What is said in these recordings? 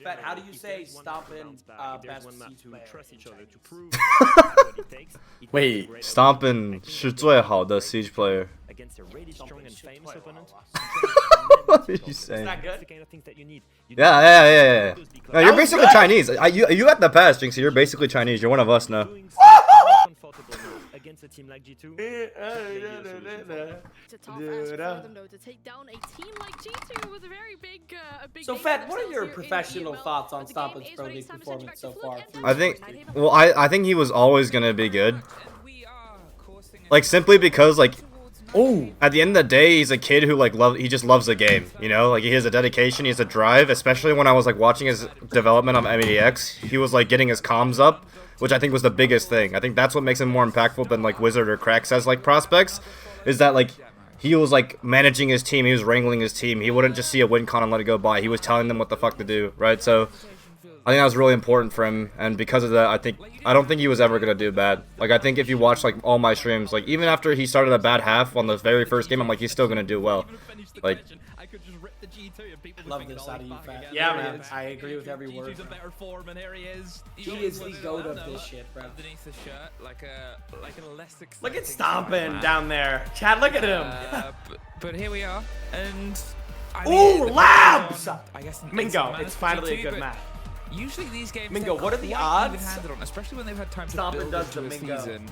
Fett, how do you say Stompn best Siege player? Wait, Stompn 是最好的 Siege player. What did you say? Is that good? Yeah. No, you're basically Chinese. You at the past, Jinx. You're basically Chinese. You're one of us now. Against a team like G2. It's a tough ask for them though to take down a team like G2 with a very big So Fett, what are your professional thoughts on Stompn's Pro League performance so far? I think he was always gonna be good. Like simply because like at the end of the day, he's a kid who like he just loves the game, you know? Like he has a dedication, he has a drive, especially when I was like watching his development on MEDX. He was like getting his comms up, which I think was the biggest thing. I think that's what makes him more impactful than like Wizard or Crack says like prospects, is that like he was like managing his team, he was wrangling his team. He wouldn't just see a win con and let it go by. He was telling them what the fuck to do, right? So I think that was really important for him, and because of that, I don't think he was ever gonna do bad. Like I think if you watch like all my streams, like even after he started a bad half on the very first game, I'm like he's still gonna do well. Like love this out of you, Fett. Yeah, man, I agree with every word. He is the goat of this shit, bro. Look at Stompn down there. Chad, look at him. But here we are, and ooh, Labs! I guess Mingo, it's finally a good match. Usually these games, Mingo, what are the odds? Especially when they've had time to Stompn build does into the a Mingo. season.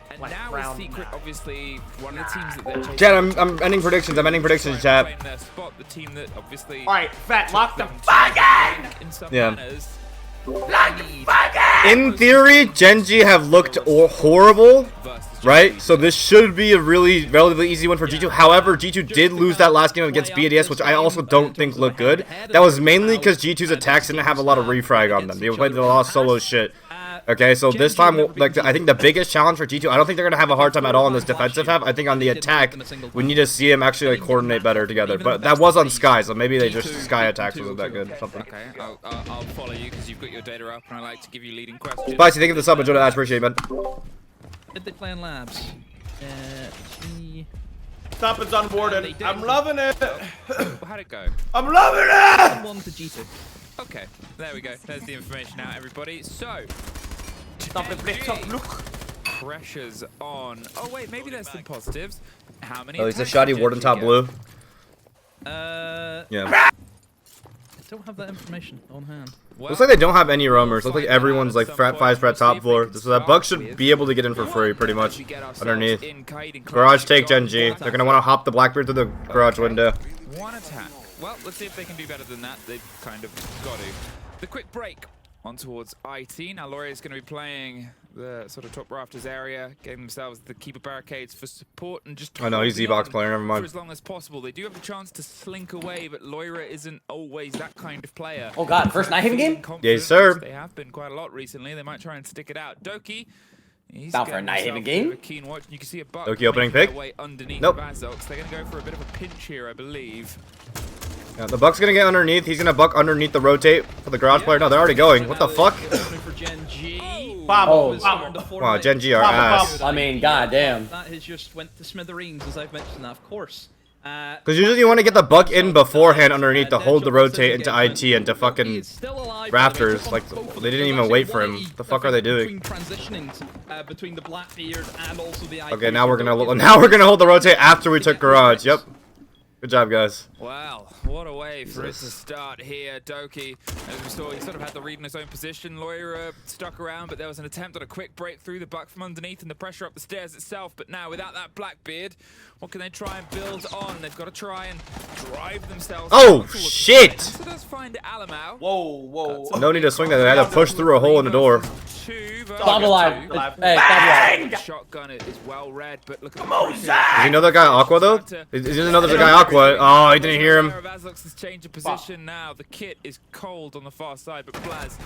And Like now round with Secret, 9. obviously one of the teams that they're chasing. Chad, I'm ending predictions. I'm ending predictions, chat. Their spot, the team that obviously. All right, Fett, lock the fucking. In some Yeah. manners. Lock the fucking. In theory, Genji have looked horrible, right? So this should be a relatively easy one for G2. However, G2 did lose that last game against BDS, which I also don't think looked good. That was mainly because G2's attacks didn't have a lot of refrag on them. They played a lot of solo shit. Okay, so this time, like, I think the biggest challenge for G2, I don't think they're going to have a hard time at all in this defensive half. I think on the attack, we need to see him actually, like, coordinate better together. But that was on Sky, so maybe they just, Sky attacks wasn't that good or something. Okay, I'll follow you because you've got your data up and I like to give you leading questions. Spicy, think of the sub, enjoy the ads, appreciate it, man. Did they play in labs? Stompn's on board, and I'm loving it. How'd it go? I'm loving it. 1 to G2. Okay, there we go. There's the information out, everybody. So, pressures on. Oh wait, maybe there's some positives. How many? Oh, he's a shoddy Warden top blue. Yeah. I don't have that information on hand. Well, Looks like they don't have any roamers. Looks like everyone's like frat 5 frat top floor. So that Buck should be able to get in for free pretty much underneath. Garage take Genji. They're gonna want to hop the Blackbeard through the garage window. One attack. Well, let's see if they can do better than that. They've kind of got to. The quick break on towards IT. Now Laurie is going to be playing the sort of top rafters area, getting themselves the keeper barricades for support and just. I know he's Z-Box player. Never mind. For as long as possible, they do have the chance to slink away, but Loira isn't always that kind of player. Oh God, first Nighthaven game? Yes, sir. They have been quite a lot recently. They might try and stick it out. Doki. He's down for a Nighthaven game. A keen watch. You can see a Buck Doki opening pick. Underneath Nope. Vazox. They're going to go for a bit of a pinch here, I believe. Yeah, the Buck's gonna get underneath. He's gonna buck underneath the rotate for the garage player. No, they're already going. What the fuck? For Genji. Wow, Genji are ass. I mean, goddamn. That has just went to smithereens, as I've mentioned that, of course. Because usually you want to get the Buck in beforehand underneath to hold the rotate into IT and to fucking rafters. Like, they didn't even wait for him. The fuck are they doing? Between the Blackbeard and also the Okay, now we're gonna hold the rotate after we took garage. Yep. Good job, guys. Wow, what a way for it to start here. Doki, as we saw, he sort of had the read in his own position. Loira stuck around, but there was an attempt at a quick break through the Buck from underneath and the pressure up the stairs itself. But now, without that Blackbeard, what can they try and build on? They've got to try and drive themselves. Oh, shit! So does find Alamau. Whoa. No need to swing that. They had to push through a hole in the door. Bob alive. Hey, Bob alive. Shotgun is well read, but look at Does he know that guy Aqua though? He doesn't know there's a guy Aqua. Oh, he didn't hear him. Vazox has changed of position now. The kit is cold on the far side, but Blaz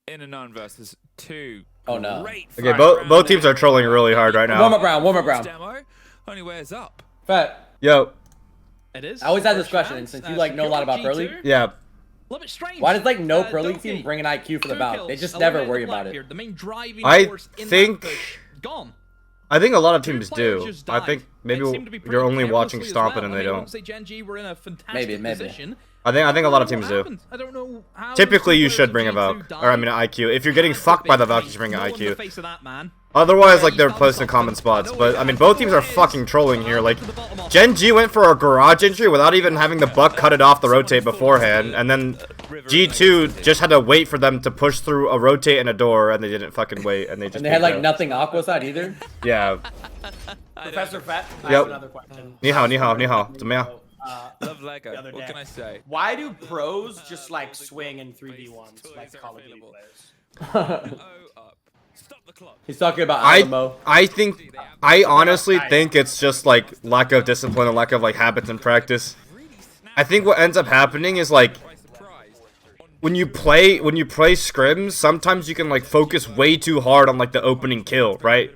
in a none versus 2. Oh no. Okay, both teams are trolling really hard right now. Warm up round. Demo only wears up. Fett. Yo. It is. I always had this question, and since you like know a lot about Pro League. Yeah. A little bit strange. Why does like no Pro League team bring an IQ for the bout? They just never worry about it. The main driving I force in think. that push, gone. I think a lot of teams do. I think maybe you're only watching Stompn and they don't. Genji were in a fantastic position. I think a lot of teams do. I don't know how Typically, you should bring a Valk, or I mean an IQ. If you're getting fucked by the Valk, you should bring an IQ. Otherwise, like, they're placed in common spots. But, I mean, both teams are fucking trolling here. Like, Gen G went for a garage entry without even having the Buck cut it off the rotate beforehand. And then G2 just had to wait for them to push through a rotate and a door, and they didn't fucking wait. And they just. And they had, like, nothing Aqua side either? Yeah. Professor Fett, I Yep. have another question. Ni hao, ni hao, ni hao. Zumea. Love Lego. What can I say? Why do pros just, like, swing in 3v1s like Call of Duty players? Stop the clock. He's talking about Alamo. I honestly think it's just like lack of discipline and lack of like habits and practice. I think what ends up happening is like when you play scrims, sometimes you can like focus way too hard on like the opening kill, right?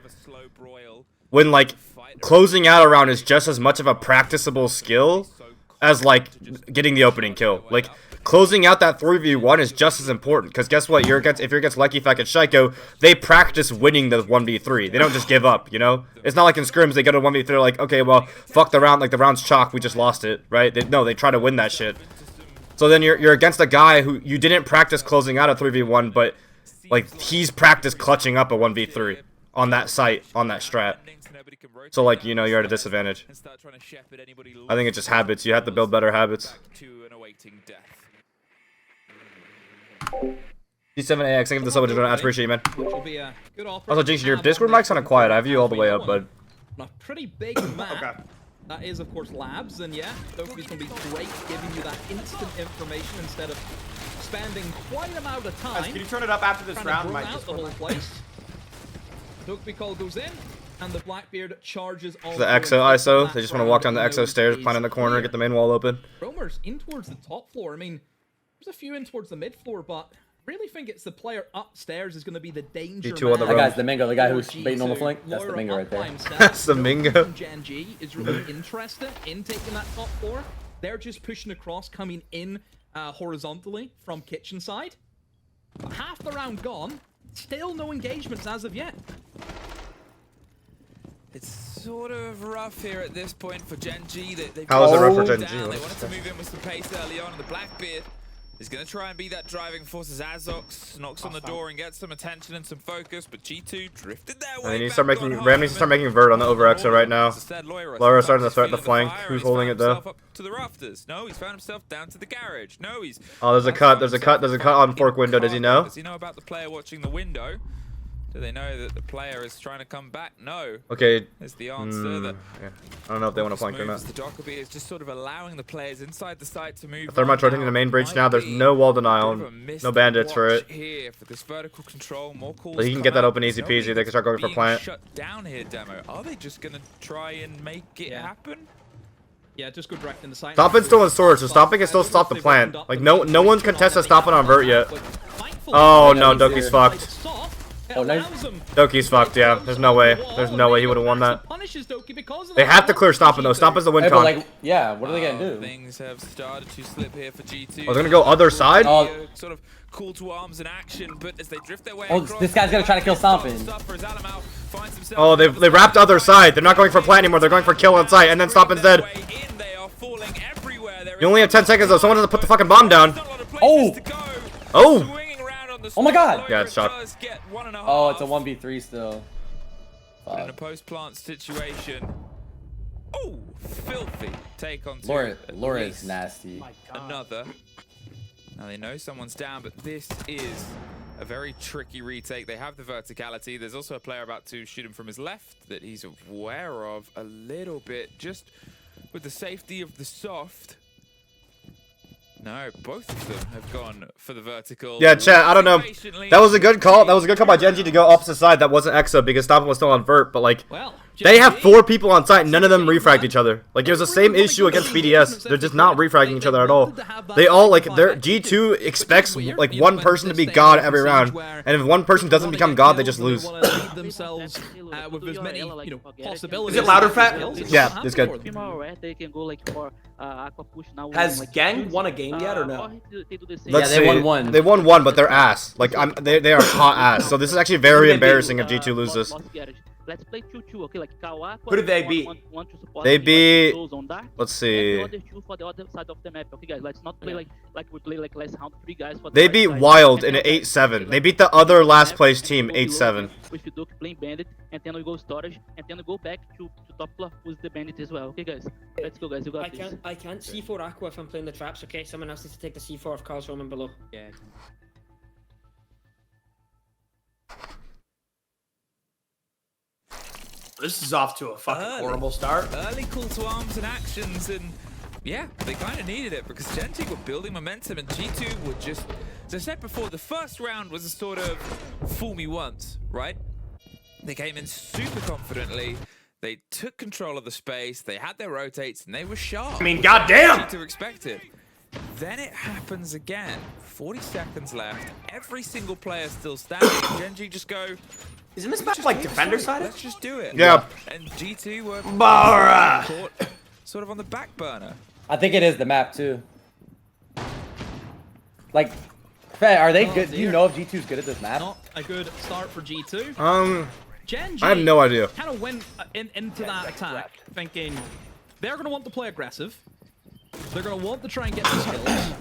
When like closing out a round is just as much of a practicable skill as like getting the opening kill. Like closing out that 3v1 is just as important, because guess what? If you're against Lucky Fact and Shaiiko, they practice winning the 1v3. They don't just give up, you know? It's not like in scrims they go to 1v3, they're like, okay, well, fuck the round, like the round's chalk, we just lost it, right? They try to win that shit. So then you're against a guy who you didn't practice closing out a 3v1, but like he's practiced clutching up a 1v3 on that site, on that strat. So like, you know, you're at a disadvantage. I think it's just habits. You have to build better habits. D7AX, thank you for the sub. I appreciate you, man. Also, Jinx, your Discord mic's kind of quiet. I have you all the way up, bud. A pretty big map. That is, of course, labs, and yeah, Doki's gonna be great giving you that instant information instead of spending quite an amount of time. Can you turn it up after this round? Out the whole place. Doki call goes in, and the Blackbeard charges all the EXO ISO. They just want to walk down the EXO stairs, plant in the corner, get the main wall open. Roamers in towards the top floor. I mean, there's a few in towards the mid floor, but really think it's the player upstairs is going to be the danger. That guy's the Mingo, the guy who's baiting on the flank. That's the Mingo right there. That's the Mingo. Gen G is really interested in taking that top floor. They're just pushing across, coming in horizontally from kitchen side. Half the round gone. Still no engagements as of yet. It's sort of rough here at this point for Gen G. How is it rough for Gen G? They wanted to move in with some pace early on, and the Blackbeard is going to try and be that driving force as Azox knocks on the door and gets some attention and some focus, but G2 drifted their way. They need to start making, Ram needs to start making Vert on the over EXO right now. Laura starting to threat the flank. Who's holding it though? Up to the rafters. No, he's found himself down to the garage. No, he's... Oh, there's a cut on fork window. Does he know? Does he know about the player watching the window? Do they know that the player is trying to come back? No. Okay. Is the answer that... Yeah. I don't know if they want to flank or not. The Doki is just sort of allowing the players inside the site to move. They're rotating the main breach now. There's no wall denial, no bandits for it. Here for this vertical control, more calls but he can get that open easy peasy. They can start going for plant. Shut down here, demo. Are they just gonna try and make it happen? Yeah, just go direct in the site. Stompn's still in storage, so Stompn can still stop the plant. Like no one's contested Stompn on Vert yet. Oh no, Doki's fucked. Oh, nice. Doki's fucked, yeah. There's no way. There's no way he would have won that. They have to clear Stompn though. Stompn's the win con. Like, yeah, what are they gonna do? Things have started to slip here for G2. Oh, they're gonna go other side? Sort of call to arms in action, but as they drift their way across, this guy's gonna try to kill Stompn. Oh, they wrapped other side. They're not going for plant anymore. They're going for kill on site, and then Stompn's dead. You only have 10 seconds though. Someone has to put the fucking bomb down. Oh! Oh! Oh my god! Yeah, it's shot. Oh, it's a 1v3 still. In a post-plant situation. Oh, filthy take on Laura is nasty. Another. Now they know someone's down, but this is a very tricky retake. They have the verticality. There's also a player about to shoot him from his left that he's aware of a little bit, just with the safety of the soft. No, both of them have gone for the vertical. Yeah, chat, I don't know. That was a good call. That was a good call by Gen G to go opposite side. That wasn't EXO because Stompn was still on Vert, but like, they have 4 people on site. None of them refragged each other. Like, it was the same issue against BDS. They're just not refragging each other at all. They all, like, G2 expects, like, one person to be God every round. And if one person doesn't become God, they just lose. Is it louder, Fett? Yeah, it's good. Has Gang won a game yet or no? Let's see. They won 1. They won 1, but they're ass. Like, they are hot ass. So this is actually very embarrassing if G2 loses. let's play 2-2, okay? Like Kawa. Who did they beat? Want to support They me, beat. those on dark, Let's and the see. other 2 for the other side of the map, okay, guys? Let's not play like we play like last round, 3 guys for the They right beat side, Wild and in then an like, 8-7. like, They beat the other last map, place and team go below 8-7. With the Doki playing Bandit, and then we go storage, and then we go back to top floor with the Bandit as well, okay, guys? Let's go, guys. You got this. I can't C4 Aqua if I'm playing the traps, okay? Someone else needs to take the C4 if Carl's roaming below. Yeah. This is off to a fucking horrible start. Early call to arms and actions, and yeah, they kind of needed it because Gen.G were building momentum and G2 were just, as I said before, the first round was a sort of fool me once, right? They came in super confidently. They took control of the space. They had their rotates and they were sharp. I mean, goddamn! G2 expected. Then it happens again. 40 seconds left. Every single player still standing. Gen.G just go. Isn't this match like defender side? Let's just do it. Yeah. And G2 were Bara! caught sort of on the back burner. I think it is the map too. Like, Fett, are they good? Do you know if G2's good at this map? Not a good start for G2. Gen.G I have no idea. kind of went into that attack thinking they're going to want to play aggressive. They're going to want to try and get the skills.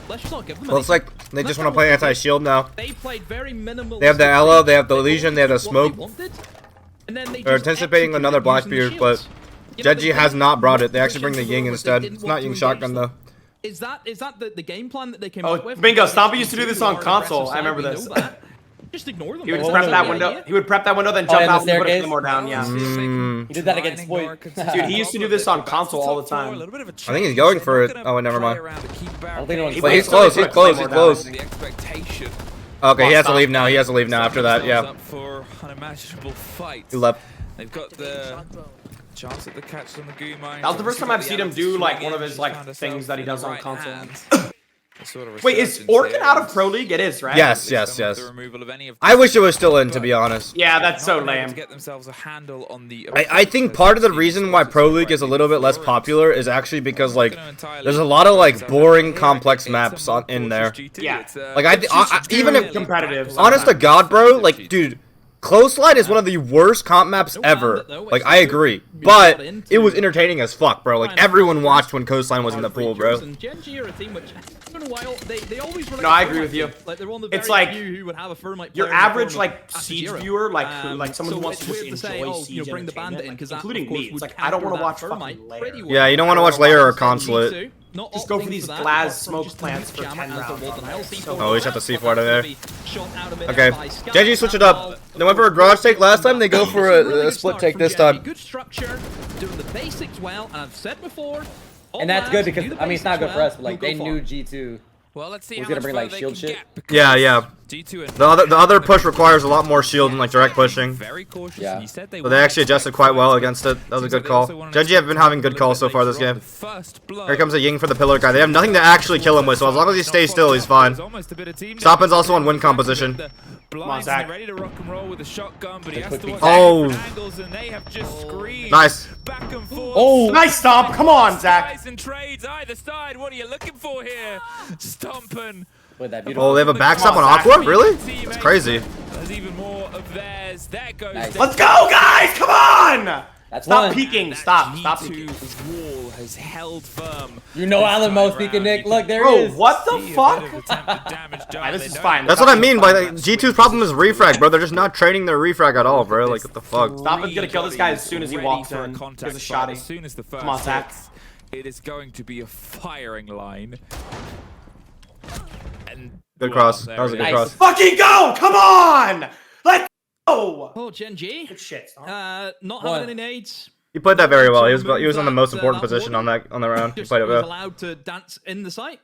Let's just not give them Well, it's anything. like they just want to play anti-shield now. They played very minimal. They have the Elo, they have the Legion, they have the Smoke. They're anticipating another Blackbeard, but Gen.G has not brought it. They actually bring the Ying instead. It's not Ying Shotgun though. Is that the game plan that they came Oh, up with? bingo. Stompn used to do this on console. I remember this. Just ignore them. He would Well, prep what that was window. idea. He would prep that window, then jump in the out and put a staircase? claymore down. Yeah. He did that against Void. Dude, he used to do this on console all the time. I think he's going for it. Oh, never mind. I don't think anyone's But he's close. He's close. He's close. The expectation. Okay, he has to leave now. He has to leave now after that. Yeah. Up for unimaginable fight. He left. They've got the chance at the catch on the Goo mine. That was the first time I've seen him do like one of his like things that he does on console. Wait, is Orkin out of Pro League? It is, right? Yes. I wish it was still in, to be honest. Yeah, that's so lame. I think part of the reason why Pro League is a little bit less popular is actually because like there's a lot of like boring, complex maps in there. Yeah. Like I even if competitive. honest to God, bro, like dude. Close Line is one of the worst comp maps ever. Like, I agree. But it was entertaining as fuck, bro. Like, everyone watched when Coastline was in the pool, bro. No, I agree with you. It's like your average like Siege viewer, like someone who wants to just enjoy Siege entertainment, including me. It's like I don't want to watch fucking Lair. Yeah, you don't want to watch Lair or Consulate. Just go for these Glaz smoke plants for 10 rounds. Oh, we shot the C4 out of there. Okay, Gen.G switch it up. They went for a garage take last time. They go for a split take this time. Good structure, doing the basics well, and I've said before. And that's good because, I mean, it's not good for us, but like they knew G2 well, let's see was how gonna much bring further like they shield can shit. get, Yeah, yeah. G2 and The other push requires a lot more shield and like direct pushing. very cautious. Yeah. And he said But they actually adjusted quite well against it. That was a good call. Gen.G have been having good calls so far this game. Here comes a Ying for the pillar guy. They have nothing to actually kill him with, so as long as he stays still, he's fine. Stompn's also on win composition. Come on, Zach. Ready to rock and roll with a shotgun, but he has to watch Oh. angles, and they have just screamed Nice. back and forth. Oh, Nice Stomp. Come on, Zach. Guys and trades either side. What are you looking for here? Stompn. with that beautiful. Oh, they have a backstop on Aqua? Really? That's crazy. There's even more of theirs. There goes. Nice. Let's go, guys. Come on. That's Stop one. peeking. Stop peeking. G2's wall has held firm. You know Alan Mo speaking, Nick. Look, there Bro, he is. what the See a fuck? bit of attempted damage done. Alright, this They is don't fine. That's what I mean by like, G2's problem is refrag, bro. They're just not training their refrag at all, bro. Like, what the fuck? Stompn's gonna kill this guy as soon as he ready walks for a in. contact Gives a fight. shotty. As soon as the first Come on, Zach. hits, it is going to be a firing line. And Good cross. That was a good Nice. cross. Fucking go! Come on! Let's go! Oh, Gen.G. Good shit, Stomp. Not What? having any nades. He played that very well. He was on the most important position on the round. He Just played it was well. allowed to dance in the site.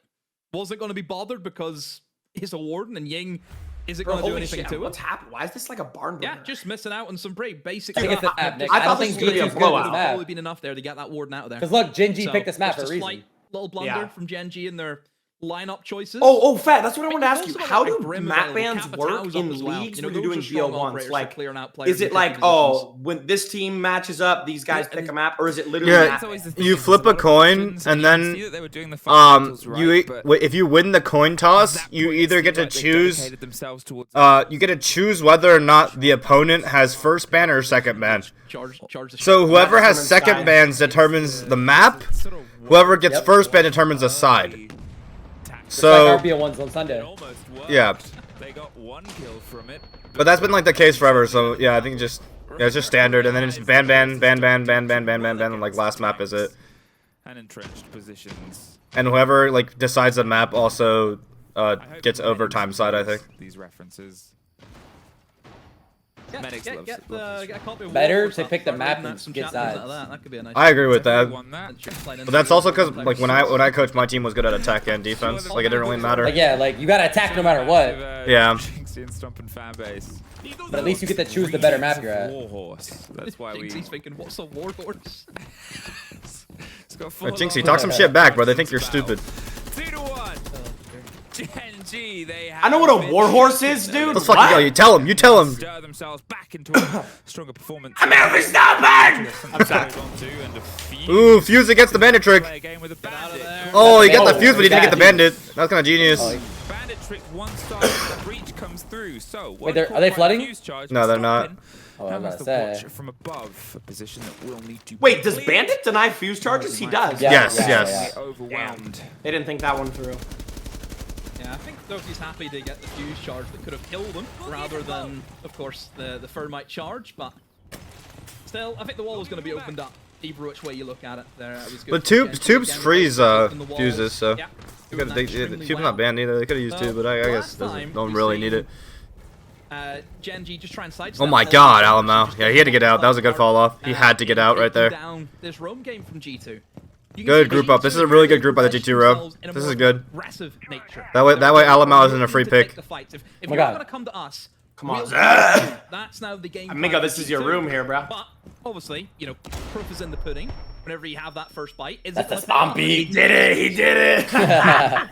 Wasn't going to be bothered because he's a warden and Ying isn't Bro, going to do holy anything shit, to what's it. happened? Why is this like a barn burner? Yeah, just missing out on some pretty basic I think it's stuff. the map, Nick. I I thought don't this think was gonna be a G2's good at blowout. this map. Probably been enough there to get that warden out of there. Because look, Gen.G So, picked this map for just a a reason. slight little blunder Yeah. from Gen.G in their lineup choices. Oh, Fett, that's what I wanted to ask you. Also How got, do Grim map available, bans work Capitão's in up as well. leagues You know, when you're those doing are strong BO1s? operators for Like, clearing out players is it in like, different positions. oh, when this team matches up, these guys pick a map, or is it literally Yeah, map bans? you flip a coin, and then if you win the coin toss, you either get to choose you get to choose whether or not the opponent has first ban or second ban. So whoever has second bans determines the map. Whoever gets first ban determines the side. So like RBO1s on Sunday. yeah, They got 1 kill from it. but that's been like the case forever. So yeah, I think just it's just standard, and then it's ban, and like last map is it. And entrenched positions. And whoever like decides the map also gets overtime side, I think. These references. Yeah, Medics get a copy of Better Warlords to up, pick the start map reading and some get chapters like sides. that could be a nice I agree with that. That. But that's also because like when I coached, my team was good at attack and defense. Like it didn't really matter. Like yeah, like you gotta attack no matter what. Yeah. Stompn fan base. But at least you get to choose the better map you're at. Warhorse. That's why we. Jinxie's thinking, what's a warhorse? It's got Jinxie, talk some shit back, bro. They think you're stupid. 2-1. Gen.G, they have I know what a warhorse is, dude. Let's fucking go. You tell him. You tell him. Stir themselves back into a stronger performance. I'm every Stompn! I'm sorry. Ooh, fuse against the bandit trick. Oh, he got the fuse, but he didn't get the bandit. That's kind of genius. Bandit trick one side, the breach comes through. So wait, are they flooding? No, they're not. Oh, I was about to say. From above, a position that will need to. Wait, does Bandit deny fuse charges? He does. Yeah, Yes, yeah, yes. yeah. Overwhelmed. They didn't think that one through. Yeah, I think Doki's happy to get the fuse charge that could have killed him, rather than, of course, the Thermite charge, but still, I think the wall was going to be opened up, either which way you look at it. There, it was good. But tubes freeze fuses, so Yeah. tube's not banned either. They could have used tube, but I guess don't really need it. Gen.G just try and sidestep. Oh my God, Alamo. Yeah, he had to get out. That was a good fall off. He had to get out right there. Down this roam game from G2. Good group up. This is a really good group by the G2 row. This is good. That way Alamo isn't a free pick. If Oh you're God. going to come to us, Come on. that's now the game. Amigo, this is your room here, bro. But obviously, you know, proof is in the pudding. Whenever you have that first bite, is That's it a stompy. He did it. He did it.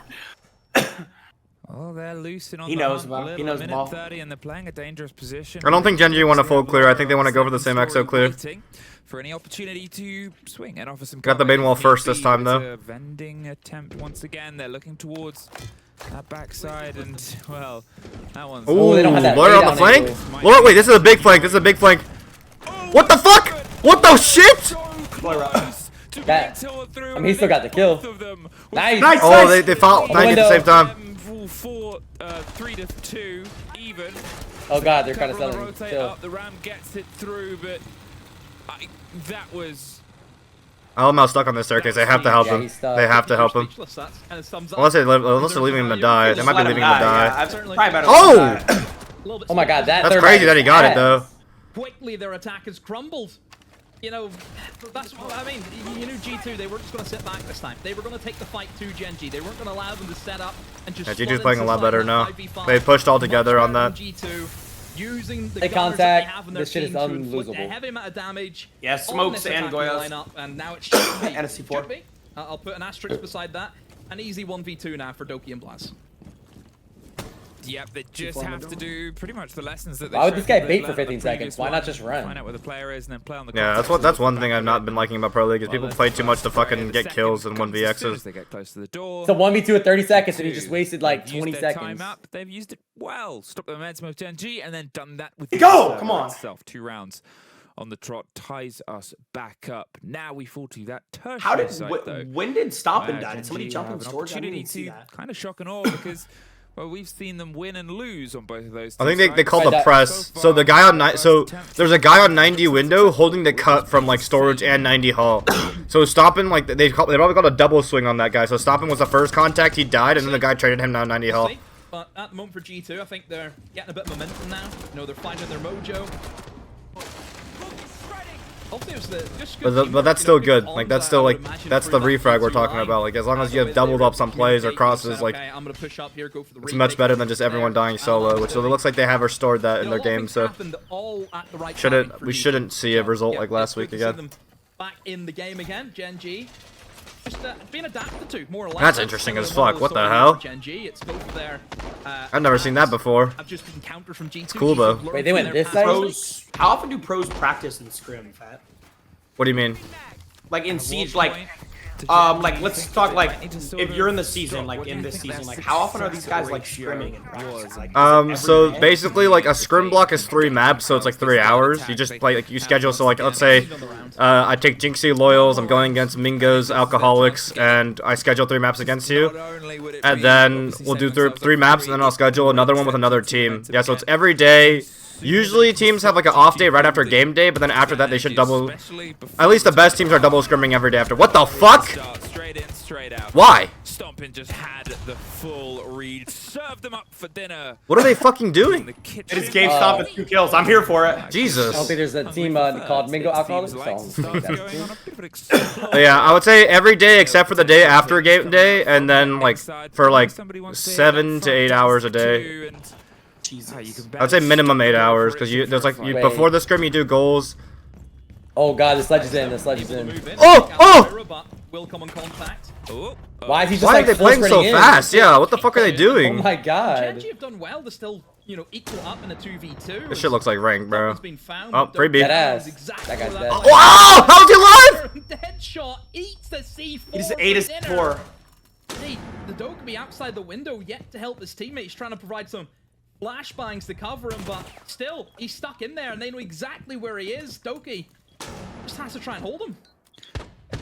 Oh, they're loosing on He the knows, hunt. bro. Little, He knows minute ball. 30, and they're playing a dangerous position. I don't think Gen.G want a full clear. I think they want to go for the same EXO clear. For any opportunity to swing and offer some. Got the main wall first this time, though. A vending attempt once again. They're looking towards that backside, and well, that one's. Ooh, they don't have that Lawyer on the lay down flank. Lawyer, wait, this is a big flank. This is a big flank. What the fuck? What the shit? That, I mean, he still got the kill. Nice. Nice. Oh, they fought 90 at the same time. 3-2 even. Oh God, they're kind of Cover on the selling. rotate Kill. up, the ram gets it through, but that was. Alamo's stuck on this staircase. They have to help Yeah, him. he's stuck. They have to help him. Unless they're leaving him to die. They might be leaving him to die. Oh! Oh my God, That's crazy that he got it though. Quickly, their attack has crumbled. You know, that's what I mean. You knew G2, they weren't just going to sit back this time. They were going to take the fight to Gen.G. They weren't going to allow them to set up and just. Yeah, G2's playing a lot better now. They pushed all together on that. G2, using the They gunners contact. that they have in their This shit is team to inflict unlosable. a heavy amount of damage. Yeah, on smokes this and attacking Goyos. lineup, and now it's should be. And a C4. Should be. I'll put an asterisk beside that. An easy 1v2 now for Doki and Blaz. Yep, they just have to do pretty much the lessons that they Why would this guy showed bait that for they 15 learned on the seconds? previous Why not one. just run? Find out where the player is and then play on the Yeah, that's one thing I've not been liking about Pro League is people play too much to fucking get kills in As soon as 1vx's. they get close to the door. It's a 1v2 at 30 seconds, and he just wasted like They've used 20 their seconds. Time up. They've used it well. Stop the momentum of Gen.G and then done that with Go! Come on. itself. 2 rounds on the trot ties us back up. Now we fall to that tertiary How did side, though. when did Stompn die? Gen.G Did somebody jump in have the an storage? I didn't opportunity even see to that. kind of shock and awe because well, we've seen them win and lose on both of those. I think they sides. call the press. So the guy on there's a guy on 90 window holding the cut from like storage and 90 hall. So Stompn like they probably got a double swing on that guy. So Stompn was the first contact, he died, and then the guy traded him down 90 hall. But at the moment for G2, I think they're getting a bit of momentum now. You know, they're finding their mojo. But that's still good. Like that's still like that's the refrag we're talking about. Like as long as you have doubled up some plays or crosses, like it's much better than just everyone dying solo, which it looks like they have restored that in their game. So we shouldn't see a result like last week again. Back in the game again, Gen.G just being adapted to, more or less. That's interesting as fuck. What the hell? It's both of their, I've never seen that before. I've just been countered from G2. Cool though. Wait, they went this side? How often do pros practice in Scrim, Fat? What do you mean? Like in Siege, like let's talk like if you're in the season, like in this season, like how often are these guys like scrimming in practice? Like, so basically like a scrim block is 3 maps, so it's like 3 hours. You just play, like you schedule, so like let's say I take Jinxie Loyals, I'm going against Mingos, Alcoholics, and I schedule 3 maps against you. And then we'll do 3 maps, and then I'll schedule another one with another team. Yeah, so it's every day. Usually teams have like an off day right after game day, but then after that they should double. At least the best teams are double scrimming every day after. What the fuck? Straight in, straight out. Why? Stompn just had the full read. Served them up for dinner. What are they fucking doing? It is GameStop with 2 kills. I'm here for it. Jesus. I don't think there's a team called Mingo Alcoholics. Yeah, I would say every day except for the day after game day, and then like for like 7 to 8 hours a day. I'd say minimum 8 hours, because there's like before the scrim you do goals. Oh god, this ledge is in. This ledge is in. Oh! Will come on contact. Why is he just Why like are they playing so fast? Yeah, what the fuck are they Oh doing? my god. Genji have done well to still, you know, equal up in a 2v2. This shit looks like ranked, bro. Oh, Pretty freebie. That ass. That guy's dead. Wow! How's he alive? Headshot eats the C4. He's 8-4. See, the Doki outside the window yet to help his teammates, trying to provide some flashbangs to cover him, but still, he's stuck in there, and they know exactly where he is. Doki just has to try and hold him.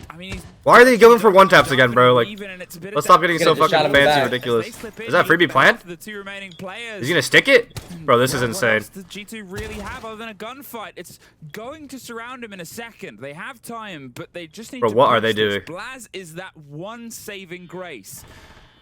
I mean, why are they going for 1-taps again, bro? Like, let's stop getting so fucking fancy ridiculous. Is that a freebie plant? He's gonna stick it? Bro, this is insane. The G2 really have other than a gunfight. It's going to surround him in a second. They have time, but they just need to... Bro, what are they doing? Blaz is that one saving grace.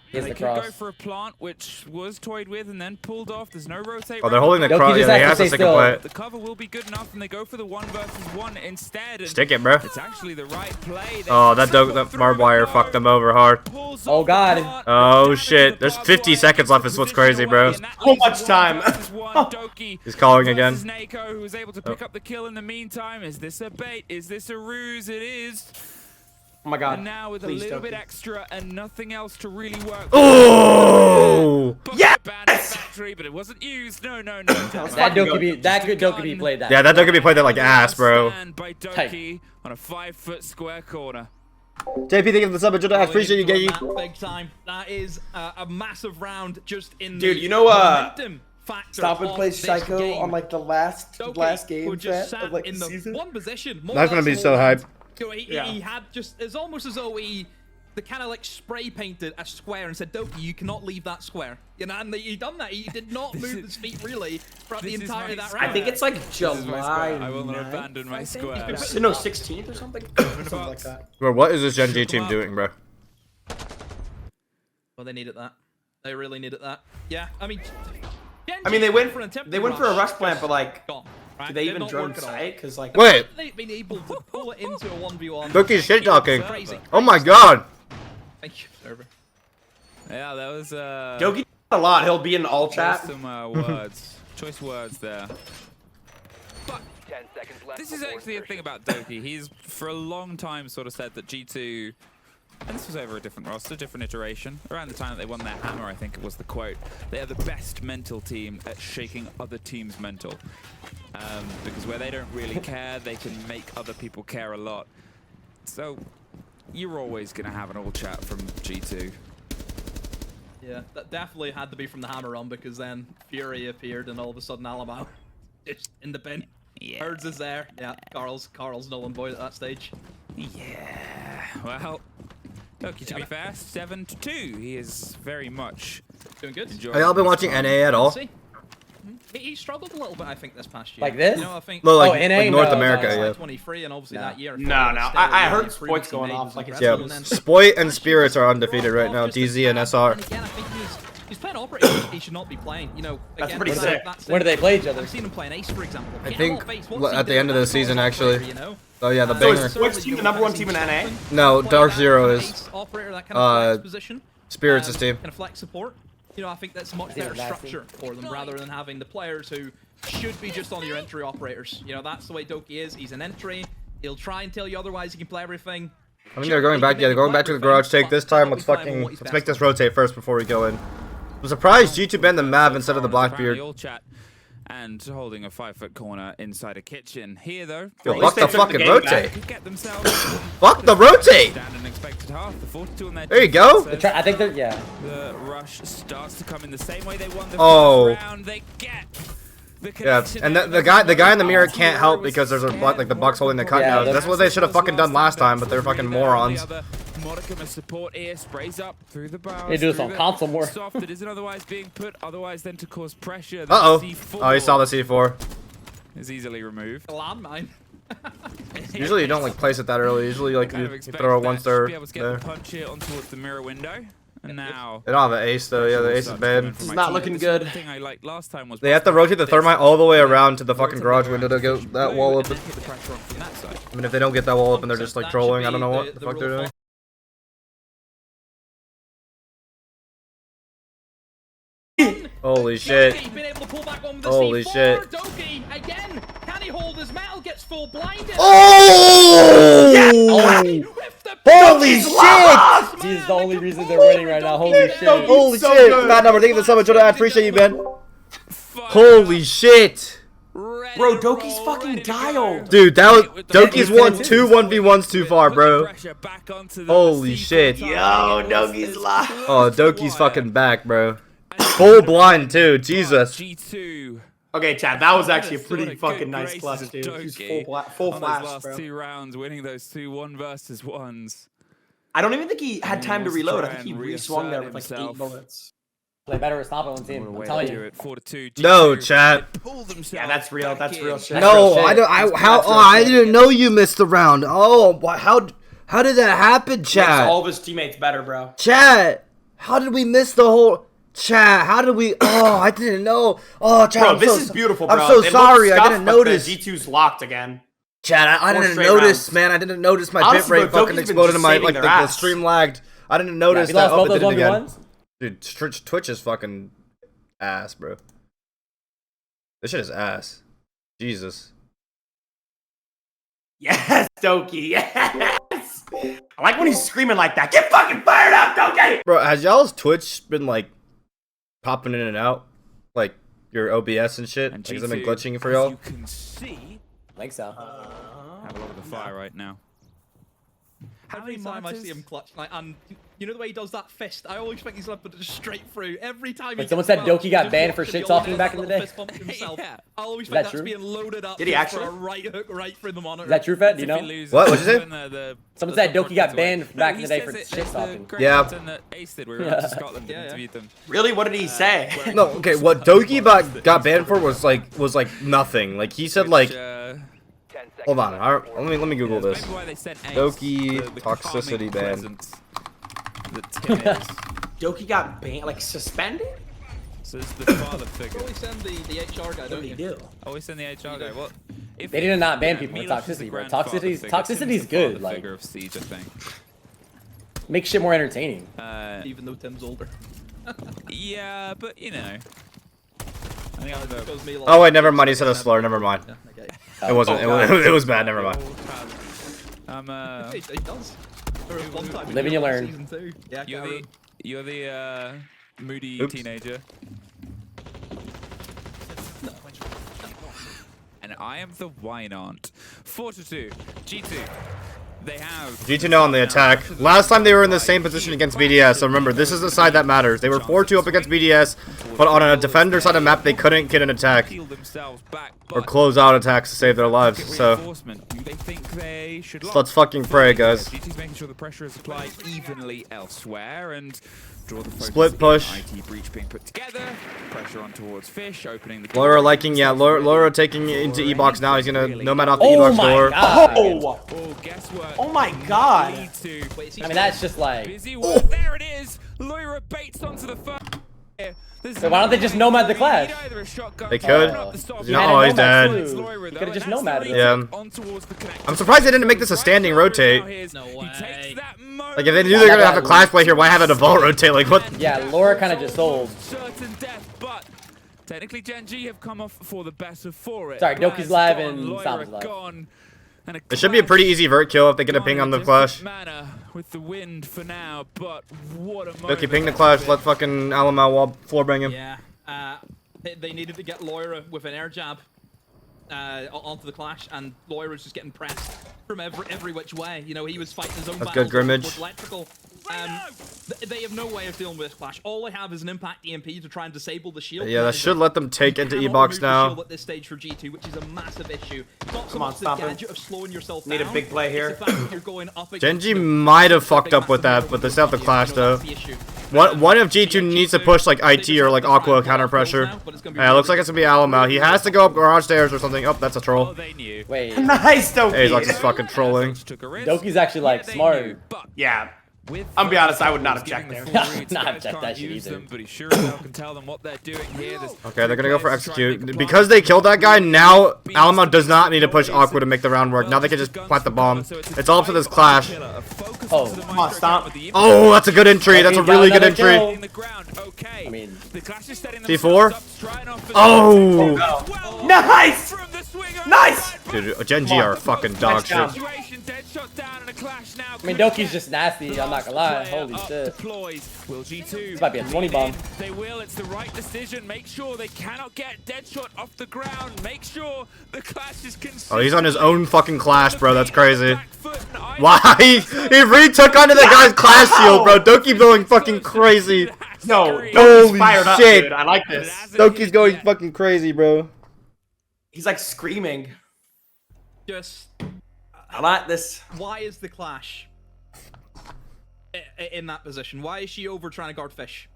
Here's They the could cross. go for a plant, which was toyed with and then pulled off. There's no rotate. Oh, they're holding the Doki cross. just Yeah, they has have to to stay stick a play. The cover will be good enough, and they go for the 1 versus 1 instead. And Stick it, bro. it's actually the right play. They Oh, that triple barbed wire fucked them over hard. pulls Oh, off God. the plant, Oh, and shit. There's 50 seconds left is what's crazy, bro. So much time. Doki He's calling again. versus Shaiiko, who was able to pick up the kill in the meantime. Is this a bait? Is this a ruse? It is. Oh my god. And now with Please, a little Doki. bit extra and nothing else to really work. Oh! Yes! Factory, but it wasn't used. No. That good Doki played that. Yeah, that Doki played that like ass, bro. Stand by Doki on a 5-foot square corner. JP, thank you for the sub, I appreciate you, Gaggy. Big time. That is a massive round just in Dude, the you know, momentum factor Stompn of plays this Shaiiko game. on like the last Doki, game who just set sat of like in the the season. one position. That's gonna be so hype. So he had just, it's almost as though he kind of like spray painted a square and said, Doki, you cannot leave that square. You know, and he done that. He did not move his feet really throughout the entirety of that round. I think it's like July. I will not abandon my square. No, 16th or something? Something like that. Bro, what is this Gen G team doing, bro? Well, they needed that. They really needed that. Yeah, I mean, they went for an attempted They went for a rush plant, but like, gone. Right? did they Did even not drone work at all. sight? Because like, Wait, They've been able to pull it into a 1v1. Doki's shit talking. Crazy. Oh my god. Thank you, server. Yeah, that was Doki a lot. He'll be in all chat. some words. Choice words there. But this is actually a thing about Doki. He's for a long time sort of said that G2, and this was over a different roster, different iteration. Around the time that they won their hammer, I think it was the quote. They are the best mental team at shaking other teams' mental. Because where they don't really care, they can make other people care a lot. So you're always going to have an all chat from G2. Yeah, that definitely had to be from the hammer run, because then Fury appeared and all of a sudden Alamo just in the bin. Yeah. Herds is there. Yeah, Carl's null and void at that stage. Yeah. Well, Doki, to be fair, 7-2. He is very much Doing good. Have y'all been watching NA at all? See? He struggled a little bit, I think, this past year. Like this? You know, I think Well, like, NA? like North No, America, no, yeah. 23, and obviously No. that year. No. I heard Spoit's going off like it's Yeah, and then- Spoit and Spirits are undefeated right now. DZ and SR. And again, I think he's playing operator. He should not be playing. You know, That's again, pretty sick. When do they play each other? I've seen him playing Ace, for example. I Get think him off Ace. What's he at the doing? end of the That's season, not an actually. operator, you know? Oh yeah, the So banger. is Spoit's team the #1 team in NA? No, Dark Zero is. Ace operator, that kind of flex position. Spirits' team. Kind of flex support. You know, I think that's much better structure for them rather than having the players who should be just on your entry operators. You know, that's the way Doki is. He's an entry. He'll try and tell you otherwise he can play everything. I mean, they're going back. Yeah, they're going back to the garage take this time. Let's make this rotate first before we go in. I'm surprised G2 banned the Mav instead of the Blackbeard. And holding a 5-foot corner inside a kitchen. Here though, yo, fuck the fucking rotate. Fuck the rotate. There you go. I think they're The rush starts to come in the same way they won the first round. They get the and the guy in the mirror can't help because there's a like the Bucks holding the cut now. That's what they should have fucking done last time, but they're fucking morons. Modicum of support here sprays up through the bars. They do this on console more. Soft that isn't otherwise being put, otherwise then to cause pressure. Oh, he saw the C4. Is easily removed. Landmine. Usually you don't like place it that early. Usually like you throw it once they're there. Punch here on towards the mirror window. And now they don't have an ace though. Yeah, the ace is bad. It's not looking good. They have to rotate the thermite all the way around to the fucking garage window to get that wall open. I mean, if they don't get that wall open, they're just like trolling. I don't know what the fuck they're doing. Holy shit. Holy shit. Doki again. Can he hold his metal? Gets full blinded. Oh! Yeah. Holy shit! This is the only reason they're winning right now. Holy shit. Holy shit. Bad number. Thank you so much. I appreciate you, Ben. Holy shit. Bro, Doki's fucking dialed. Dude, that was Doki's won 2 1v1s too far, bro. Holy shit. Yo, Doki's live. Oh, Doki's fucking back, bro. Full blind too, Jesus. Okay, Chad, that was actually a pretty fucking nice clutch, dude. He's full flash, last bro. 2 rounds, winning those 2 1v1s. I don't even think he had time to reload. I think he re-swung there with like 8 bullets. Play better with Stompn on team. I'm telling you. No, chat. Yeah, that's real. That's real shit. No, I don't. I didn't know you missed the round. Oh, how did that happen, chat? Makes all of his teammates better, bro. Chat, how did we miss the whole? Chat, how did we? Oh, I didn't know. Oh, chat, bro, this is beautiful, bro. I'm so sorry. I didn't notice. G2's locked again. Chat, I didn't notice, man. I didn't notice my bitrate fucking exploded in my the stream lagged. I didn't notice that. Oh, it did it again. Dude, Twitch is fucking ass, bro. This shit is ass. Jesus. Yes, Doki. Yes. I like when he's screaming like that. Get fucking fired up, Doki. Bro, has y'all's Twitch been like popping in and out, like your OBS and shit? Like, has it been glitching for y'all? You can see. I think so. Have a look at the fire right now. Every time I see him clutch, like, and you know the way he does that fist, I always think he's gonna put it straight through every time. Wait, someone said Doki got banned for shit talking back in the day. Yeah. I always think that's being loaded up. Did he actually? For a right hook right through the monitor. Is that true, Fett? Do you know? What? What'd you say? Someone said Doki got banned back in the day for shit talking. Yeah. Really? What did he say? No. Okay. What Doki got banned for was like nothing. Like he said like. Hold on, let me Google this. Doki toxicity ban. Doki got banned, like suspended? So it's the father figure. Always send the HR guy, don't you? Always send the HR guy. Well, they did not ban people for toxicity, bro. Toxicity's good. Like, figure of siege, I think. Make shit more entertaining. Even though Tim's older. Yeah, but you know. I think oh wait, never mind. He said a slur. Never mind. Yeah, okay. It wasn't. It was bad. Never mind. It does. Live and you learn. Yeah, you're the moody teenager. And I am the wine aunt. 4-2. G2. They have G2 now on the attack. Last time they were in the same position against BDS, so remember, this is the side that matters. They were 4-2 up against BDS, but on a defender side of the map, they couldn't get an attack or close out attacks to save their lives. So let's fucking pray, guys. G2's making sure the pressure is applied evenly elsewhere and draw the split push. IT breach being put together. Pressure on towards Fish, opening the Laura liking, yeah, Laura taking into E-box now. He's gonna nomad off the E-box door. Guess what? Oh my god. I mean, that's just like... There it is! Lyra baits onto the first. So why don't they just nomad the clash? They could. Oh, he's dead. You could have just nomaded it. Yeah. I'm surprised they didn't make this a standing rotate. No way. Like, if they knew they were gonna have a clash play here, why have it a vault rotate? Like, what? Yeah, Laura kind of just sold. Certain death, but technically Gen G have come off for the better for it. Sorry, Doki's live and Stompn's live. And It should be a pretty easy vert kill if they get a ping on the clash. With the wind for now, but what a Doki, ping the clash. Let fucking Alamo wall floor bang him. Yeah. They needed to get Loira with an air jab onto the clash, and Loira's just getting pressed from every which way. You know, he was fighting his own That's battles good, Grimmage. with electrical. They have no way of dealing with this clash. All they have is an impact EMP to try and disable the shield. Yeah, that should let them take into E-box now. At this stage for G2, which is a massive issue. It's not so Come on, much the Stompn. gadget of slowing yourself Need down. a big play here. It's the fact that you're going up against Genji the- might have fucked up with that, but they still have the clash though. One of G2 needs to push like IT or like Aqua counter pressure. Yeah, it looks like it's gonna be Alamo. He has to go up garage stairs or something. Oh, that's a troll. Wait. Nice, Doki. Azox is fucking trolling. Doki's actually like smart. Yeah. I'm gonna be honest, I would not have checked there. Not have checked that shit either. But he sure enough can tell them what they're doing here. Okay, they're gonna go for execute. Because they killed that guy, now Alamo does not need to push Aqua to make the round work. Now they can just plant the bomb. It's all up to this clash. Oh, Come on, Stompn. Oh, that's a good entry. That's a really good entry. I mean, C4? Oh! Nice! Nice! Dude, Genji are fucking dog shit. I mean, Doki's just nasty. I'm not gonna lie. Holy shit. This might be a 20 bomb. They will. It's the right decision. Make sure they cannot get Deadshot off the ground. Make sure the clash is consistent. Oh, he's on his own fucking clash, bro. That's crazy. Why? He retook onto the guy's clash shield, bro. Doki going fucking crazy. No, Doki's Holy fired up, shit. dude. I like this. Doki's going fucking crazy, bro. He's like screaming. Just I like this. why is the clash in that position? Why is she over trying to guard fish?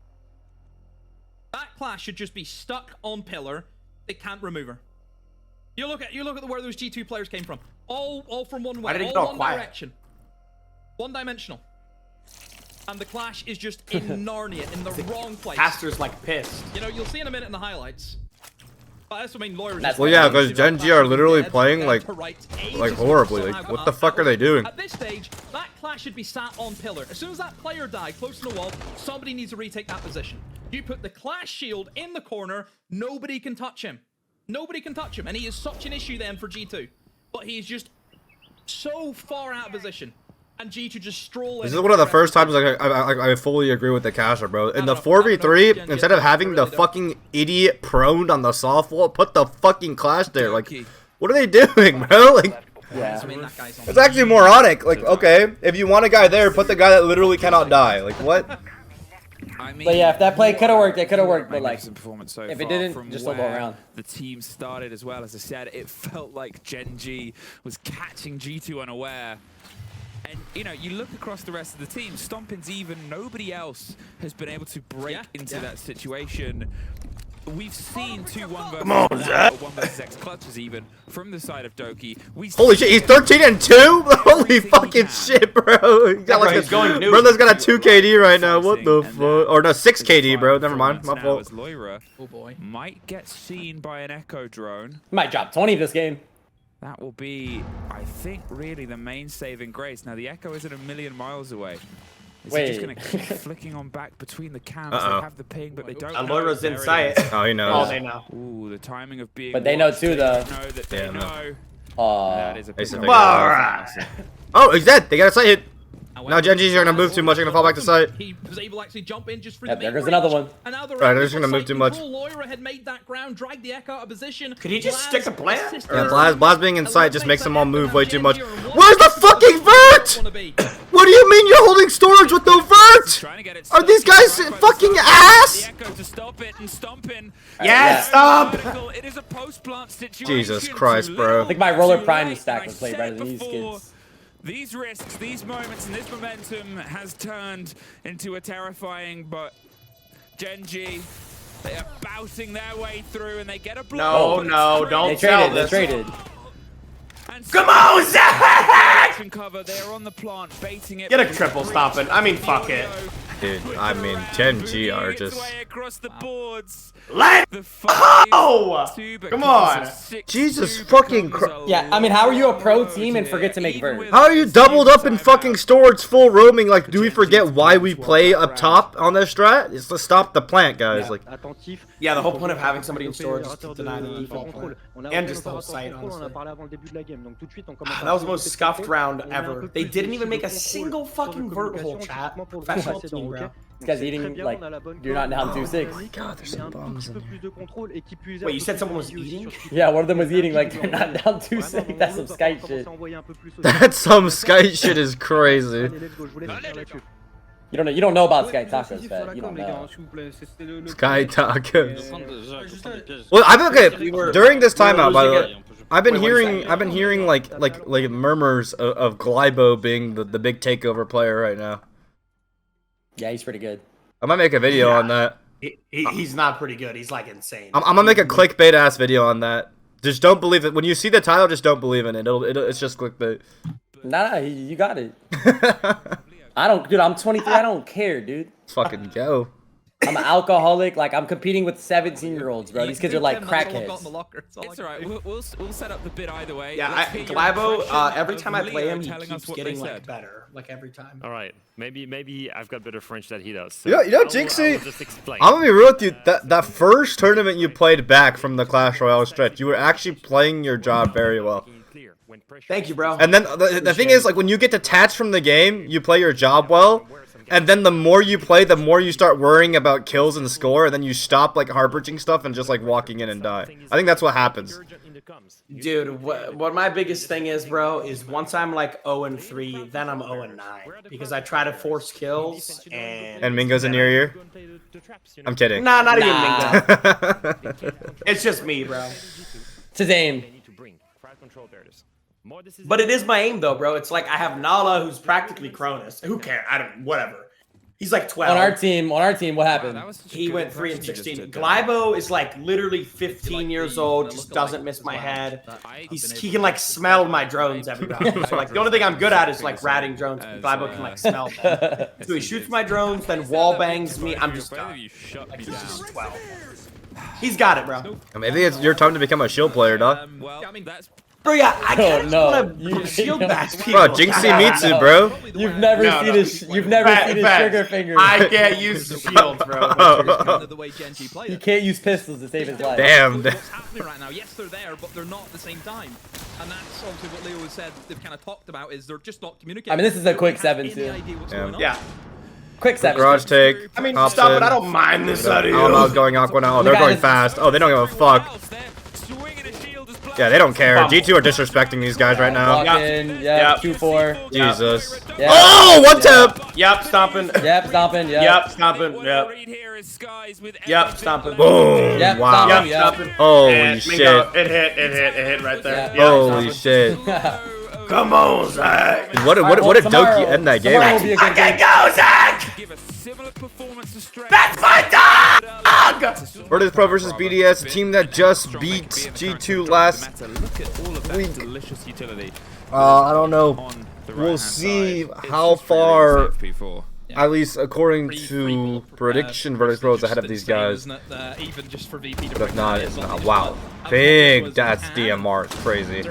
That clash should just be stuck on pillar. They can't remove her. You look at where those G2 players came from. All from one way. Why did it get all one quiet? direction. One dimensional. And the clash is just in Narnia, in the wrong place. Caster's like pissed. You know, you'll see in a minute in the highlights. But that's what I mean, Lawyer's That's- Well, yeah, because Genji are literally playing like horribly. Like, what the fuck are they doing? At this stage, that clash should be sat on pillar. As soon as that player died close to the wall, somebody needs to retake that position. You put the clash shield in the corner, nobody can touch him. Nobody can touch him, and he is such an issue then for G2. But he is just so far out of position. And G2 just stroll in. This is one of the first times I fully agree with the Casher, bro. In the 4v3, instead of having the fucking idiot proned on the soft wall, put the fucking clash there. Like, what are they doing, bro? Like, Yeah. it's actually moronic. Like, okay, if you want a guy there, put the guy that literally cannot die. Like, what? But yeah, if that play could have worked, it could have worked. But like, Magnificent performance so if it far didn't, from just don't go where around. The team started as well. As I said, it felt like Genji was catching G2 unaware. And, you know, you look across the rest of the team, Stompn's even, nobody else has been able to break into that situation. We've seen 2 1 versus 1 versus X clutches even from the side of Doki. Holy shit, he's 13 and 2? Holy fucking shit, bro. He's got like he's going new. brother's got a 2 KD right now. What the fuck? Or no, 6 KD, bro. Never mind. My fault. Loira Oh boy. might get seen by an Echo drone. Might drop 20 this game. That will be, I think, really the main saving grace. Now, the Echo isn't a million miles away. Is he just going to keep flicking on back between the cams? They have the ping, but they don't know. Loira's There in it sight. is. Oh, he knows. Oh, they know. Ooh, the timing of being But they know watched, too, though. They know that they Yeah, no. know. That is a Ace of big Big Alright. Oh, he's dead. They got a sight hit. Now Genji's gonna move too much. They're gonna fall back to site. He was able to actually jump in just for Yep, the there mid goes another range. one. And now the Right, they're Raptors just gonna on move site too much. control. Loira had made that ground, dragged the Echo out of position. Could he just stick a plant? Yeah, Blaz being in sight just makes them all move way too much. Where's the fucking vert? What do you mean you're holding storage with no vert? Are these guys fucking ass? The Echo to stop it and Stompn. Yes, stop! It is a post-plant situation. Jesus Christ, bro. I think my roller prime stack would play better than these kids. These risks, these moments, and this momentum has turned into a terrifying, but Genji, they are bouting their way through and they get a blow. No, don't They sell traded. They this. traded. And Come on, Zach! cover, they're on the plant, baiting it. Get a triple Stompn. I mean, fuck it. Dude, I mean, Genji are just... across the boards. Let's go! Come on. Jesus fucking Christ. Yeah, I mean, how are you a pro team and forget to make vert? How are you doubled up in fucking storage full roaming? Like, do we forget why we play up top on this strat? It's to stop the plant, guys. Like, yeah, the whole point of having somebody in storage is to deny the default plant. And just the whole site, honestly. That was the most scuffed round ever. They didn't even make a single fucking vert hole, chat. Professional team, bro. This guy's eating, like, you're not down 2-6. oh my god, there's some bums in here. Wait, you said someone was eating? Yeah, one of them was eating, like, they're not down 2-6. That's some skite shit. That's some skite shit is crazy. You don't know about Sky Tacos, Fett. You don't know. Sky Tacos. Well, okay. During this timeout, by the way, I've been hearing like murmurs of Glybo being the big takeover player right now. Yeah, he's pretty good. I might make a video on that. He's not pretty good. He's like insane. I'm gonna make a clickbait ass video on that. Just don't believe it. When you see the title, just don't believe in it. It's just clickbait. Nah, you got it. Dude, I'm 23. I don't care, dude. Let's fucking go. I'm an alcoholic. Like, I'm competing with 17-year-olds, bro. These kids are like crackheads. It's alright. We'll set up the bid either way. Yeah, Glybo, every time I play him, he keeps getting like better. Like every time. All right, maybe I've got better French than he does. So Yeah, you know, Jinxie, I'm gonna be real with you. That first tournament you played back from the Clash Royale stretch, you were actually playing your job very well. Thank you, bro. And then the thing is, like, when you get detached from the game, you play your job well. And then the more you play, the more you start worrying about kills and score, and then you stop like heart-bridging stuff and just like walking in and die. I think that's what happens. Dude, what my biggest thing is, bro, is once I'm like 0-3, then I'm 0-9 because I try to force kills and Mingo's in your ear. I'm kidding. Nah, not even Mingo. It's just me, bro. It's his aim. But it is my aim, though, bro. It's like I have Nala, who's practically Cronus. Who cares? whatever. He's like 12. On our team, what happened? He went 3-16. Glybo is like literally 15 years old, just doesn't miss my head. He can like smell my drones every round. So like the only thing I'm good at is like ratting drones. Glybo can like smell them. So he shoots my drones, then wall bangs me. I'm just done. Like he's just 12. He's got it, bro. Maybe it's your time to become a shield player, dog. Bro, yeah, I can't want to shield bash people. Bro, Jinxie Mitsu, bro. You've never seen his sugar finger. I can't use the shields, bro. You can't use pistols to save his life. Damn. What's happening right now? Yes, they're there, but they're not at the same time. And that's obviously what Leo has said. They've kind of talked about is they're just not communicating. I mean, this is a quick 7 too. Yeah. Quick 7. Garage take. I mean, stop it. I don't mind this out of you. Oh no, it's going Aqua now. Oh, they're going fast. Oh, they don't give a fuck. Yeah, they don't care. G2 are disrespecting these guys right now. Walk in, yep, 2-4. Jesus. Yep. Oh, one tap! Yep, stomping. Yep, stomping, yep. Yep, stomping, yep. Yep, stomping. Boom! Yep, Wow. stomping, Yep, stomping. Holy And shit. Mingo, it hit right there. Yeah. Yep, Holy stomping. shit. Come on, Zach. What did Doki end that game Tomorrow will with? be a good Okay, game. go, Zach! That's my dog! Virtus Pro versus BDS, a team that just beat G2 last week. I don't know. We'll see how far, at least according to prediction, Virtus Pro is ahead of these guys. But if not, it's not. Wow. Big, that's DMR. It's crazy.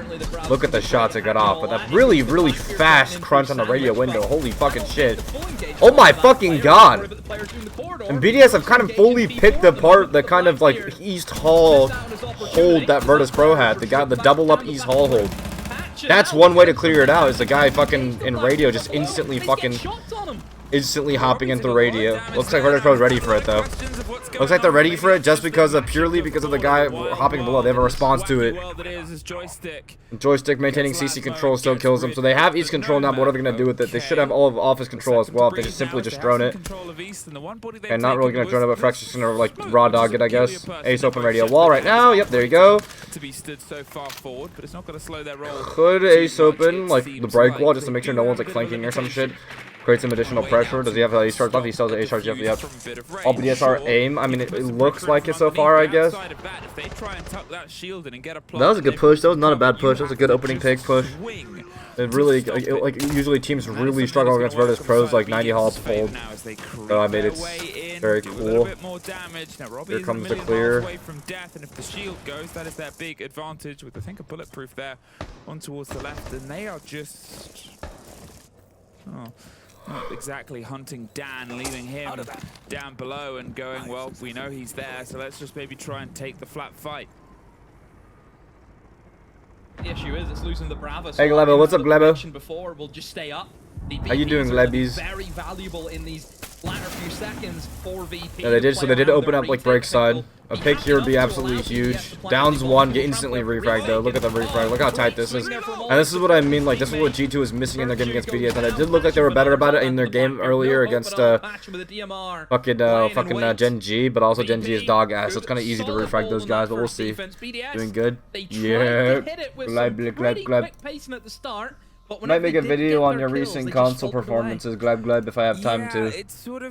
Look at the shots it got off. But that really, really fast crunch on the radio window. Holy fucking shit. Oh my fucking god. And BDS have kind of fully picked apart the kind of like East Hall hold that Virtus Pro had. The double up East Hall hold. That's one way to clear it out, is the guy fucking in radio just instantly hopping into radio. Looks like Virtus Pro's ready for it though. Looks like they're ready for it just because of purely because of the guy hopping below. They have a response to it. Joystick maintaining CC control still kills them. So they have East control now, but what are they gonna do with it? They should have all of office control as well if they just simply just drone it. And not really gonna drone it, but Frex is gonna like raw dog it, I guess. Ace open radio wall right now. Yep, there you go. Could Ace open like the break wall just to make sure no one's like flanking or some shit. Create some additional pressure. Does he have Ace charge off? He sells the Ace charge. Yep. All BDS are aim. I mean, it looks like it so far, I guess. That was a good push. That was not a bad push. That was a good opening pick push. It really, like usually teams really struggle against Virtus pros, like 90 Halls fold. So I made it very cool. Here comes the clear. Away from death, and if the shield goes, that is their big advantage with, I think, a bulletproof there on towards the left, and they are just not exactly hunting Dan, leaving him down below and going, well, we know he's there, so let's just maybe try and take the flat fight. The issue is it's losing the Bravo. Hey Glebo, what's up Glebo? Before will just stay up. How you doing, Lebies? Very valuable in these latter few seconds for VP. Yeah, they did. So they did open up like break side. A pick here would be absolutely huge. Downs one, get instantly refrag though. Look at the refrag. Look how tight this is. And this is what I mean. Like this is what G2 is missing in their game against BDS. And it did look like they were better about it in their game earlier against fucking Gen G. But also Gen G is dog ass. So it's kind of easy to refrag those guys. But we'll see. Doing good. Yeah. Gleb. Might make a video on your recent console performances, Gleb, if I have time to.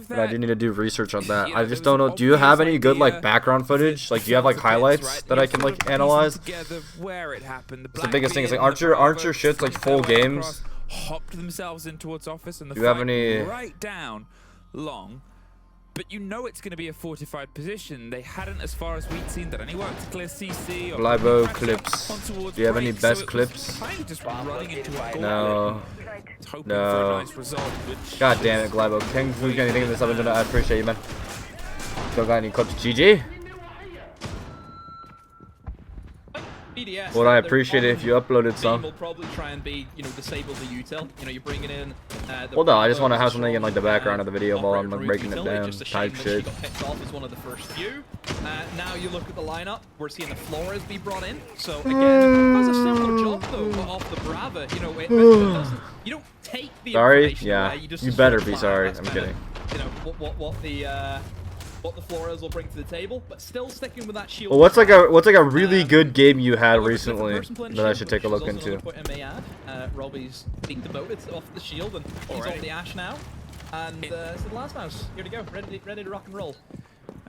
But I do need to do research on that. I just don't know. Do you have any good like background footage? Like, do you have like highlights that I can like analyze? That's the biggest thing. Is like, aren't your shits like full games? Hopped themselves in towards office, and the do you have any? Right down, long. But you know it's going to be a fortified position. They hadn't, as far as we'd seen, that any work to clear CC. Or Libo clips. Do you have any best clips? No. No. God damn it, Glibo. King, who's got anything in this up? I appreciate you, man. Still got any clips? GG? Would I appreciate it if you uploaded some? Will probably try and be, disable the util. You're bringing in. Well, no, I just want to have something in like the background of the video while I'm like breaking it down, type shit. Got picked off as one of the first few. Now you look at the lineup. We're seeing the Flores be brought in. So again, does a similar job though off the Brava. It doesn't. You don't take the. Sorry? Yeah. You better be sorry. I'm kidding. What the Flores will bring to the table, but still sticking with that shield. Well, what's like a really good game you had recently that I should take a look into? Robbie's being demoted off the shield, and he's on the Ash now. And it's the last mouse. Here to go, ready to rock and roll.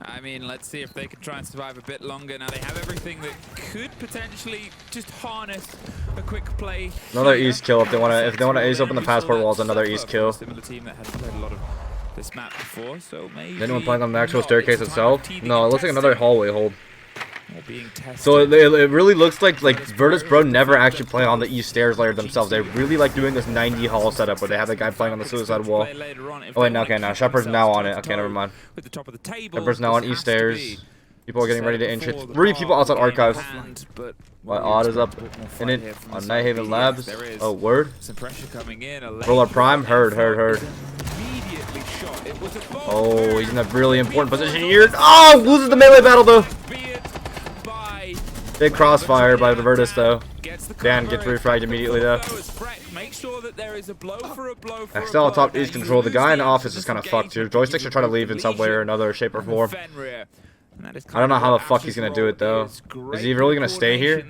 I mean, let's see if they can try and survive a bit longer. Now they have everything that could potentially just harness a quick play. Another East kill if they want to ace open the passport walls. Another East kill. Similar team that has played a lot of this map before, so maybe. Is anyone playing on the actual staircase itself? No, it looks like another hallway hold. So it really looks like Virtus Pro never actually play on the East stairs layer themselves. They really like doing this 90 hall setup where they have the guy playing on the suicide wall. Oh wait, no, okay, now Shepard's now on it. Okay, never mind. Shepard's now on East stairs. People are getting ready to inch it. 3 people outside archives. While Odd is up in it on Nighthaven Labs. Oh, word. Roller Prime, heard. Oh, he's in a really important position here. Oh, loses the melee battle though. Big crossfire by the Virtus though. Dan gets refragged immediately though. Still on top East control. The guy in the office is kind of fucked here. Joysticks are trying to leave in some way or another, shape or form. I don't know how the fuck he's gonna do it though. Is he really gonna stay here?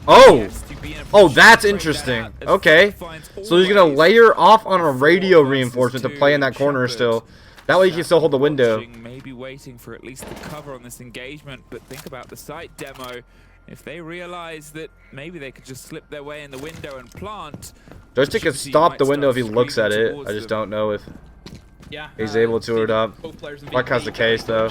Oh, that's interesting. Okay, so he's gonna layer off on a radio reinforcement to play in that corner still. That way he can still hold the window. Maybe waiting for at least the cover on this engagement, but think about the site demo. If they realize that maybe they could just slip their way in the window and plant. Joystick can stop the window if he looks at it. I just don't know if he's able to or not. Fleck has the case though.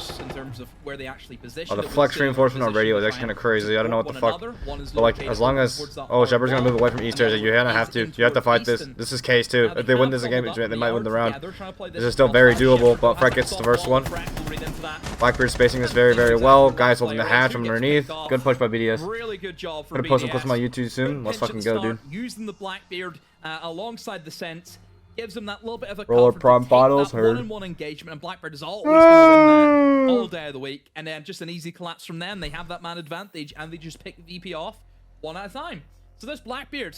Oh, the flex reinforcement on radio is actually kind of crazy. I don't know what the fuck. But like, as long as Shepard's gonna move away from East stairs, you have to fight this. This is case too. If they win this game, they might win the round. This is still very doable, but Freck gets the first one. Blackbeard's spacing this very, very well. Guys holding the hatch from underneath. Good push by BDS. Really good job. Gonna post some clips on my YouTube soon. Let's fucking go, dude. Using the Blackbeard alongside the Scent. Gives them that little bit of a roller prime bottles, heard. One-on-one engagement, and Blackbird is always going to win that all day of the week. And then just an easy collapse from them. They have that man advantage, and they just pick the VP off one at a time. So this Blackbeard,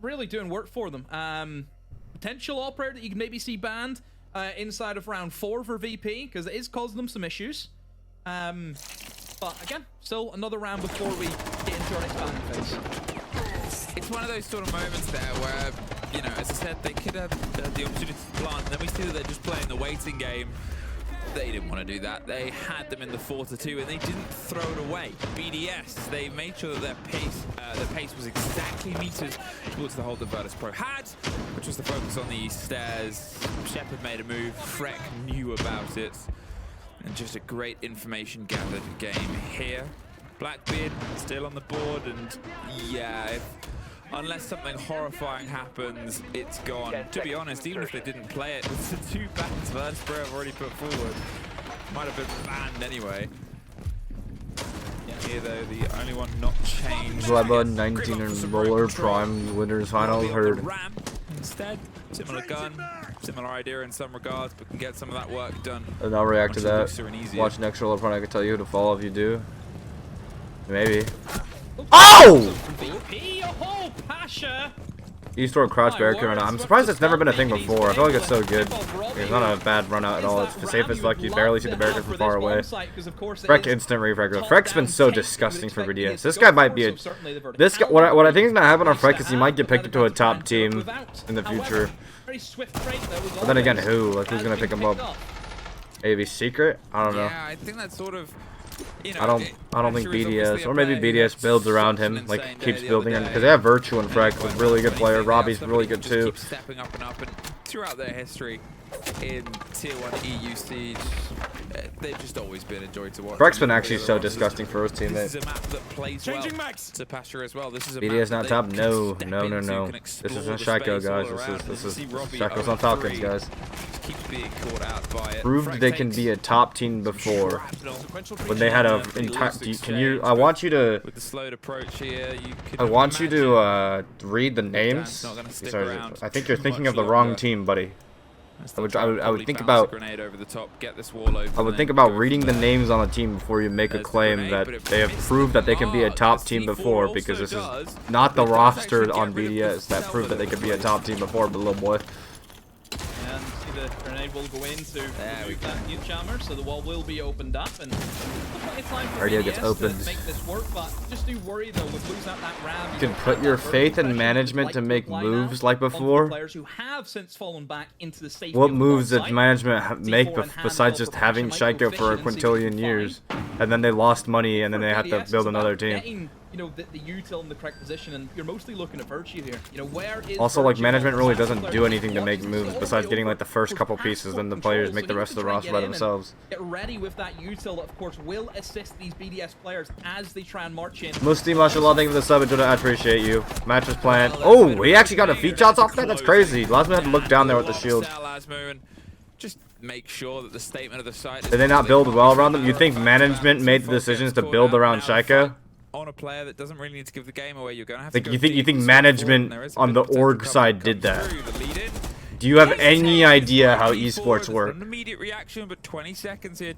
really doing work for them. Potential operator that you can maybe see banned inside of round 4 for VP, because it is causing them some issues. But again, still another round before we get into our next banning phase. It's one of those sort of moments there where, as I said, they could have the opportunity to plant, and then we see that they're just playing the waiting game. They didn't want to do that. They had them in the 4-2 and they didn't throw it away. BDS, they made sure that their pace was exactly metered towards the hold that Virtus Pro had, which was the focus on the stairs. Shepard made a move, Freck knew about it, and just a great information gathered game here. Blackbeard still on the board, and yeah, unless something horrifying happens, it's gone. To be honest, even if they didn't play it, with the 2 bans Virtus Pro have already put forward, might have been banned anyway. Here though, the only one not changed. Gleba 19 and roller prime winners final heard. Instead, similar gun, similar idea in some regards, but can get some of that work done. And I'll react to that. Watch next roller prime. I can tell you who to follow if you do. Maybe. Oh! Eastward crouch barricade run out. I'm surprised it's never been a thing before. I feel like it's so good. It's not a bad run out at all. It's the safest fuck. You barely see the barricade from far away. Freck instant refrag. Freck's been so disgusting for VDS. This guy might be a... This guy, what I think is going to happen on Freck is he might get picked up to a top team in the future. But then again, who? Like, who's going to pick him up? Maybe Secret? I don't know. Yeah, I think that's sort of... You know, I don't think BDS, or maybe BDS builds around him, like keeps building him, because they have Virtue and Freck, a really good player. Robbie's really good too. Stepping up and throughout their history in Tier 1 EU Siege, they've just always been a joy to watch. Freck's been actually so disgusting for his teammate. This is a map that plays well to Pasture as well. This is a BDS map not top? No. This isn't Shaiiko, guys. This is Shaiko's on Falcons, guys. Keeps being caught out by it. Proved they can be a top team before. When they had a entire... Can you... I want you to... With the slowed approach here, I want you to read the names. Sorry, I think you're thinking of the wrong team, buddy. I would think about... I would think about reading the names on the team before you make a claim that they have proved that they can be a top team before, because this is not the roster on BDS that proved that they could be a top team before, but little boy. And see the grenade will go in to remove that new jammer, so the wall will be opened up, and it's time for Radio gets opened. to make this work, but just do worry though with losing out that ram. You can put your faith in management to make moves like before. Players who have since fallen back into the safety. What moves did management make besides just having Shaiiko for a quintillion years, and then they lost money, and then they had to build another team? You know, the util in the correct position, and you're mostly looking at Virtue here. You know, where is also, like, Virtue? management really doesn't do anything to make moves besides getting like the first couple pieces, then the players make the rest of the roster by themselves. Get ready with that util that, of course, will assist these BDS players as they try and march in. Musti, mashallah, thank you for the sub, I appreciate you. Mattress plant. Oh, he actually got a feet shots off that? That's crazy. Lasman had to look down there with the shield. Just make sure that the statement of the site. Did they not build well around them? You think management made the decisions to build around Shaiiko? On a player that doesn't really need to give the game away, you're gonna have to. Like, you think management on the org side did that? Do you have any idea how esports work?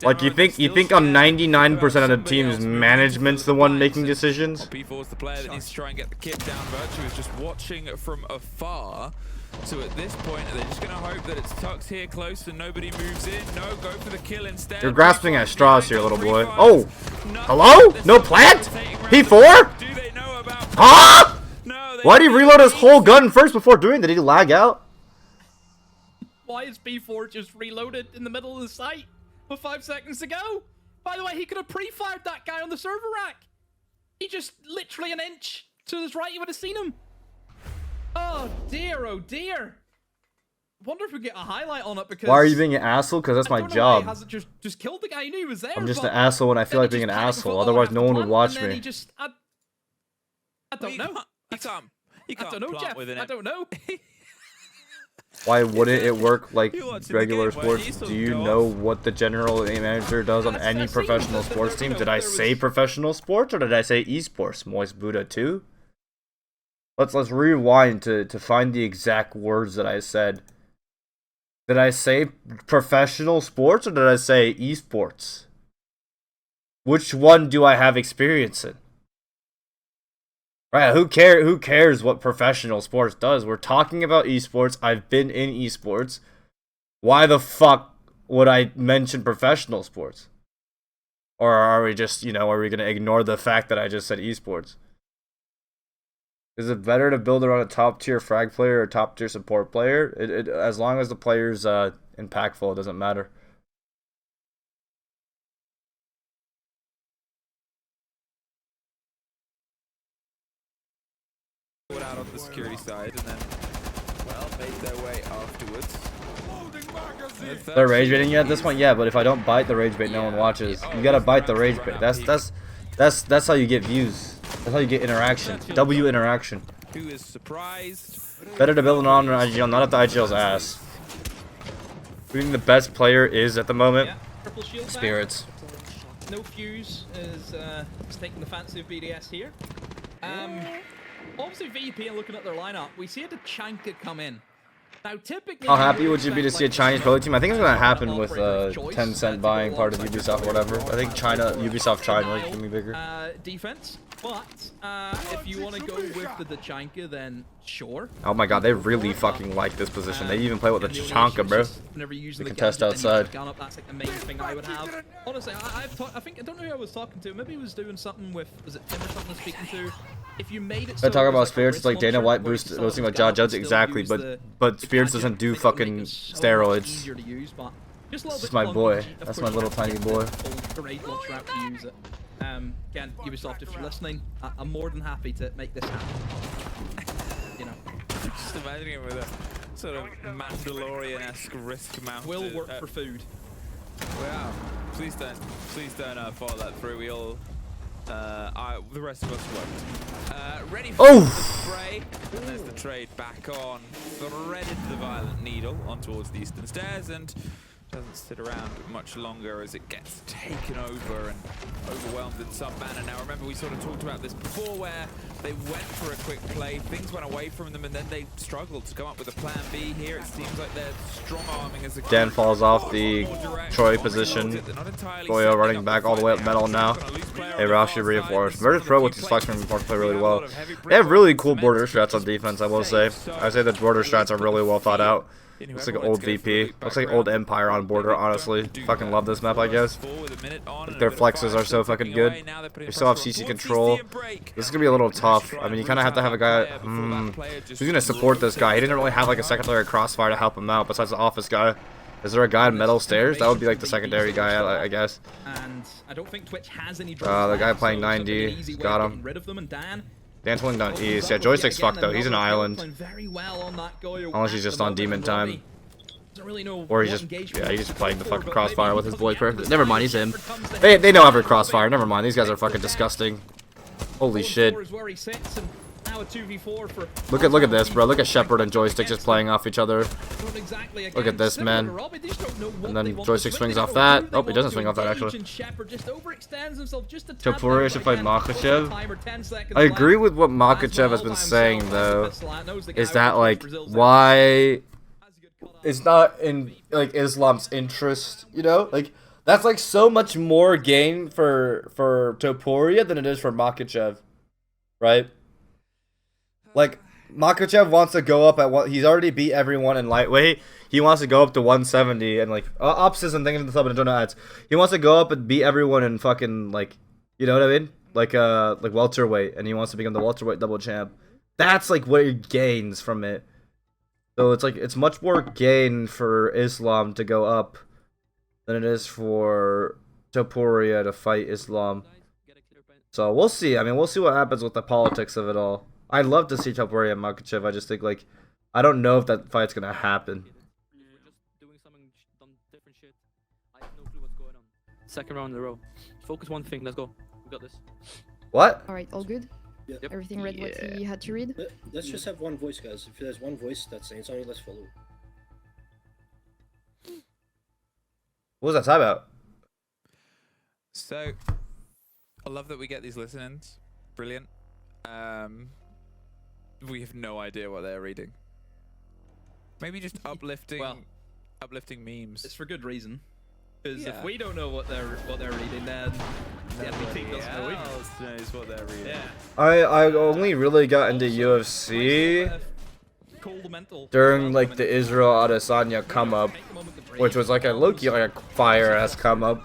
Like, you think on 99% of the teams, management's the one making decisions? P4's the player that needs to try and get the kid down. Virtue is just watching from afar. So at this point, they're just gonna hope that it's Tux here close and nobody moves in. No, go for the kill instead. You're grasping at straws here, little boy. Oh! Hello? No plant? P4? Do they know about... Huh? Why did he reload his whole gun first before doing that? Did he lag out? Why is B4 just reloaded in the middle of the site with 5 seconds to go? By the way, he could have pre-fired that guy on the server rack. He just literally an inch to his right, you would have seen him. Oh dear, oh dear. Wonder if we get a highlight on it, because... Why are you being an asshole? Because that's my job. He hasn't just killed the guy who knew he was there. I'm just an asshole when I feel like being an asshole. Otherwise, no one would watch me. I don't know. You can't I don't know, Jeff. I don't know. Why wouldn't it work like regular sports? Do you know what the general manager does on any professional sports team? Did I say professional sports or did I say esports? Moist Buddha 2? Let's rewind to find the exact words that I said. Did I say professional sports or did I say esports? Which one do I have experience in? Right, who cares what professional sports does? We're talking about esports. I've been in esports. Why the fuck would I mention professional sports? Or are we just, are we going to ignore the fact that I just said esports? Is it better to build around a top tier frag player or top tier support player? As long as the player's impactful, it doesn't matter. out on the security side, and then, well, made their way afterwards. They're rage baiting you at this point, yeah. But if I don't bite the rage bait, no one watches. You gotta bite the rage bait. That's how you get views. That's how you get interaction. W interaction. Who is surprised? Better to build an on IGL, not at the IGL's ass. Who do you think the best player is at the moment? Yeah, triple shield Spirits. Back. No Fuse is taking the fancy of BDS here. Obviously VP are looking at their lineup. We see a Tachanka come in. Now typically, how happy would you be to see a Chinese pro team? I think it's gonna happen with 10 cent buying part of Ubisoft or whatever. I think Ubisoft China is gonna be bigger. Defense, but if you want to go with the Tachanka, then sure. Oh my god, they really fucking like this position. They even play with the Tachanka, bro. They can test outside. That's like the main thing I would have. Honestly, I don't know who I was talking to. Maybe he was doing something with, was it Tim or something speaking to? If you made it so talk about Spirits, it's like Dana White boosting like John Jones, exactly, but Spirits doesn't do fucking steroids. This is my boy. That's my little tiny boy. Great launch route to use it. Again, Ubisoft, if you're listening, I'm more than happy to make this happen. You know. Just imagining him with a sort of Mandalorian-esque wrist mount. Will work for food. Wow. Please don't follow that through. We all. The rest of us won't. Ready for the spray. And there's the trade back on. Threaded the Violent Needle on towards the eastern stairs and doesn't sit around much longer as it gets taken over and overwhelmed in some manner. Now remember, we sort of talked about this before where they went for a quick play, things went away from them, and then they struggled to come up with a plan B. Here it seems like they're strong-arming as a Dan falls off the Troy position. Goyo running back all the way up metal now. Hey, Roush should reinforce. Murder's Pro with his flex reinforce play really well. They have really cool border strats on defense, I will say. I say the border strats are really well thought out. Looks like an old VP. Looks like old Empire on border, honestly. Fucking love this map, I guess. Their flexes are so fucking good. They still have CC control. This is gonna be a little tough. I mean, you kind of have to have a guy. Who's gonna support this guy? He didn't really have like a secondary crossfire to help him out besides the office guy. Is there a guy in metal stairs? That would be like the secondary guy, I guess. And I don't think Twitch has any the guy playing 90. Got him. Dan's holding down east. Yeah, Joystick's fucked though. He's an island. Unless he's just on demon time. Or he's just, yeah, he's just playing the fucking crossfire with his boy. Never mind, he's him. They know every crossfire. Never mind, these guys are fucking disgusting. Holy shit. Look at this, bro. Look at Shepard and Joystick just playing off each other. Look at this, man. And then Joystick swings off that. Oh, he doesn't swing off that, actually. Topuria should fight Makachev. I agree with what Makachev has been saying, though. Is that, like, why it's not in, like, Islam's interest, you know? Like, that's, like, so much more gain for Topuria than it is for Makachev. Right? Like, Makachev wants to go up at what he's already beat everyone in lightweight. He wants to go up to 170 and like Ops isn't thinking of the sub and don't know ads. He wants to go up and beat everyone in fucking like, you know what I mean? Like welterweight, and he wants to become the welterweight double champ. That's like what he gains from it. So it's like it's much more gain for Islam to go up than it is for Topuria to fight Islam. So we'll see. I mean, we'll see what happens with the politics of it all. I'd love to see Topuria and Makachev. I just think, like, I don't know if that fight's gonna happen. Second round in a row. Focus one thing. Let's go. We got this. What? All right, all good. Yep. Everything read what he had to read. Let's just have one voice, guys. If there's one voice that's saying something, let's follow. What was that time about? So, I love that we get these listen-ins. Brilliant. We have no idea what they're reading. Maybe just uplifting, uplifting memes. It's for good reason. Because if we don't know what they're reading, then the enemy team doesn't know either. Knows what they're reading. Yeah. I only really got into UFC during like the Israel Adesanya come up, which was like a low-key like a fire-ass come up.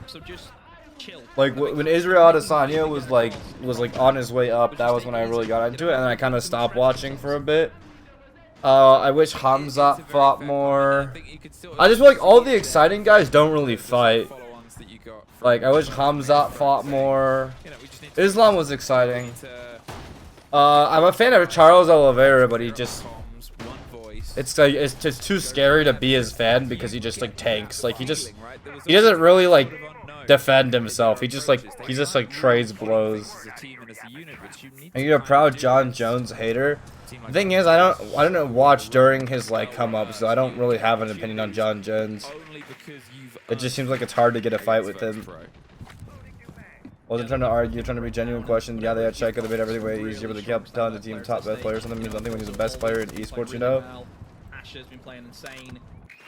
So just chill. Like when Israel Adesanya was like on his way up, that was when I really got into it, and then I kind of stopped watching for a bit. I wish Hamzat fought more. I just feel like all the exciting guys don't really fight. Like I wish Hamzat fought more. Islam was exciting. I'm a fan of Charles Oliveira, but he just it's just too scary to be his fan because he just like tanks. Like he doesn't really like defend himself. He just like trades blows. And you're a proud John Jones hater. The thing is, I don't watch during his like come up, so I don't really have an opinion on John Jones. It just seems like it's hard to get a fight with him. Wasn't trying to argue, trying to be genuine question. Yeah, they had Shaiiko, they made everything way easier, but they kept telling the team top best players. Something means nothing when he's the best player in esports, you know. Asher's been playing insane.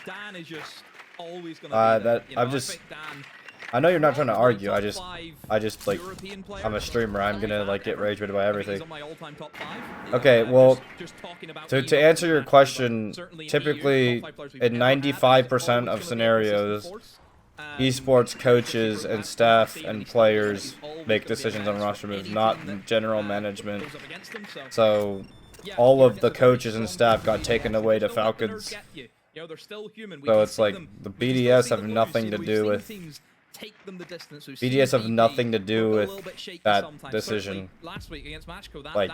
Dan is just always gonna be there, you know? I know you're not trying to argue. I just like, I'm a streamer. I'm gonna like get rage baited by everything. Okay, well, to answer your question, typically in 95% of scenarios, esports coaches and staff and players make decisions on roster moves, not general management. So all of the coaches and staff got taken away to Falcons. So it's like the BDS have nothing to do with that decision. Like,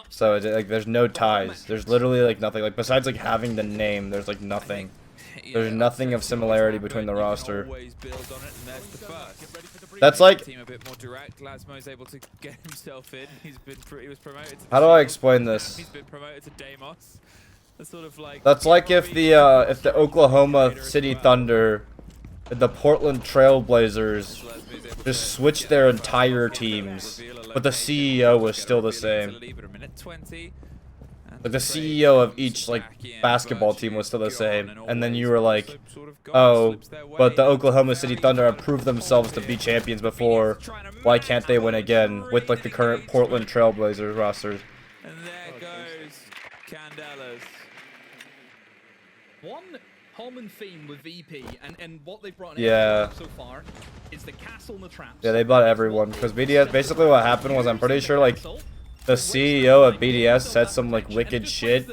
so like there's no ties. There's literally like nothing. Like besides like having the name, there's like nothing. There's nothing of similarity between the roster. That's like. How do I explain this? That's like if the Oklahoma City Thunder, the Portland Trail Blazers just switched their entire teams, but the CEO was still the same. Like the CEO of each like basketball team was still the same, and then you were like, oh, but the Oklahoma City Thunder have proved themselves to be champions before. Why can't they win again with like the current Portland Trail Blazers roster? And there goes Candelas. One common theme with VP and what they've brought in so far is the castle and the traps. Yeah, they bought everyone because BDS. Basically, what happened was I'm pretty sure like the CEO of BDS said some like wicked shit,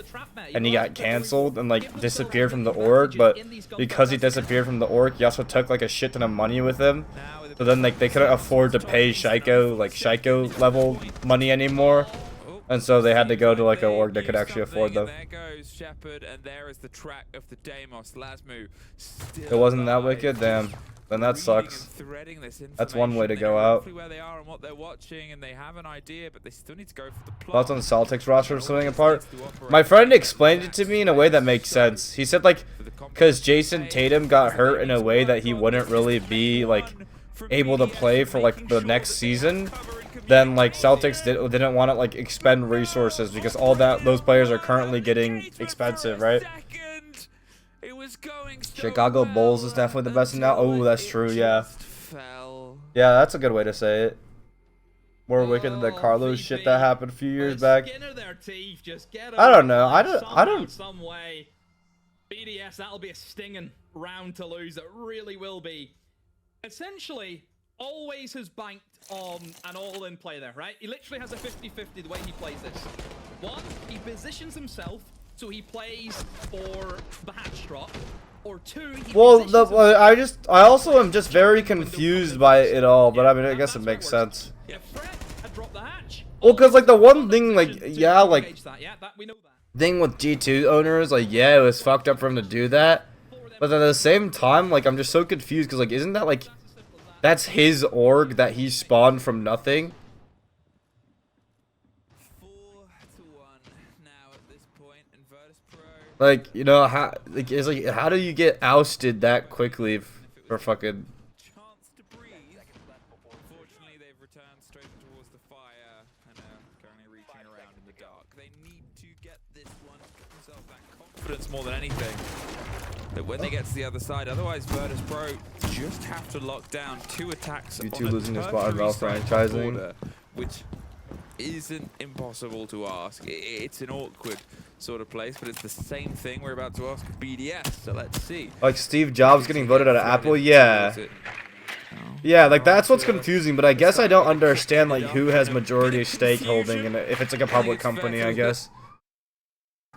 and he got canceled and like disappeared from the org. But because he disappeared from the org, he also took like a shit ton of money with him. So then like they couldn't afford to pay Shaiiko like Shaiiko level money anymore. And so they had to go to like an org that could actually afford them. It wasn't that wicked? Damn. Then that sucks. That's one way to go out. Thoughts on Celtics roster splitting apart? My friend explained it to me in a way that makes sense. He said like, because Jason Tatum got hurt in a way that he wouldn't really be like able to play for like the next season. Then like Celtics didn't want to like expend resources because all those players are currently getting expensive, right? Chicago Bulls is definitely the best now. Oh, that's true. Yeah. Yeah, that's a good way to say it. More wicked than the Carlos shit that happened a few years back. I don't know. I don't. Some way. BDS, that'll be a stinging round to lose. It really will be. Essentially, always has banked on an all-in play there, right? He literally has a 50-50 the way he plays this. One, he positions himself so he plays for the hatch drop. Or two, I also am just very confused by it all, but I mean I guess it makes sense. Well, cause like the one thing like thing with G2 owners, like yeah, it was fucked up for him to do that. But at the same time, like I'm just so confused because like isn't that like that's his org that he spawned from nothing? Like, you know, how do you get ousted that quickly for fucking? Unfortunately, they've returned straight towards the fire and are currently reaching around in the dark. They need to get this one, give themselves that confidence more than anything. That when they get to the other side, otherwise Virtus Pro just have to lock down 2 attacks on U2 losing the spot about franchising, border, which isn't impossible to ask. It's an awkward sort of place, but it's the same thing we're about to ask BDS, so let's see. Like Steve Jobs getting voted out of Apple? Yeah. Yeah, like that's what's confusing, but I guess I don't understand like who has majority stake holding and if it's like a public company, I guess.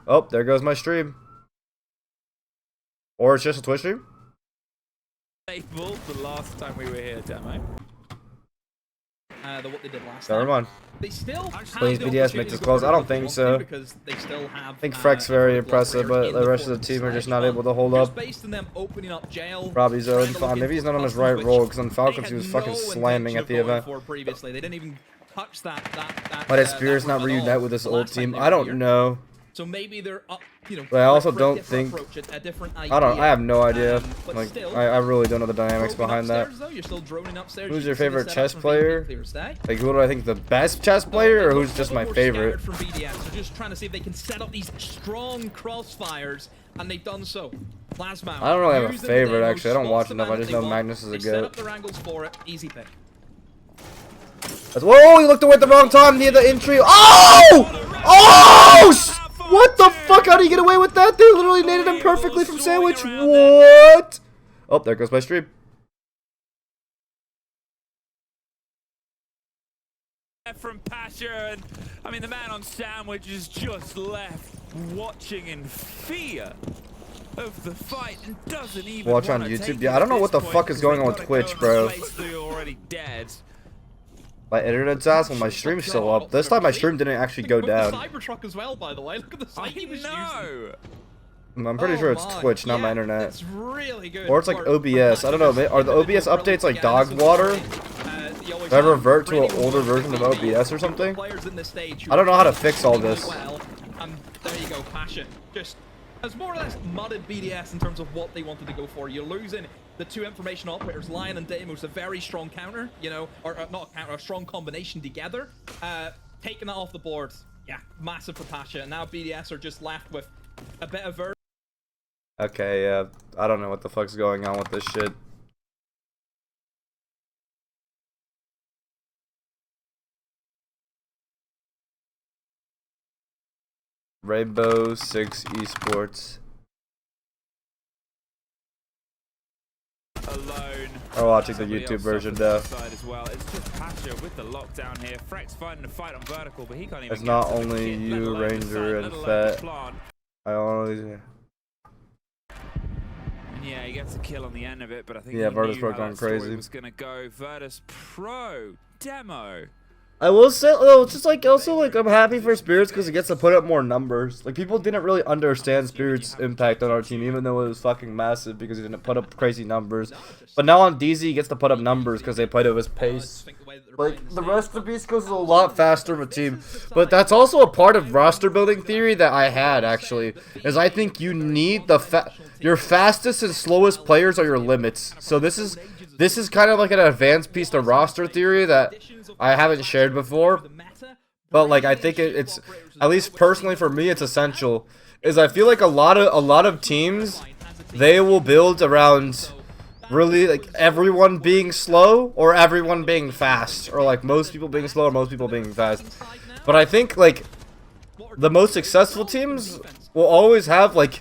Oh, there goes my stream. Or it's just a Twitch stream? The last time we were here, demo. than what they did last Never time. mind. They still have Please, the BDS make opportunity this to close. go I don't for think the so. because they still have, I think Freck's very impressive, but the rest of the team are just not able to hold up. Based on them opening up jail, Robbie's trying own to fine. look Maybe he's into not on his customers, right role which because on they Falcons had he was no fucking slamming intention at the of going event. for previously. They didn't even touch that. Why did Spears not reunite with this old team? I don't know. So maybe they're up, you know. But I also for a don't different think. approach, a different I don't. I have no idea. but Like still, I really don't know the dynamics droning behind that. upstairs, though, you're still droning upstairs. Who's You your can see the favorite setup chess from player? VP Clears Day. Like who do I think is the best chess player, or They who's look just a my little more favorite? scattered From BDS. They're just trying to see if they can set up these strong crossfires, and they've done so. Plasma. I don't really have a using the favorite demo, actually. I don't spots watch the enough. man I just that know they Magnus is want. a They set goat. up their angles for it. Easy pick. Whoa! He looked away at the wrong time. He had the entry. Oh! Oh! What the fuck? How do you get away with that? They literally nated him perfectly from sandwich. What? Oh, there goes my stream. From Passion. I mean, the man on sandwich is just left watching in fear of the fight and doesn't even Watch on YouTube. Yeah, I don't know what the fuck is going on with Twitch, bro. Already dead. My internet's ass when my stream's still up. This time my stream didn't actually go With down. the Cybertruck as well, by the way. Look at the site he was using. I'm pretty sure it's Twitch, not my internet. It's really good. Or it's like OBS. I don't know. Are the OBS updates like dog water? Did I revert to an older version of OBS or something? I don't know how to fix all this. And there you go, Passion. Just has more or less mudded BDS in terms of what they wanted to go for. You're losing the two information operators, Lion and Deimos, a very strong counter, you know, or not a counter, a strong combination together. Taking that off the board, yeah, massive for Pasha. And now BDS are just left with a bit of Okay, yeah. I don't know what the fuck's going on with this shit. Rainbow Six Esports. Alone. I'm watching the YouTube version though. As well. It's just Pasha with the lockdown here. Freck's fighting a fight on vertical, but he can't even. It's not only you, Ranger, and Fett. I only. Yeah, he gets a kill on the end of it, but I think Virtus Pro going crazy. Was gonna go Virtus Pro demo. I will say, oh, it's just like also like I'm happy for Spirits because it gets to put up more numbers. Like people didn't really understand Spirits' impact on our team, even though it was fucking massive because he didn't put up crazy numbers. But now on DZ, he gets to put up numbers because they played at his pace. Like the rest of Beast Coast is a lot faster of a team, but that's also a part of roster building theory that I had actually. Is I think you need your fastest and slowest players are your limits. So this is kind of like an advanced piece of roster theory that I haven't shared before, but like I think it's at least personally for me it's essential. Is I feel like a lot of teams they will build around really like everyone being slow or everyone being fast, or like most people being slow or most people being fast. But I think like the most successful teams will always have like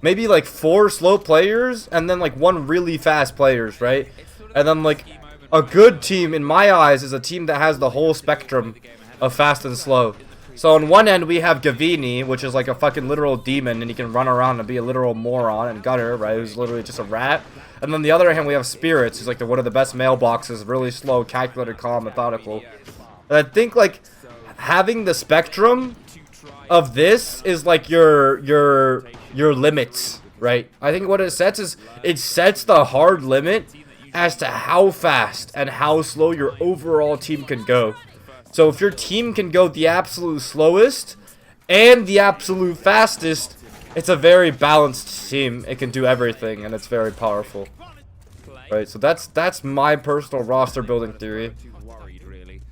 maybe like 4 slow players and then like 1 really fast players, right? And then like a good team in my eyes is a team that has the whole spectrum of fast and slow. So on one end we have Gavini, which is like a fucking literal demon and he can run around and be a literal moron, and Gunner, right, who's literally just a rat. And then the other hand we have Spirits, who's like one of the best mailboxes, really slow, calculated, calm, methodical. And I think like having the spectrum of this is like your limits, right? I think what it sets is it sets the hard limit as to how fast and how slow your overall team can go. So if your team can go the absolute slowest and the absolute fastest, it's a very balanced team. It can do everything and it's very powerful. Right, so that's my personal roster building theory.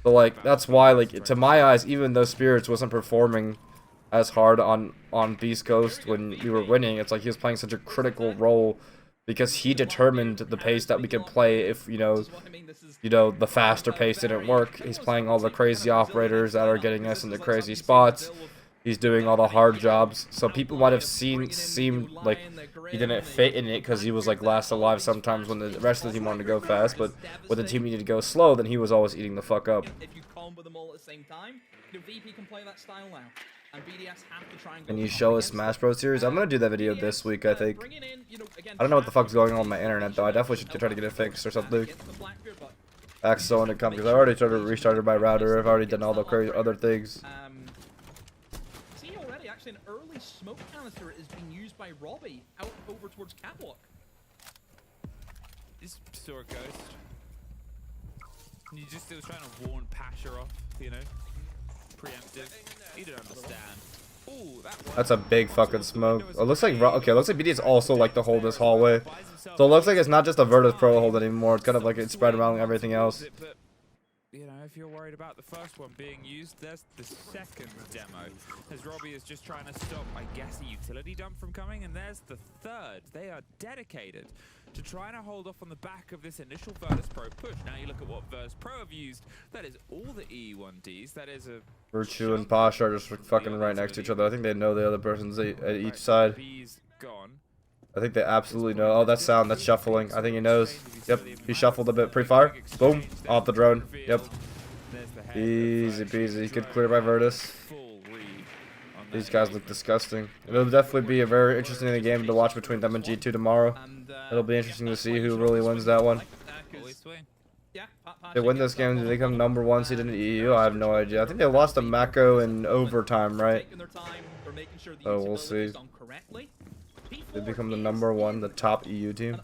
But like that's why like to my eyes, even though Spirits wasn't performing as hard on Beast Coast when we were winning, it's like he was playing such a critical role because he determined the pace that we could play. If you know the faster pace didn't work, he's playing all the crazy operators that are getting us into crazy spots. He's doing all the hard jobs, so people might have seemed like he didn't fit in it because he was like last alive sometimes when the rest of the team wanted to go fast, but when the team needed to go slow, then he was always eating the fuck up. If you combo them all at the same time, VP can play that style now. And BDS have to try and Can you show a Smash Bros series? I'm gonna do that video this week, I think. I don't know what the fuck's going on with my internet though. I definitely should try to get it fixed or something. Axel when it comes, because I already restarted my router. I've already done all the crazy other things. See already, actually, an early smoke canister is being used by Robbie out over towards Catwalk. This saw a ghost. And you just still trying to warn Pasha off, you know? Preemptive. You don't understand. Ooh, That's a big fucking smoke. It looks like okay. It looks like BD is also like to hold this hallway, so it looks like it's not just a Virtus Pro hold anymore. It's kind of like it's spread around everything else. You know, if you're worried about the first one being used, there's the second demo. As Robbie is just trying to stop, I guess, a utility dump from coming, and there's the third. They are dedicated to trying to hold off on the back of this initial Virtus Pro push. Now you look at what Virtus Pro have used. That is all the E1Ds. That is a Virtue and Pasha are just fucking right next to each other. I think they know the other person's at each side. I think they absolutely know. Oh, that sound, that's shuffling. I think he knows. Yep, he shuffled a bit. Pre-fire. Boom. Off the drone. Yep. Easy peasy. He could clear by Virtus. These guys look disgusting. It'll definitely be a very interesting game to watch between them and G2 tomorrow. It'll be interesting to see who really wins that one. If they win this game, do they come #1 seed in the EU? I have no idea. I think they lost to Mako in overtime, right? So we'll see. They become the #1, the top EU team.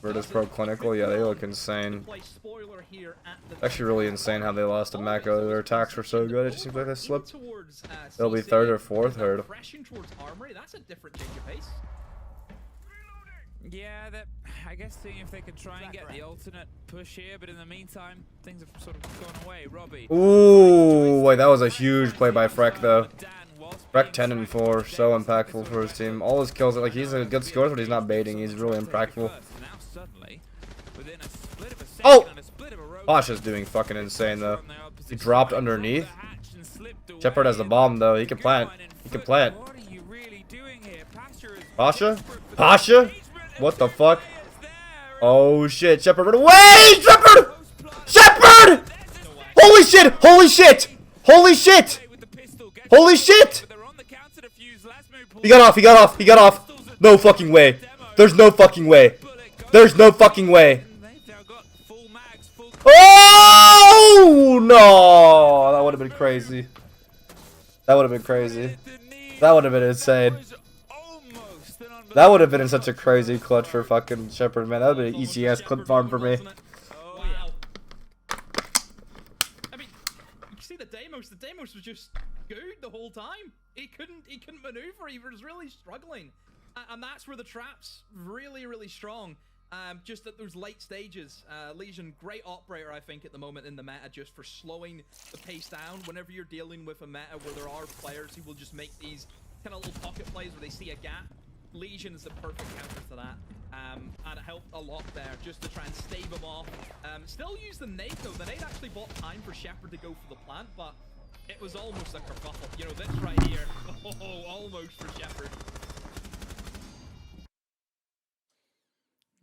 Virtus Pro Clinical, yeah, they look insane. Actually really insane how they lost to Mako. Their attacks were so good, it just seems like they slipped. They'll be 3rd or 4th, heard. Yeah, I guess seeing if they can try and get the alternate push here, but in the meantime, things have sort of gone away. Robbie. Ooh, wait, that was a huge play by Freck, though. Freck 10 and 4, so impactful for his team. All his kills, like he's a good scorer, but he's not baiting. He's really impactful. Oh! Pasha's doing fucking insane, though. He dropped underneath. Shepard has the bomb, though. He can plant. He can plant. Pasha? Pasha? What the fuck? Oh shit, Shepard, run away! Shepard! Shepard! Holy shit! Holy shit! Holy shit! Holy shit! He got off, he got off, he got off. No fucking way. There's no fucking way. There's no fucking way. Oh no! That would have been crazy. That would have been crazy. That would have been insane. That would have been such a crazy clutch for fucking Shepard, man. That would be an ECS clip farm for me. I mean, you see the Deimos. The Deimos was just good the whole time. He couldn't maneuver. He was really struggling, and that's where the trap's really strong. Just at those late stages, Legion, great operator, I think, at the moment in the meta, just for slowing the pace down. Whenever you're dealing with a meta where there are players who will just make these kind of little pocket plays where they see a gap, Legion is the perfect counter to that, and it helped a lot there just to try and stave him off. Still use the nade though. The nade actually bought time for Shepard to go for the plant, but it was almost a kerfuffle. You know, this right here, oh, almost for Shepard.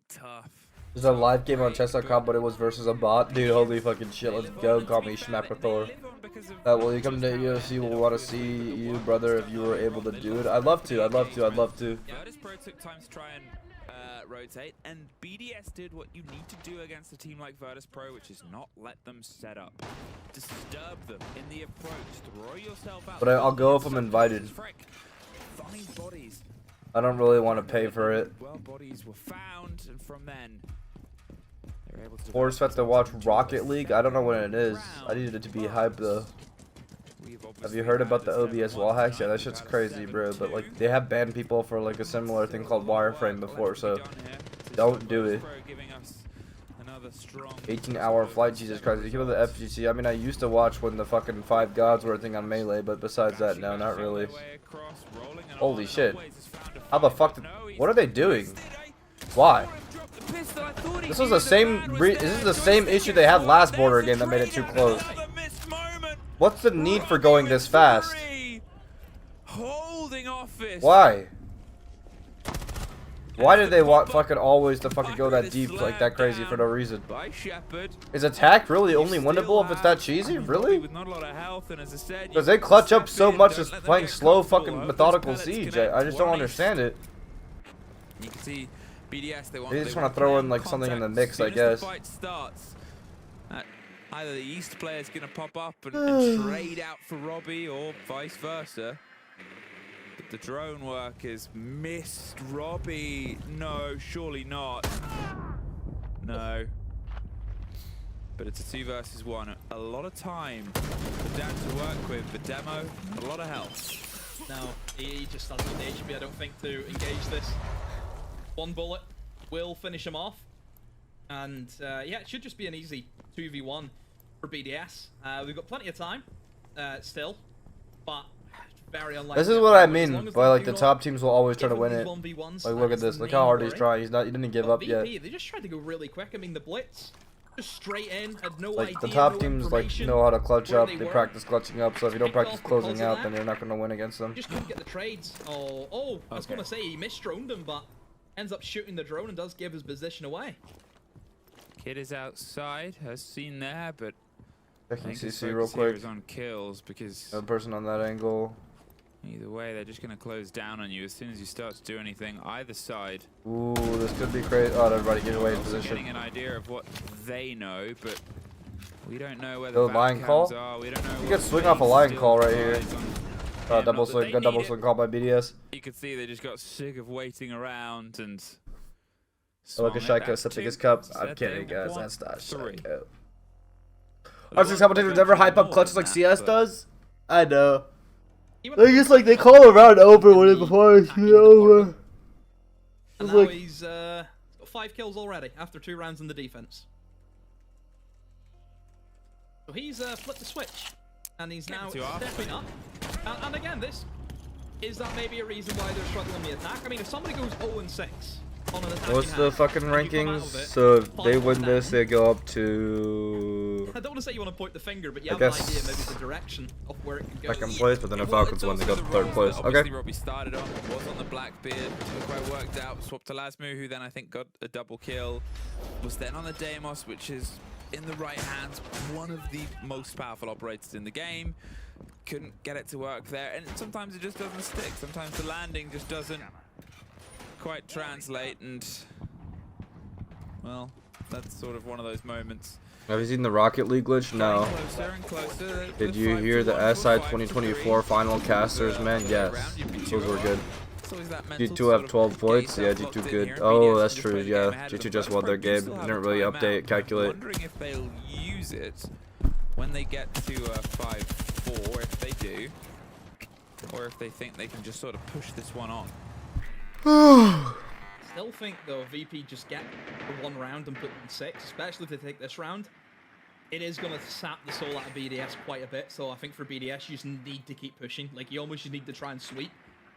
Tough. There's a live game on chess.com, but it was versus a bot. Dude, holy fucking shit, let's go. Call me Schmapperthor. Will you come to UFC? We'll want to see you, brother, if you were able to do it. I'd love to, I'd love to, I'd love to. Virtus Pro took time to try and rotate, and BDS did what you need to do against a team like Virtus Pro, which is not let them set up. Disturb them in the approach, throw yourself out. But I'll go if I'm invited. Find bodies. I don't really want to pay for it. Well, bodies were found, and from then they were able to Force Fett to watch Rocket League? I don't know when it is. I needed it to be hype though. Have you heard about the OBS wall hacks? Yeah, that shit's crazy, bro. But like, they have banned people for like a similar thing called wireframe before, so don't do it. 18-hour flight, Jesus Christ. You kill the FGC. I mean, I used to watch when the fucking 5 gods were a thing on Melee, but besides that, no, not really. Holy shit. How the fuck did... What are they doing? Why? This was the same... This is the same issue they had last border game that made it too close. What's the need for going this fast? Why? Why did they want fucking always to fucking go that deep like that crazy for no reason? Is attack really only winnable if it's that cheesy? Really? Because they clutch up so much just playing slow fucking methodical siege. I just don't understand it. You can see BDS, they want. They just want to throw in like something in the mix, I guess. The fight starts, either the East player is going to pop up and trade out for Robbie, or vice versa. But the drone work has missed Robbie. No, surely not. No. But it's a 2 versus 1. A lot of time for Dan to work with. The demo, a lot of health. No, he just has no HP, I don't think, to engage this. One bullet will finish him off. And yeah, it should just be an easy 2v1 for BDS. We've got plenty of time still, but very unlikely. This is what I mean by like the top teams will always try to win it. Like look at this, look how hard he's trying. He didn't give up yet. They just tried to go really quick. I mean, the blitz just straight in, had no like idea, the top no teams like know how to clutch up. They practice clutching up. So if you don't practice closing out, then you're not going to win against them. Just couldn't get the trades. Oh, I was going to say he misdroned him, but ends up shooting the drone and does give his position away. Kid is outside, has seen there, but checking CC real quick. Is on kills because no person on that angle. Either way, they're just going to close down on you as soon as you start to do anything, either side. Ooh, this could be crazy. Oh, everybody get away in position. Getting an idea of what they know, but we don't know where the lion call are. We don't know. You could swing off a lion call right here. Double swing, good double swing call by BDS. You could see they just got sick of waiting around and. Oh, look at Shaiiko sipping his cup. I'm kidding, guys. That's not Shaiiko. Our commentators never hype up clutches like CS does. I know. They just like they call around over when before it's over. And now he's got 5 kills already after 2 rounds in the defense. So he's flipped the switch, and he's now stepping up. And again, this is that maybe a reason why they're struggling the attack. I mean, if somebody goes 0-6 on an attack, what's the fucking rankings? So if they win this, they go up to. I don't want to say you want to point the finger, but you have an idea maybe the direction of where it could go. Second place, but then if Falcons win, they go to 3rd place. Okay. Robbie started on, was on the Blackbeard, took quite worked out, swapped to Lasmu, who then I think got a double kill. Was then on the Deimos, which is in the right hands, one of the most powerful operators in the game. Couldn't get it to work there, and sometimes it just doesn't stick. Sometimes the landing just doesn't quite translate, and well, that's sort of one of those moments. Have you seen the Rocket League glitch? No. Closer and closer. Did you hear the SI 2024 final casters, man? Yes, those were good. G2 have 12 points. Yeah, G2 good. Oh, that's true. Yeah, G2 just won their game. Didn't really update, calculate. I'm wondering if they'll use it when they get to 5-4, if they do, or if they think they can just sort of push this one on. Still think though VP just get the 1 round and put in 6, especially if they take this round. It is going to sap the soul out of BDS quite a bit, so I think for BDS you just need to keep pushing. Like you almost just need to try and sweep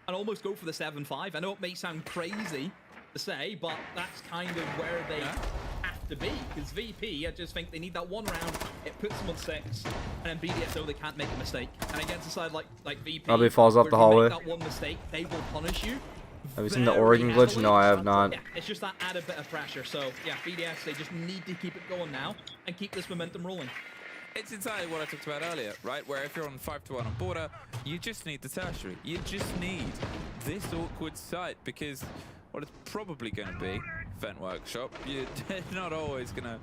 and almost go for the 7-5. I know it may sound crazy to say, but that's kind of where they have to be, because VP, I just think they need that 1 round, it puts them on 6, and then BDS know they can't make a mistake. And against a side like VP, probably falls off the hallway. That 1 mistake, they will punish you. Have you seen the Oregon glitch? No, I have not. Yeah, it's just that added bit of pressure. So yeah, BDS, they just need to keep it going now and keep this momentum rolling. It's entirely what I talked about earlier, right? Where if you're on 5-1 on border, you just need the tertiary. You just need this awkward site, because what it's probably going to be, Fett Workshop, you're not always going to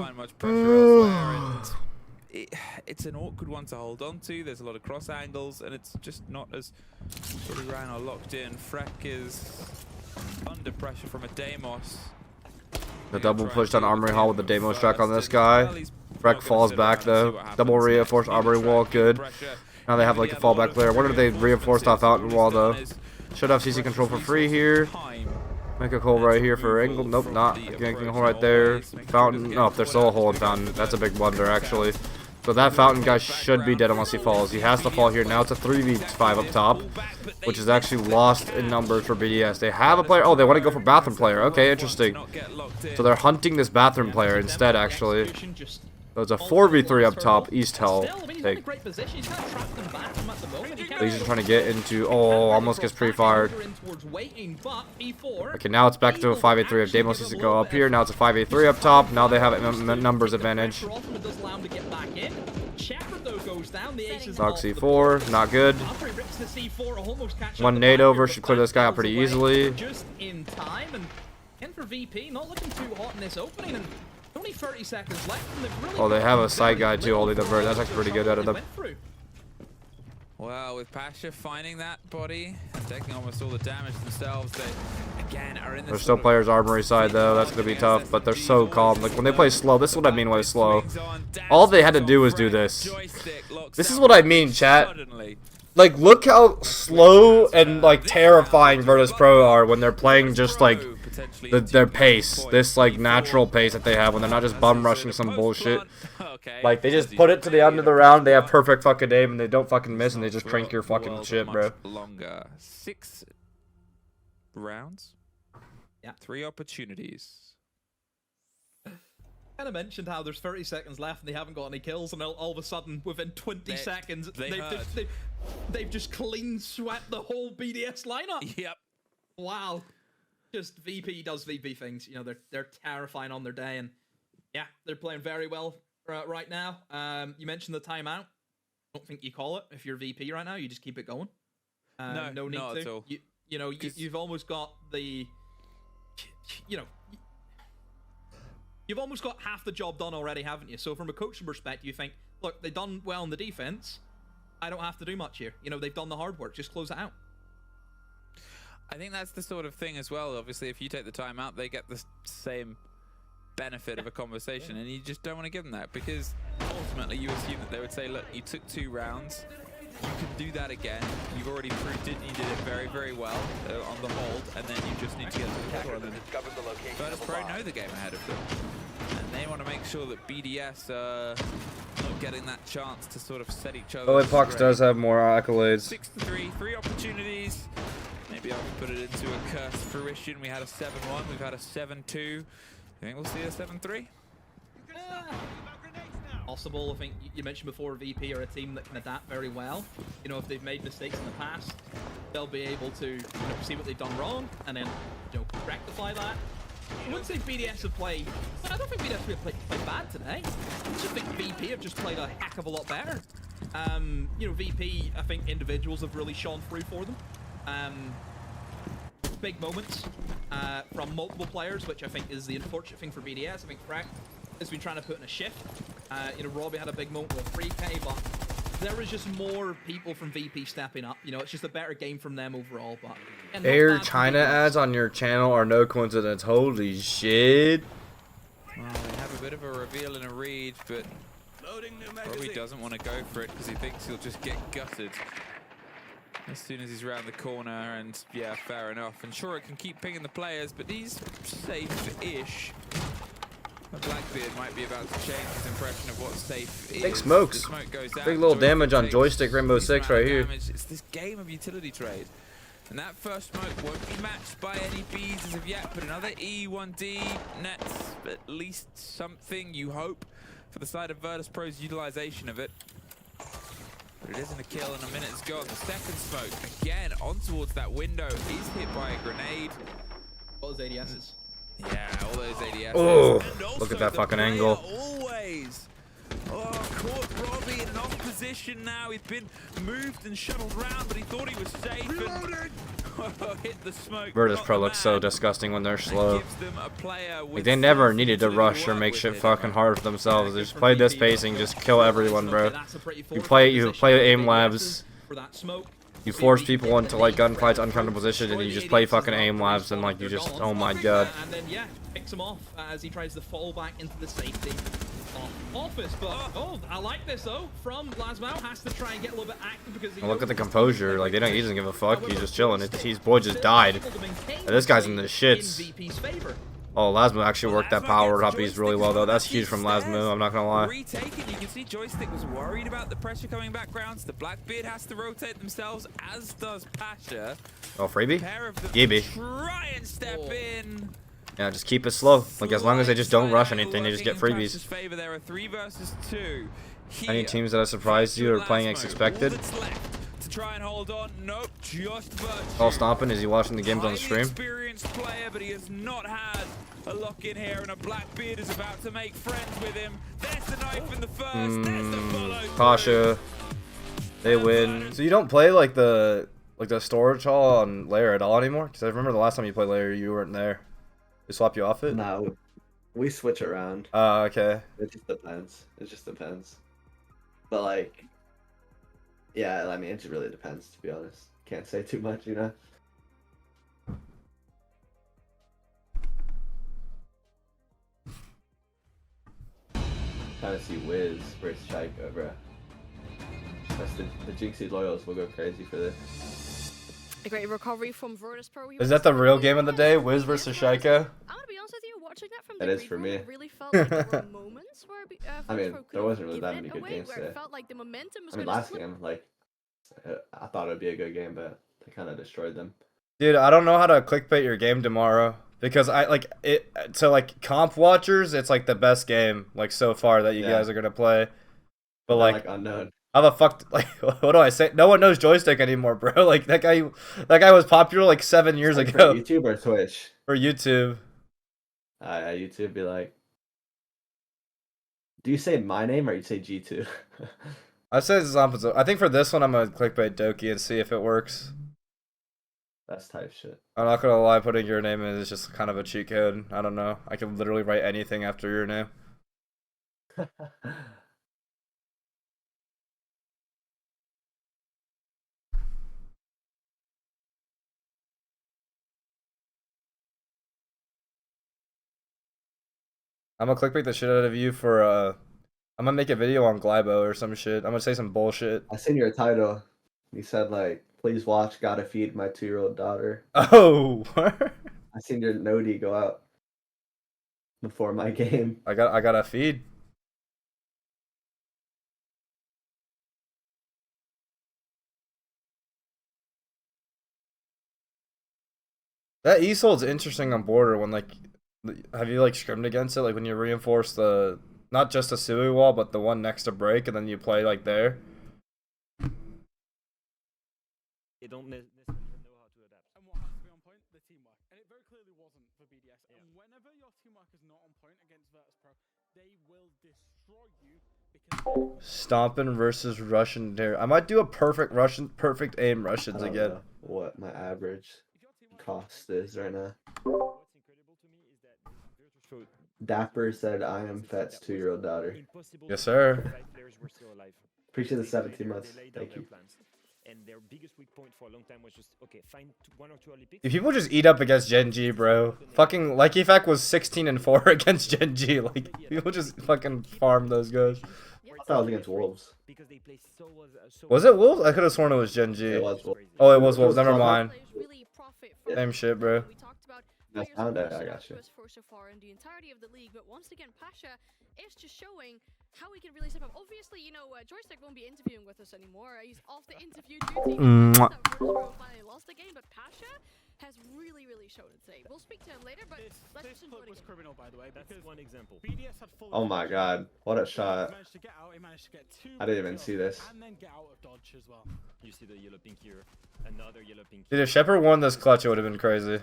find much pressure elsewhere. And it's an awkward one to hold on to. There's a lot of cross angles, and it's just not as really ran or locked in. Freck is under pressure from a Deimos. The double pushed on Armory Hall with the Deimos track on this guy. Freck falls back though. Double reinforced Armory Wall, good. Now they have like a fallback player. What if they reinforced off Fountain Wall though? Should have CC control for free here. Make a hole right here for Angle. Nope, not. Making a hole right there. Fountain. No, there's still a hole in Fountain. That's a big blunder actually. So that Fountain guy should be dead unless he falls. He has to fall here. Now it's a 3v5 up top, which is actually lost in numbers for BDS. They have a player. Oh, they want to go for bathroom player. Okay, interesting. So they're hunting this bathroom player instead, actually. So it's a 4v3 up top, East Hell. He's just trying to get into. Oh, almost gets pre-fired. Okay, now it's back to a 5v3. If Deimos needs to go up here, now it's a 5v3 up top. Now they have a numbers advantage. Dog C4, not good. gets the C4, almost catch One nade over should clear this guy out pretty easily. Just in time, and in for VP, not looking too hot in this opening, and only 30 seconds left. And they've really Oh, they have a side guy too holding the bird. That's actually pretty good out of them. Well, with Pasha finding that body and taking almost all the damage themselves, they again are in this. There's still players armory side though. That's gonna be tough, but they're so calm. Like when they play slow, this is what I mean by slow. All they had to do was do this. This is what I mean, chat. Like look how slow and like terrifying Virtus Pro are when they're playing just like their pace, this like natural pace that they have when they're not just bum rushing some bullshit. Like they just put it to the end of the round, they have perfect fucking aim and they don't fucking miss and they just crank your fucking shit, bro. Longer. 6 rounds. Yeah. 3 opportunities. Kind of mentioned how there's 30 seconds left and they haven't got any kills, and all of a sudden within 20 seconds they've just clean swept the whole BDS lineup. Yep. Wow. Just VP does VP things. You know, they're terrifying on their day, and yeah, they're playing very well right now. You mentioned the timeout. I don't think you call it if you're VP right now. You just keep it going. No need not to. At all. You know, you've almost got the, you know, you've almost got half the job done already, haven't you? So from a coaching perspective, you think, look, they've done well in the defense. I don't have to do much here. You know, they've done the hard work. Just close it out. I think that's the sort of thing as well. Obviously, if you take the time out, they get the same benefit of a conversation, and you just don't want to give them that, because ultimately you assume that they would say, look, you took 2 rounds, you can do that again, you've already proved it, and you did it very, very well on the hold, and then you just need to get to the middle, and then Virtus Pro know the game ahead of them, and they want to make sure that BDS are not getting that chance to sort of set each other. Oh, Pox does have more accolades. 6-3, 3 opportunities. Maybe I'll put it into a cursed fruition. We had a 7-1, we've had a 7-2. You think we'll see a 7-3? Possible. I think you mentioned before VP are a team that can adapt very well. You know, if they've made mistakes in the past, they'll be able to, you know, see what they've done wrong and then, you know, rectify that. I wouldn't say BDS have played, but I don't think BDS have played bad today. I just think VP have just played a heck of a lot better. You know, VP, I think individuals have really shone through for them. Big moments from multiple players, which I think is the unfortunate thing for BDS. I think Frack has been trying to put in a shift. You know, Robbie had a big moment with 3K, but there is just more people from VP stepping up. You know, it's just a better game from them overall. But Air China ads on your channel are no coincidence. Holy shit. Well, they have a bit of a reveal and a read, but Robbie doesn't want to go for it because he thinks he'll just get gutted as soon as he's around the corner, and yeah, fair enough. And sure, it can keep pinging the players, but he's safe-ish. Blackbeard might be about to change his impression of what safe is. Big smokes. Smoke goes out. Big little damage on joystick Rainbow Six right here. It's this game of utility trade. And that first smoke won't be matched by any Bs as of yet, but another E1D nets at least something, you hope, for the side of Virtus Pro's utilization of it. But it isn't a kill, and a minute's gone. The second smoke, again, on towards that window, is hit by a grenade. All those ADSs. Yeah, all those ADSs. Oh, look at that fucking angle. Always. Oh, caught Robbie in an off position now. He'd been moved and shuttled round, but he thought he was safe. And hit the smoke. Virtus Pro looks so disgusting when they're slow. Like, they never needed to rush or make shit fucking hard for themselves. They just play this pacing, just kill everyone, bro. You play aim labs. You force people into like gunfights, uncomfortable position, and you just play fucking aim labs, and like you just, oh my god. And then yeah, picks him off as he tries to fall back into the safety office. But oh, I like this though. From Lasmau has to try and get a little bit active because look at the composure. Like he doesn't give a fuck. He's just chilling. His boy just died. And this guy's in the shits. Oh, Lasmo actually worked that power up. He's really well though. That's huge from Lasmo. I'm not gonna lie. Retaken. You can see Joystick was worried about the pressure coming back round. So the Blackbeard has to rotate themselves, as does Pasha. Oh, freebie? Yeeby. Try and step in. Yeah, just keep it slow. Like as long as they just don't rush anything, they just get freebies. There are 3 versus 2. Any teams that have surprised you or playing as expected? To try and hold on. Nope, just All Stompn, is he watching the games on the stream? Experienced player, but he has not had a lock in here, and a Blackbeard is about to make friends with him. There's the knife in the first. There's the follow. Pasha. They win. So you don't play like the storage hall on layer at all anymore? Because I remember the last time you played layer, you weren't there. They swap you off it? No, we switch around. Oh, okay. It just depends. It just depends. But like, yeah, I mean, it just really depends, to be honest. Can't say too much, you know? Trying to see Wiz versus Shaiiko, bro. That's the Jinxie loyals will go crazy for this. A great recovery from Virtus Pro. Is that the real game of the day? Wiz versus Shaiiko? I'm gonna be honest with you, watching that from That the is for replay, me. it really felt like there were moments where I mean, Virtus Pro could there have wasn't really that given many it good away, games where today. it felt like the momentum was I mean, gonna last flip. game, like, I thought it would be a good game, but they kind of destroyed them. Dude, I don't know how to clickbait your game tomorrow. Because I like it. So like comp watchers, it's like the best game like so far that you guys are gonna play. But like unknown. How the fuck? Like, what do I say? No one knows joystick anymore, bro. Like that guy was popular like 7 years like ago. For YouTube or Twitch? For YouTube. YouTube be like, do you say my name or you say G2? I say Stompn. I think for this one I'm gonna clickbait Doki and see if it works. That's type shit. I'm not gonna lie, putting your name in is just kind of a cheat code. I don't know. I can literally write anything after your name. I'm gonna clickbait the shit out of you for I'm gonna make a video on Glybo or some shit. I'm gonna say some bullshit. I seen your title. You said like, please watch, gotta feed my 2-year-old daughter. Oh, I seen your noti go out before my game. I got a feed. That Isold's interesting on border when like, have you like scrimmed against it? Like when you reinforce the, not just the Sui wall, but the one next to break and then you play like there? They don't necessarily know how to adapt. And what has to be on point? The teamwork. And it very clearly wasn't for BDS. And whenever your teamwork is not on point against Virtus Pro, they will destroy you because... Stompn versus Russian Dare. I might do a perfect aim Russians I don't again. know what my average cost is right now. What's incredible to me is that Virtus Pro Dapper said I am Fett's 2-year-old daughter. Yes, sir. Appreciate the 17 months. Thank you. And their biggest weak point for a long time was just, okay, find 1 or 2 early picks. If people just eat up against Gen G, bro. Fucking Lucky Fact was 16-4 against Gen G. Like, people just fucking farm those guys. I thought it was against Wolves. Was it Wolves? I could have sworn it was Gen G. It was Wolves. Oh, it was Wolves. Never mind. Same shit, bro. I found it. I got you. So far in the entirety of the league, but once again, Pasha is just showing how he can really step up. Obviously, you know, Joystick won't be interviewing with us anymore. He's off the interview duty. Finally lost the game, but Pasha has really shown it today. We'll speak to him later, but let's just enjoy was criminal, by the way. That's one example. BDS had full Oh my god, what a shot. He managed to get out, he managed to get 2 I didn't even see this. and then get out of dodge as well. You see the yellow pink here, another yellow pink. Dude, if Shepard won this clutch, it would have been crazy.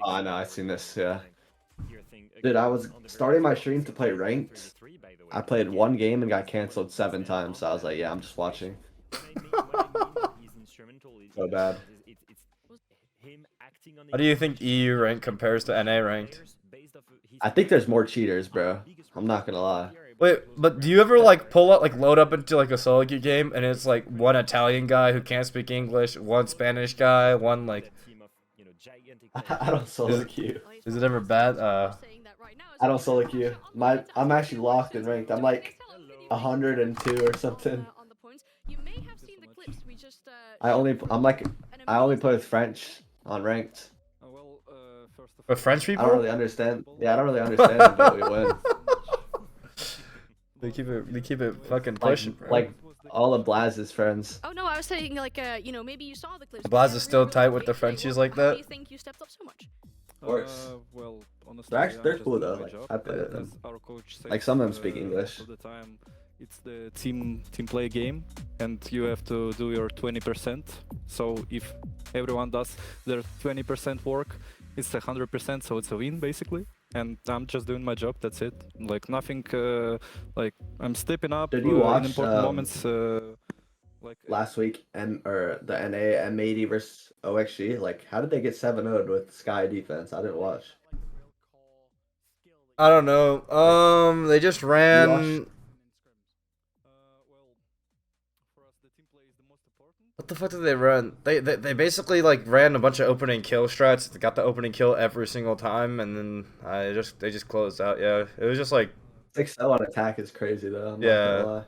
Oh, I know, I seen this, yeah. Dude, I was starting my stream to play ranked. I played 1 game and got cancelled 7 times, so I was like, yeah, I'm just watching. So bad. How do you think EU rank compares to NA ranked? I think there's more cheaters, bro. I'm not gonna lie. Wait, but do you ever like pull up, like load up into like a solo queue game and it's like 1 Italian guy who can't speak English, 1 Spanish guy, 1 like... I don't solo queue. Is it ever bad? I don't solo queue. I'm actually locked in ranked. I'm like 102 or something. I only play with French on ranked. For French people? I don't really understand. Yeah, I don't really understand them, but we win. They keep it fucking pushing, bro. Like all of Blaz's friends. Oh no, I was saying like you know, maybe you saw the clips. Blaz is still tight with the Frenchies like How do that. you think you stepped up so much? Of course. Well, honestly, They're cool though. Like I play with them. our coach says, Like some of them speak English. all the time, it's the team play game, and you have to do your 20%. So if everyone does their 20% work, it's 100%. So it's a win basically. And I'm just doing my job. That's it. Like nothing. Like I'm stepping up Did you watch, in important moments. Like last week, or the NA M80 versus OXG. Like, how did they get 7-0'd with Sky defense? I didn't watch. I don't know. They just ran. well, for us the team play is the most important. What the fuck did they run? They basically like ran a bunch of opening kill strats. They got the opening kill every single time, and then they just closed out. Yeah, it was just like 6-0 on attack is crazy though. I'm not Yeah. gonna lie.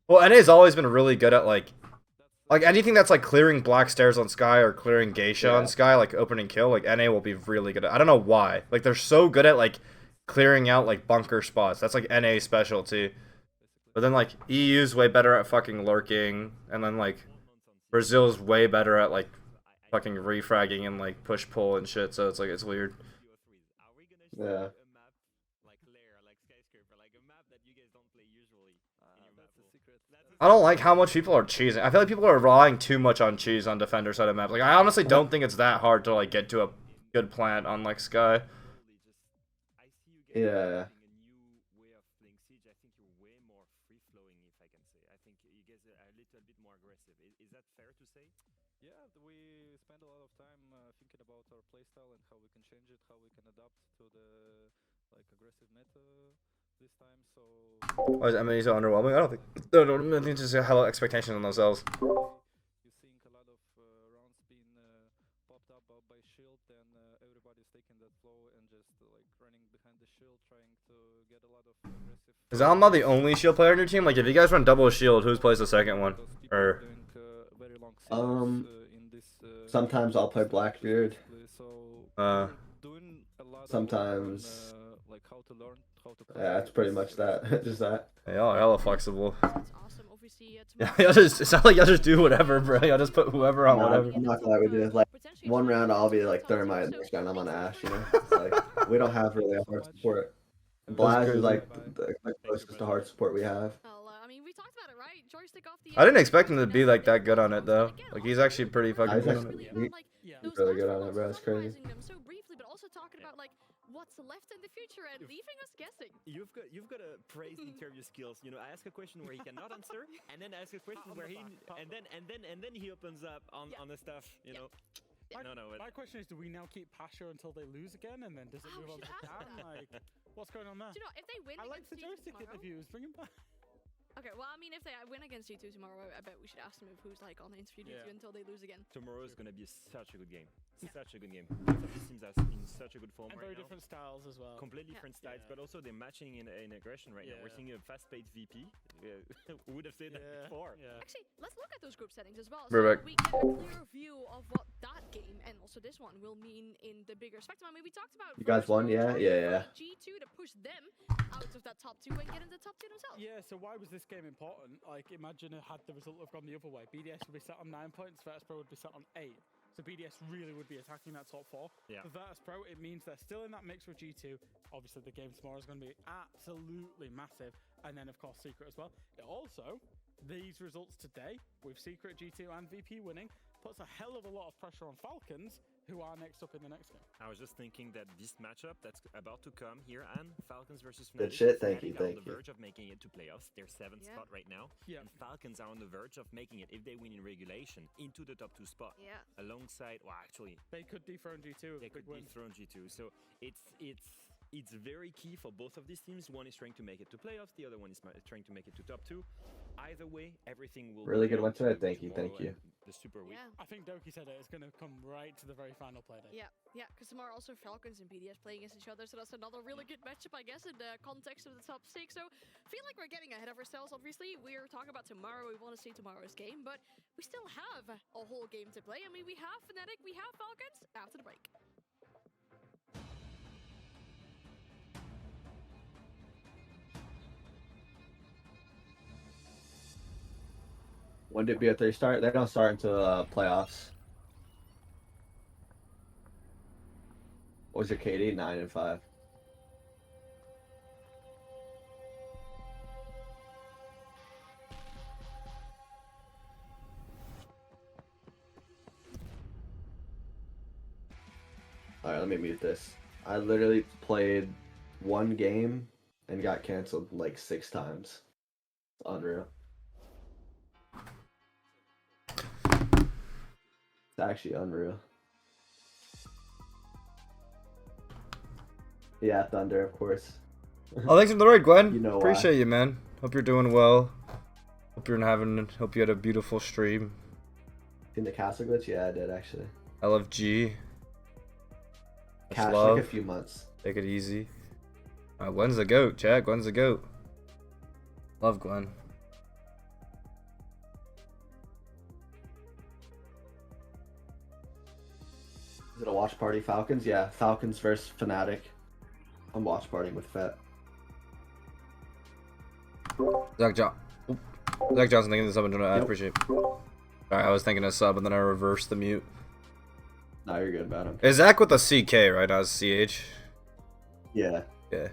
Well, NA's always been really good at like anything that's like clearing black stairs on Sky or clearing Geisha on Sky, like opening kill. Like NA will be really good at. I don't know why. Like they're so good at like clearing out like bunker spots. That's like NA specialty. But then like EU's way better at fucking lurking, and then like Brazil's way better at like fucking refragging and like push pull and shit. So it's like it's weird. Yeah. I don't like how much people are cheesing. I feel like people are relying too much on cheese on defender side of map. Like I honestly don't think it's that hard to like get to a good plant on like Sky. Yeah. Yeah, we spend a lot of time thinking about our playstyle and how we can change it, how we can adapt to the like aggressive meta this time. So I mean, he's so underwhelming. I think just a hell of expectations on themselves. you're seeing a lot of rounds being popped up by shield, and everybody's taking that flow and just like running behind the shield, trying to get a lot of aggressive. Is Alma the only shield player on your team? Like, if you guys run double shield, who's plays the second one? Or Very long in this, sometimes I'll play Blackbeard. So doing a lot Sometimes. like how to learn how to play. Yeah, it's pretty much that. Just that. Hey, y'all are hella flexible. That's awesome. Obviously, Yeah, y'all just it's not like y'all just do whatever, bro. Y'all just put whoever on No, whatever. I'm not gonna lie, we do. Like one round, I'll be like Thermite, and next round I'm on Ash. You know, it's like we don't have really a hard support. And Blaz is like the closest to hard support we have. I mean, we talked about it, right? Joystick off the. I didn't expect him to be like that good on it though. Like he's actually pretty fucking He's good on actually it. really good on it, bro. It's crazy. So briefly, but also talking about like what's left in the future and leaving us guessing. You've got to praise the interview skills. You know, I ask a question where he cannot answer, and then ask a question where he and then he opens up on the stuff. You know. My question is, do we now keep Pasha until they lose again, and then does it move on to Cam? Like, what's going on there? Do you know if they win? I like the against joystick tomorrow- interviews. Bring him back. Okay, well, I mean, if they win against G2 tomorrow, I bet we should ask them who's like on the interview duty until they lose again. Tomorrow is gonna be such a good game. Such a good game. Both of these teams are in such a good form And right very now. different styles as well. Completely different styles, but also they're matching in aggression right now. We're seeing a fast-paced VP. Who would have said that before? Actually, let's look at those group settings as well. We're So back. we get a clear view of what that game and also this one will mean in the bigger spectrum. I mean, we talked about You guys won, yeah, yeah. G2 to push them out of that top 2 and get into the top 2 themselves. Yeah, so why was this game important? Like, imagine had the result have gone the other way. BDS would be set on 9 points, Virtus Pro would be set on 8. So BDS really would be attacking that top 4. Yeah. For Virtus Pro, it means they're still in that mix with G2. Obviously, the game tomorrow is going to be absolutely massive. And then, of course, Secret as well. It also, these results today, with Secret, G2 and VP winning, puts a hell of a lot of pressure on Falcons, who are next up in the next game. I was just thinking that this matchup that's about to come here, and Falcons versus Fnatic. Good shit, thank Fnatic you, are on thank the you. verge of making it to playoffs. They're 7th spot right now. Yeah. And Falcons are on the verge of making it, if they win in regulation, into the top 2 spot. Yeah. Alongside, well, actually, They could dethrone G2 with they a big could win. dethrone G2. So it's very key for both of these teams. One is trying to make it to playoffs. The other one is trying to make it to top 2. Either way, everything will Really be good one down to today. Thank you, tomorrow thank you. and The Super Week. Yeah. I think Doki said it. It's going to come right to the very final play day. Yeah, because tomorrow also Falcons and BDS playing against each other, so that's another really good matchup, I guess, in the context of the top 6. So, feel like we're getting ahead of ourselves, obviously. We're talking about tomorrow, we want to see tomorrow's game, but we still have a whole game to play. I mean, we have Fnatic, we have Falcons, after the break. When did BO3 start? They don't start until playoffs. What was your KD? 9 and 5. Alright, let me mute this. I literally played one game and got canceled like 6 times. It's unreal. actually unreal. Yeah, Thunder, of course. Oh, thanks for the raid, Gwen. You know Appreciate why. you, man. Hope you're doing well. Hope you had a beautiful stream. In the castle glitch? Yeah, I did actually. LFG. Cash like a few months. Take it easy. Gwen's the goat, chat. Gwen's the goat. Love Gwen. Is it a watch party? Falcons? Yeah, Falcons versus Fnatic. I'm watch partying with Fett. Zach Johnson thinking of sub and I appreciate it. Alright, I was thinking of sub and then I reversed the mute. No, you're good about him. Is Zach with a CK, right? Not a CH? Yeah. Yeah.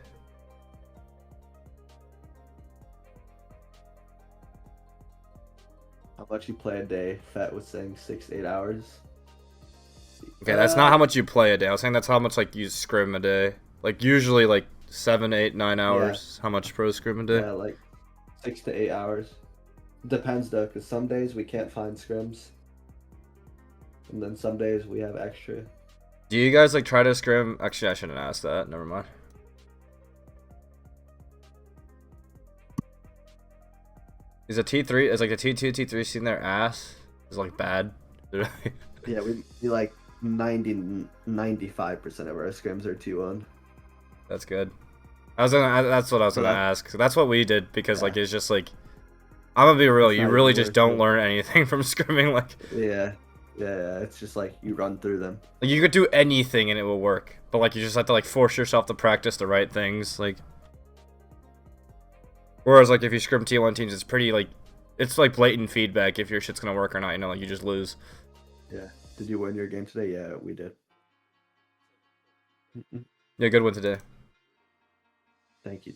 How much you play a day? Fett was saying 6 to 8 hours. Okay, that's not how much you play a day. I was saying that's how much like you scrim a day. Like usually like 7, 8, 9 hours. Yeah. How much pro scrim a day? Yeah, like 6 to 8 hours. Depends though, because some days we can't find scrims. And then some days we have extra. Do you guys like try to scrim? Actually, I shouldn't ask that. Never mind. Is a T3? Is like a T2, T3 seen their ass? Is like bad? Yeah, we like 95% of our scrims are 2-1. That's good. That's what I was gonna ask. So that's what we did because like it's just like I'm gonna be real. You really just don't learn anything from scrimming. Like yeah, it's just like you run through them. Like, you could do anything and it will work, but like you just have to like force yourself to practice the right things. Like whereas like if you scrim T1 teams, it's pretty like it's like blatant feedback if your shit's gonna work or not. You know, like you just lose. Yeah. Did you win your game today? Yeah, we did. Yeah, good win today. Thank you.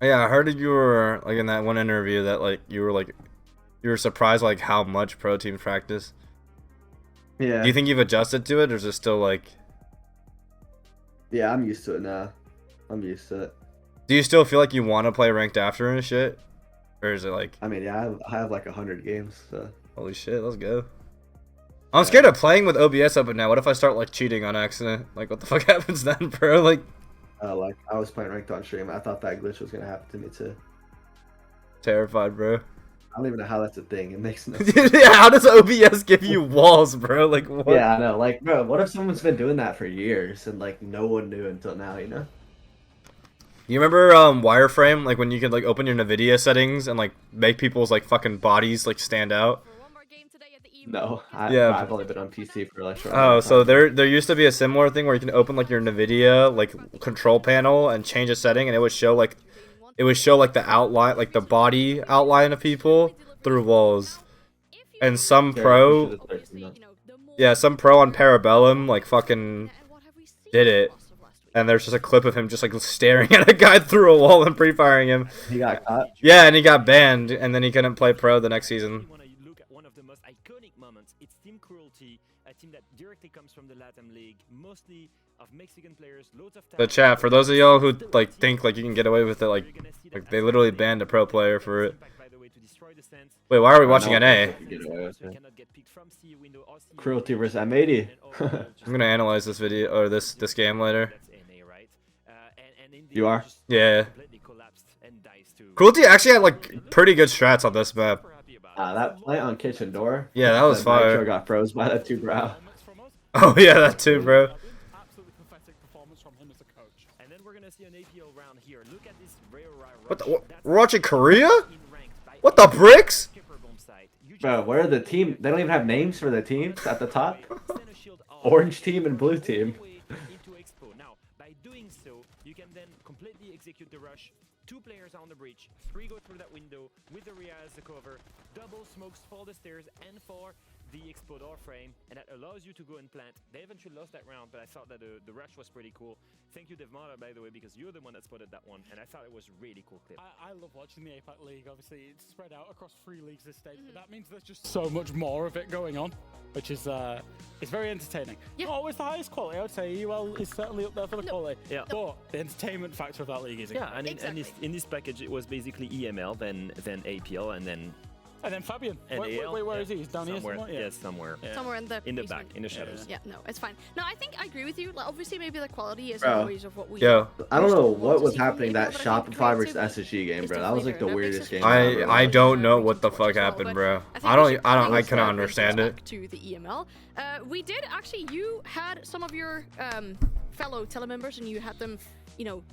Yeah, I heard that you were like in that one interview that like you were surprised like how much pro teams practice. Yeah. Do you think you've adjusted to it, or is it still like? Yeah, I'm used to it now. I'm used to it. Do you still feel like you want to play ranked after and shit, or is it like? I mean, yeah, I have like 100 games. So. Holy shit, let's go. I'm scared of playing with OBS open now. What if I start like cheating on accident? Like, what the fuck happens then, bro? Like I was playing ranked on stream. I thought that glitch was gonna happen to me too. Terrified, bro. I don't even know how that's a thing. It makes no sense. Yeah, how does OBS give you walls, bro? Like, what? Yeah, I know. Like, bro, what if someone's been doing that for years and like no one knew until now? You know? You remember wireframe? Like when you could like open your NVIDIA settings and like make people's like fucking bodies like stand out. No, I've only been on PC for like short. Oh, so there used to be a similar thing where you can open like your NVIDIA like control panel and change a setting, and it would show like the outline, like the body outline of people through walls. And some pro, some pro on Parabellum like fucking did it, and there's just a clip of him just like staring at a guy through a wall and pre-firing him. He got caught. Yeah, and he got banned, and then he couldn't play pro the next season. It's Team Cruelty, a team that directly comes from the Latam League, mostly of Mexican players, loads of The chat, for those of y'all who like think like you can get away with it, like they literally banned a pro player for it. Wait, why are we watching NA? Cruelty versus M80. I'm gonna analyze this video or this game later. You are? Yeah. Cruelty actually had like pretty good strats on this map. That play on Kitchen Door. Yeah, that was fire. Nitro got froze by that 2-brow. Oh yeah, that too, bro. Absolutely pathetic performance from him as a coach. And then we're gonna see an APL round here. Look at this rare What the, we're watching Korea? What the bricks? Bro, where are the team? They don't even have names for the teams at the top. Orange team and blue team. Now, by doing so, you can then completely execute the rush. 2 players on the breach, 3 go through that window with the Rhea as the cover, double smokes for the stairs and for the explode or frame, and that allows you to go and plant. They eventually lost that round, but I thought that the rush was pretty cool. Thank you, Devmata, by the way, because you're the one that spotted that one, and I thought it was really cool clip. I love watching the APL League. Obviously, it's spread out across 3 leagues this stage, but that means there's just so much more of it going on, which is it's very entertaining. Not always the highest quality. I would say EUL is certainly up there for the quality. Yeah. But the entertainment factor of that league is and in this package, it was basically EML, then APL, and then Fabian. And Where is he? He's down here somewhere? Yes, somewhere. Somewhere in the back, in the shadows. Yeah, no, it's fine. No, I think I agree with you. Like, obviously, maybe the quality isn't Bro. always of what we. Yo, I don't know what was happening that Shopify versus SSG game, bro. That was like the weirdest game. I don't know what the fuck happened, bro. I cannot understand it. To the EML, we did actually. You had some of your fellow telemembers, and you had them,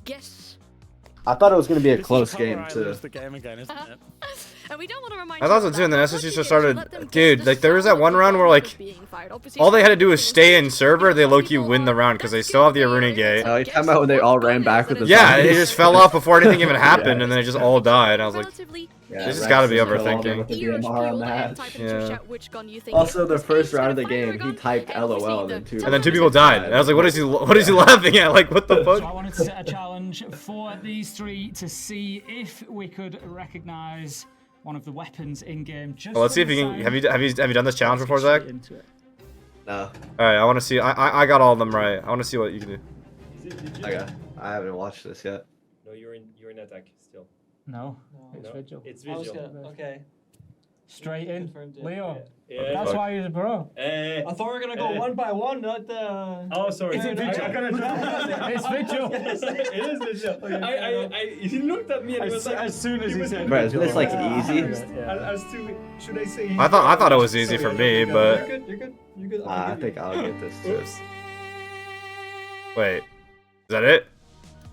guess. I thought it was going to be a close game, too. The game again, isn't it? And we don't want to remind I thought so too, and then SSG just started. Dude, like there was that one round where like all they had to do was stay in server, they low-key win the round because they still have the arena gate. You talking about when they all ran back with the Yeah, they just fell off before anything even happened, and then they just all died. I was like, this has got to be overthinking. Yeah. Also, the first round of the game, he typed LOL, and then two people died. And I was like, what is he laughing at? Like, what the fuck? So I wanted to set a challenge for these three to see if we could recognize one of the weapons in game. Well, let's see if you can. Have you done this challenge before, Zach? No. All right, I want to see. I got all of them right. I want to see what you can do. Okay, I haven't watched this yet. No, you're in attack still. No, it's Vigil. It's Vigil. Okay. Straight in, Leo. Yeah. That's why he's a bro. I thought we were gonna go one by one, not Oh, sorry. Is it Vigil? It's Vigil. It is Vigil. He looked at me and he was like, as soon as he said, Bro, isn't this like easy? As to should I say? I thought it was easy for me, but You're good. I think I'll get this too. Wait, is that it?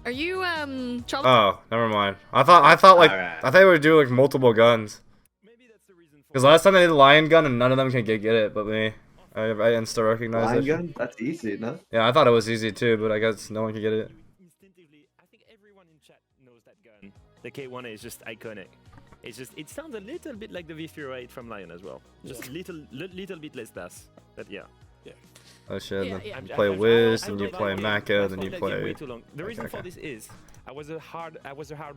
Are you Charlie? Oh, never mind. I thought they would do like multiple guns. Because last time they did Lion Gun and none of them can get it, but me. I insta recognize Lion it. Gun? That's easy, no? Yeah, I thought it was easy too, but I guess no one can get it. Instinctively, I think everyone in chat knows that gun. The K1 is just iconic. It sounds a little bit like the V308 from Lion as well. Just little bit less bass, but yeah. Oh shit, Yeah, then yeah. you play Wiz, then you play Maka, then you play... The reason for this is, I was a hard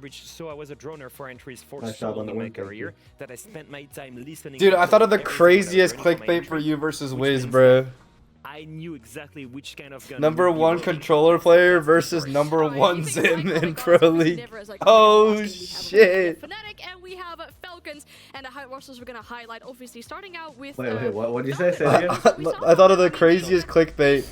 bridge, so I was a droner for entries for so long in my career that I spent my time listening. Dude, I thought of the every craziest single time I clickbait for entry, you versus which Wiz, means bro. I knew exactly which kind of gun. Number would be one working. controller player versus number one Zim in Pro League. Oh shit. Fnatic, and we have Falcons, and the high rosters we're gonna highlight. Obviously, starting out with. Wait, what did you say? Say it again. I thought of the craziest clickbait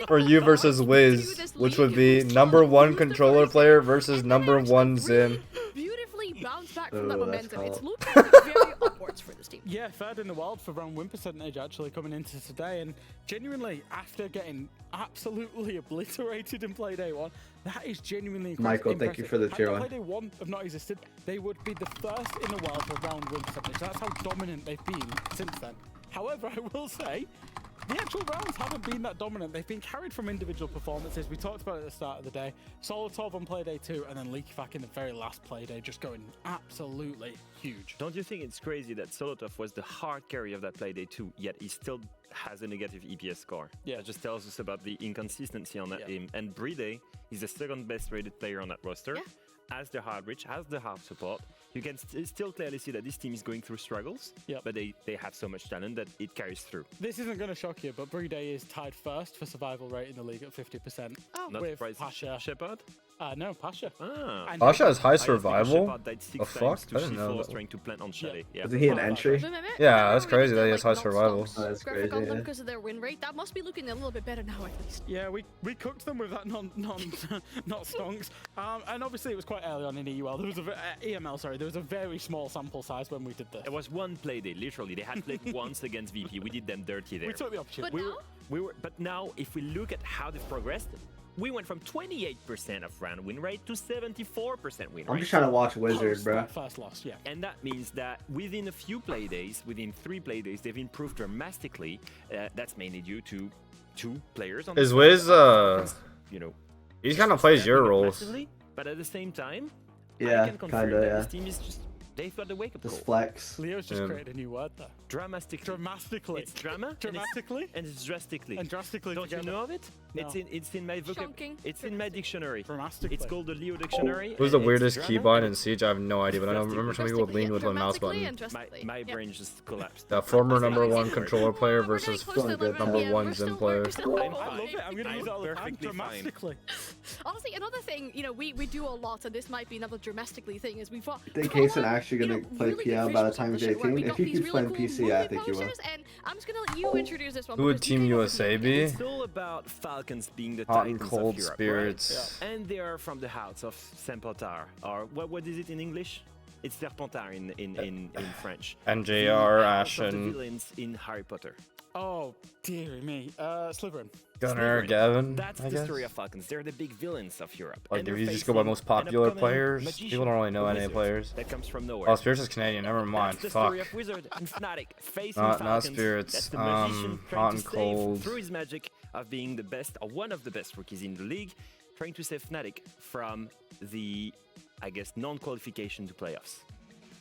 for you versus Wiz, which would be number one controller player versus number one Zim. Beautifully bounced back from that Oh, that's momentum. It's hot. looking very upwards for this team. Yeah, third in the world for round win percentage actually coming into today, and genuinely after getting absolutely obliterated in play day one, that is genuinely Michael, thank you for the tier Had one. play day one have not existed, they would be the first in the world for round win percentage. That's how dominant they've been since then. However, I will say, the actual rounds haven't been that dominant. They've been carried from individual performances. We talked about it at the start of the day. Solotov on play day 2, and then Leakyfac in the very last play day, just going absolutely huge. Don't you think it's crazy that Solotov was the hard carry of that play day too, yet he still has a negative EPS score? Yeah. That just tells us about the inconsistency on that team. And Bride is the second best rated player on that roster. Yeah. As the hard reach, has the hard support. You can still clearly see that this team is going through struggles, but they have so much talent that it carries through. This isn't going to shock you, but Bride is tied first for survival rate in the league at 50%. Oh. Not with surprised. Pasha. Shepard? No, Pasha. Ah. And Pasha has high I think survival? Shepard died 6 The fuck? times to I didn't know C4 that. trying to plant on Shade. Yeah. Isn't he an entry? Yeah, that's crazy that he has high survival. Oh, that's Graphic crazy, on them yeah. because of their win rate. That must be looking a little bit better now, at least. Yeah, we cooked them with that not stonks. And obviously it was quite early on in EUL. There was EML, sorry. There was a very small sample size when we did this. It was one play day, literally. They had played once against VP. We did them dirty there. We took the opportunity. But now, if we look at how they've progressed, we went from 28% of round win rate to 74% win rate. I'm just trying to watch Wizard, bro. First loss, yeah. And that means that within a few play days, within 3 play days, they've improved dramatically. That's mainly due to 2 players on the Is side. Wiz, you know, he kind of plays your roles. massively, but at the same time, Yeah, I can confirm kinda, that yeah. this team is just They've got the wake-up Just call. flex. Leo's just created a new word there. Dramatically. Dramatically. It's drama. Dramatically. And it's drastically. And drastically. Don't you know of it? No. It's in my vocab. It's in my dictionary. Dramatically. It's called the Leo dictionary. Who's the and weirdest it's keybind drama. in Siege? I have no idea, but I remember some people would lean with a mouse Dramatically button. and drastically. My brain just collapsed. The former That's number exactly one the word. controller player versus Close to 11 number PM. one We're Zim still- player. we're still I fine. love it. I'm gonna use it all the time. perfectly fine. Dramatically. Honestly, another thing, you know, we do a lot, and this might be another dramatically thing, is we've got. I think Kason actually gonna play really good PL by the visuals on time he's the show where 18. we If got he these keeps really playing cool PC, I movie think he will. posters, and I'm just gonna let you introduce this one. Who would because you Team came up USA with me. be? It's all about Falcons being the Hot and Titans cold of Europe, spirits. right? And they are from the house of Serpentard, or what is it in English? It's Serpentard in French. NJR, The house of the Ashen, villains in Harry Potter. Oh, dearie me. Slytherin. Gunnar, Slytherin. Gavin, That's I the guess. story of Falcons. They're the big villains of Europe. Like, And if they're you just go by facing most an popular upcoming players, magician, people don't really know a any wizard players. that comes from nowhere. Oh, Spirits is Canadian, never mind. That's the Fuck. story of Wizard and Fnatic facing Not Falcons. Spirits. That's the magician trying Hot to and save cold. through his magic of being the best, or one of the best rookies in the league, trying to save Fnatic from the, I guess, non-qualification to playoffs.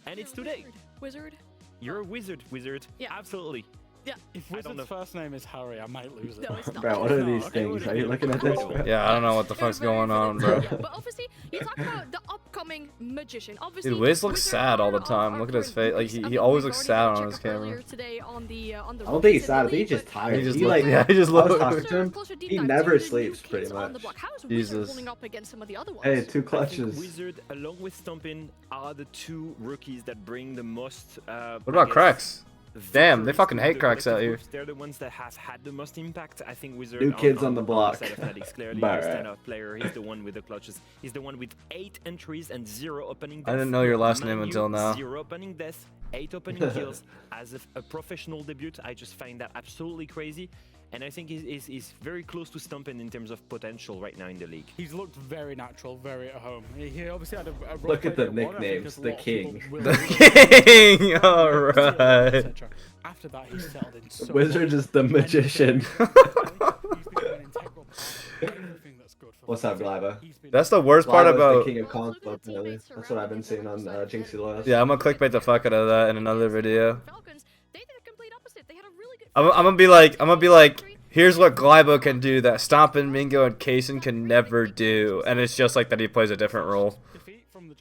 And it's today. Wizard. You're a wizard, Yeah. Absolutely. Yeah. If I don't know. Wizard's first name is Harry, I might lose it. No, it's not. Bro, what are It's these not. things? Are you looking at this? Yeah, I don't know what the fuck's going on, bro. Yeah, but obviously, you talk about the upcoming magician. Obviously, Dude, Wiz looks Wizard sad all the are time. our Look at his current face. Like, rookies. I he mean, always we've looks already sad done on his check up camera. earlier today on the I don't think he's sad. I think he's just tired. He just He, look- like, yeah, he just I was look- talking to him. Closer deep He dive never to the new sleeps, kids pretty on the much. block. How is Wizard Jesus. holding up against some of the other ones? Hey, 2 I think clutches. Wizard, along with Stompn, are the two rookies that bring the most. What about Cracks? Damn, they fucking hate Cracks out here. They're the ones that have had the most impact. I think Wizard. New kids on the block. Side of Fnatic's clearly Barrett. the standout player. He's the one with the clutches. He's the one with 8 entries and 0 opening I deaths. didn't know your last Man name U, until now. 0 opening deaths, 8 opening kills. As a professional debut, I just find that absolutely crazy. And I think he's very close to Stompn in terms of potential right now in the league. He's looked very natural, very at home. He obviously had a Look at the rough play at one, I think, nicknames. because a The lot of people King. will- The King! Alright. etc. After that, he settled in so Wizard well. is the magician. He's become an integral part of everything that's good for What's up, Glyba? That's the worst part Glyba's about... the king of Consulate, really. That's what I've been seeing on Jinxie Loyalist. Yeah, I'm gonna clickbait the fuck out of that in another video. Falcons, they did a complete opposite. They had a really good. I'm gonna be like, here's what Glybo can do that Stompn, Mingo, and Kason can never do, and it's just like that he plays a different role.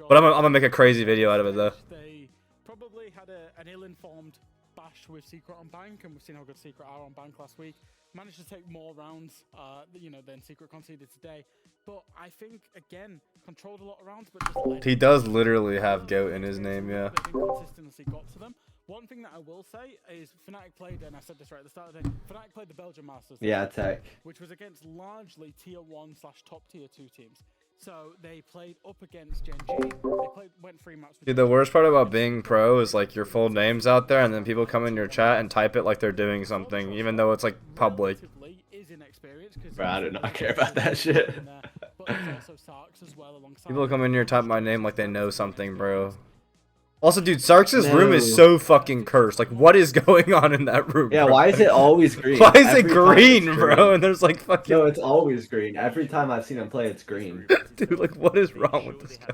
But I'm gonna make a crazy video out of it though. They probably had an ill-informed bash with Secret on Bank, and we've seen how good Secret are on Bank last week. Managed to take more rounds, than Secret conceded today. But I think again controlled a lot of rounds, but just led. He does literally have GOAT in his name, yeah. The inconsistency got to them. One thing that I will say is Fnatic played, and I said this right at the start of the day, Fnatic played the Belgian Masters. Yeah, Tech. Which was against largely tier 1 / top tier 2 teams. So they played up against Gen G. They went 3 maps. Dude, the worst part about being pro is like your full name's out there and then people come in your chat and type it like they're doing something, even though it's like public. Bro, I do not care about that shit. People come in here type my name like they know something, bro. Also, dude, Sarks' room is so fucking cursed. Like, what is going on in that room? Yeah, bro? why is it always green? Why is it Every time green, it's bro? green. And there's like fucking. No, it's always green. Every time I've seen him play, it's green. Dude, like, what is wrong with this guy?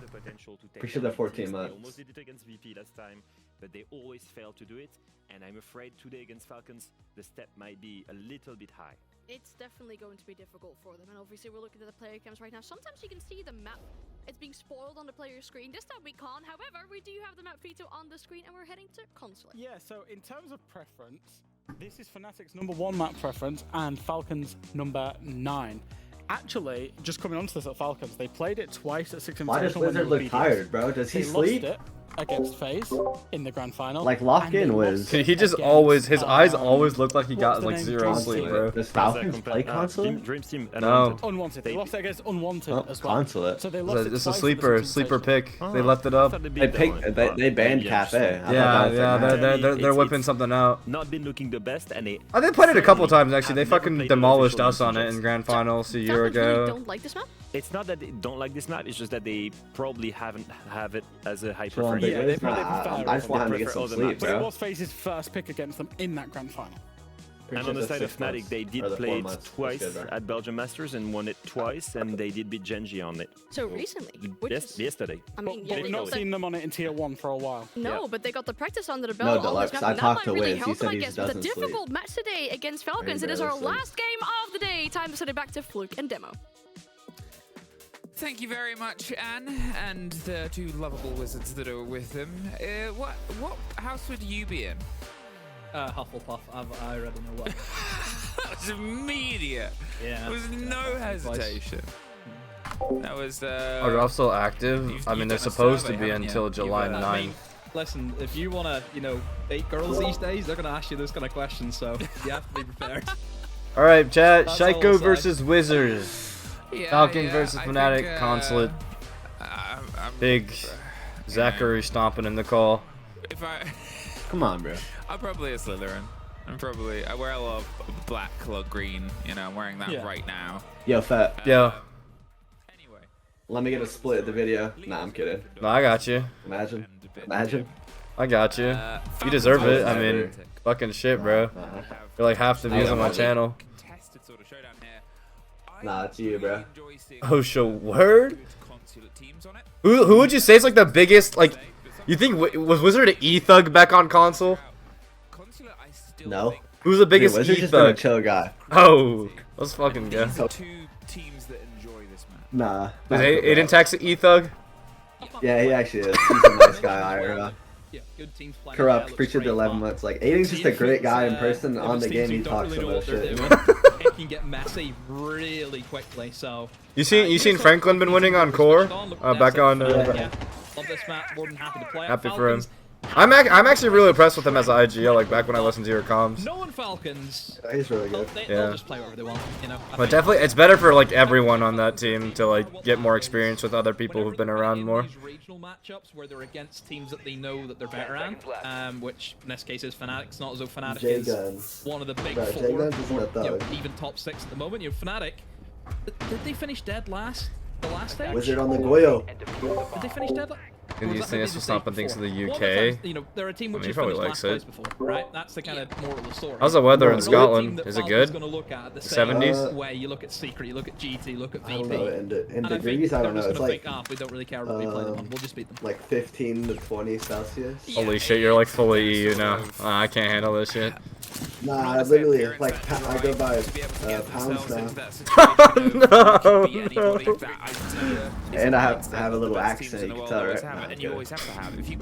Pretty sure they're 14 They months. almost did it against VP last time, but they always fail to do it. And I'm afraid today against Falcons, the step might be a little bit high. It's definitely going to be difficult for them, and obviously we're looking at the player cams right now. Sometimes you can see the map. It's being spoiled on the player screen. This time we can't. However, we do have the map veto on the screen, and we're heading to Consulate. Yeah, so in terms of preference, this is Fnatic's #1 map preference and Falcons #9. Actually, just coming onto this at Falcons, they played it twice at 6 Why does Invitational when they Wizard were look BDS. tired, bro? Does he They sleep? lost it against FaZe in the grand final. Like, lock and in, they Wiz. lost Dude, he just against, always, his eyes um, always look like he got what's the like name? 0 Dream sleep, Team. bro. Does Falcons play Consulate? Dream Team. No. Unwanted. They lost it against Unwanted Oh, as well. Consulate. So they lost It's a twice at sleeper, the sleeper pick. Oh, They left it up. They banned Cafe. I thought that Yeah, was yeah, their match. they're whipping something out. Not been looking the best, and they. I did played it a couple times actually. They I've never fucking played demolished official us on it messages. in grand finals a year Falcons really ago. don't like this map? It's not that they don't like this map, it's just that they probably haven't have it as a high Sure, preference. yeah, they probably prefer I just want him to get some sleep, But it bro. was FaZe's first pick against them in that grand final. And on the side of Fnatic, they did play it twice at Belgium Masters and won it twice, and they did beat Genji on it. So recently? Yesterday. I mean, But we've not seen them on it in Tier 1 for a while. No, but they got the practice under the belt. No, Deluxe, I talked to really Wiz. He help them, said I he guess. But a doesn't sleep. difficult match today against Falcons. It is our last game of the day. Time to send it back to Fluke and Demo. Thank you very much, Anne, and the two lovable wizards that are with them. What house would you be in? Hufflepuff. I already know what. That was immediate. Yeah. There was no hesitation. That was. Are Ralph still active? I mean, they're supposed to be until July 9th. Listen, if you wanna, date girls these days, they're gonna ask you those kind of questions, so you have to be prepared. All right, chat. That's all Shaiiko I'll versus Wizards. Falcons versus Fnatic. Consulate. Big Zachary stomping in the call. If I. Come on, bro. I'm probably a Slytherin. I wear a lot of black, colored green. I'm wearing that right now. Yo, Fett. Yo. Anyway. Let me get a split of the video. Nah, I'm kidding. No, I got you. Imagine. I got you. You deserve it. I mean, fucking shit, bro. You're like half the views on my channel. Nah, it's you, bro. Oh, show word? Who would you say is like the biggest, like, you think, was Wizard an E-Thug back on console? No. Who's the biggest Wizard's just been a E-Thug? chill guy. Oh, let's fucking go. Nah. Is Aiden Tax an E-Thug? Yeah, he actually is. He's a nice guy, IRL. Good teams playing. Corrupt, appreciate the 11 months. Like, Aiden's just a great guy in person. On the game, he talks so much shit. It can get messy really quickly, so... You seen Franklin been winning on core? Back on... Yeah. Love this map, more than happy to play it. Happy for him. I'm actually really impressed with him as an IGL, like back when I listened to your comms. Knowing Falcons, he's really good. They'll just play whatever they want, But definitely, it's better for like everyone on that team to like get more experience with other people who've been around more. These regional matchups where they're against teams that they know that they're better at, which in this case is Fnatic. It's not as though Fnatic is one of the big four, or even top 6 at the moment. Fnatic, did they finish dead last? The last stage? Wizard on the Goyo. Did they finish dead? And these things for stomping things to the UK. They're a team which he probably likes it. before, right? That's the kind of moral of the story. How's the weather in Scotland? Is it good? The 70s? Way you look at Secret, you look at GT, you look at VP. I don't know. In degrees, I don't know. It's like we don't really care what we play them on. We'll just beat them. Like 15 to 20 Celsius. Holy shit, you're like fully EU now. I can't handle this shit. Nah, I literally, like, I go by pounds now. No. And I have a little accent, you can tell, right?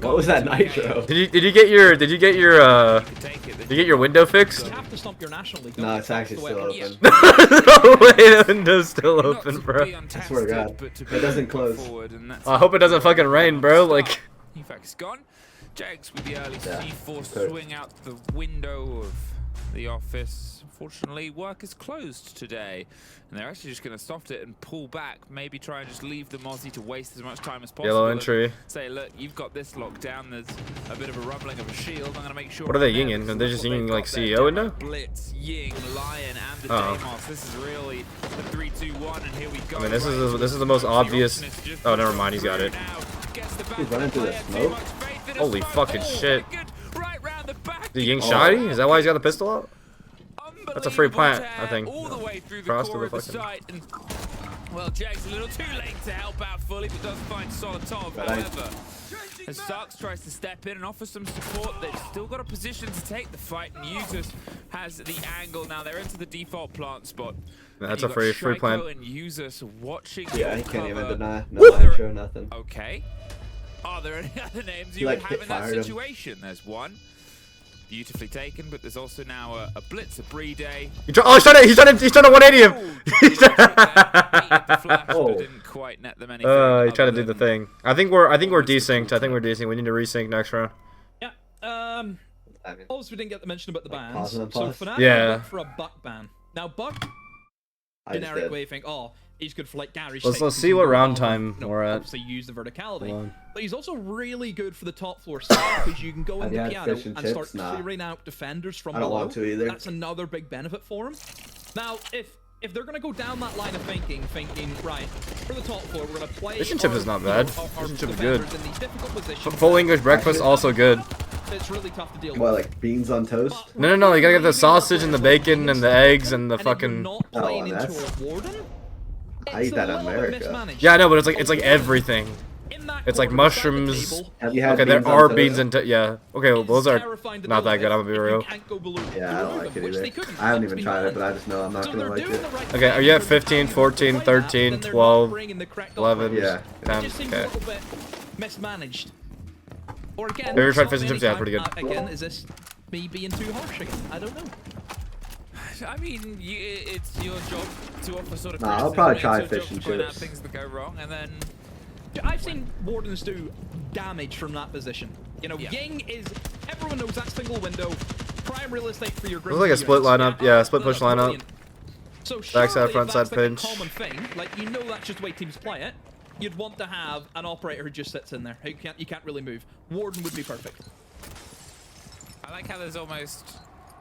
What was that nitro? Did you get your window fixed? No, it's actually still open. No way, the window's still open, bro. I swear to God, it doesn't close. I hope it doesn't fucking rain, bro. Like. Is gone. Jags with the early C4 swing out the window of the office. Unfortunately, work is closed today, and they're actually just going to soft it and pull back. Maybe try and just leave the Mozzie to waste as much time as possible. Yellow entry. Say, look, you've got this locked down. There's a bit of a rumbling of a shield. I'm going to make sure. What are they yinging? Are they just yinging like CEO window? Blitz, Ying, Lion, and the Deimos. This is really the 3-2-1, and here we go. I mean, this is the most obvious. Oh, never mind. He's got it. He's running through the smoke. Holy fucking shit. The Ying shoddy? Is that why he's got the pistol out? That's a free plant, I think. All the way through the Cross core to the of the site. And, well, Jake's a little too late to help out fully, but does find Solotov. However, as Starks tries to step in and offer some support, they've still got a position to take the fight, and Usus has the angle. Now they're into the default plant spot. That's a free plant. And Usus watching. Yeah, he can't even deny. No intro, nothing. Okay. Are there any other names He, you like, would have in that hit-fired him. situation? There's one. Beautifully taken, but there's also now a blitz, a Bree day. He's trying to 180 him. Oh, didn't quite net them anything. He tried to do the thing. I think we're desynced. I think we're desynced. We need to resync next round. Yeah. Also, we didn't get to mention about the bans. So Fnatic went for a Buck ban. Now Buck, generic way you think, oh, he's good for like garage. Let's see what round time we're at. Obviously use the verticality, but he's also really good for the top floor stuff because you can go into piano and start clearing out defenders from below. I don't want to either. That's another big benefit for him. Now, if they're gonna go down that line of thinking right for the top floor, we're gonna play. Fishing chip is not bad. Fishing chip is good. In these difficult positions. Full English breakfast also good. it's really tough to deal with. What, like beans on toast? No, you gotta get the sausage and the bacon and the eggs and the fucking. Oh, that's. I eat that in America. Yeah, I know, but it's like everything. It's like mushrooms. Okay, there are beans and yeah. Okay, well those are not that good. I'm gonna be real. Yeah, I don't like it either. I haven't even tried it, but I just know I'm not gonna like it. Okay, are you at 15, 14, 13, 12, 11? Yeah. 10? Okay. Mismanaged. Or again, have you ever tried fish and chips? Yeah, pretty good. Again, is this me being too harsh again? I don't know. I mean, it's your job to offer sort of. Nah, I'll probably try fish and point out chips. things that go wrong, and then. I've seen Wardens do damage from that position. You know, Ying is. Everyone knows that single window. Prime real estate for your. Looks like a split lineup. Yeah, split push lineup. So backside, front side pinch. Common thing, like you know that's just the way teams play it. You'd want to have an operator who just sits in there. You can't really move. Warden would be perfect. I like how there's almost,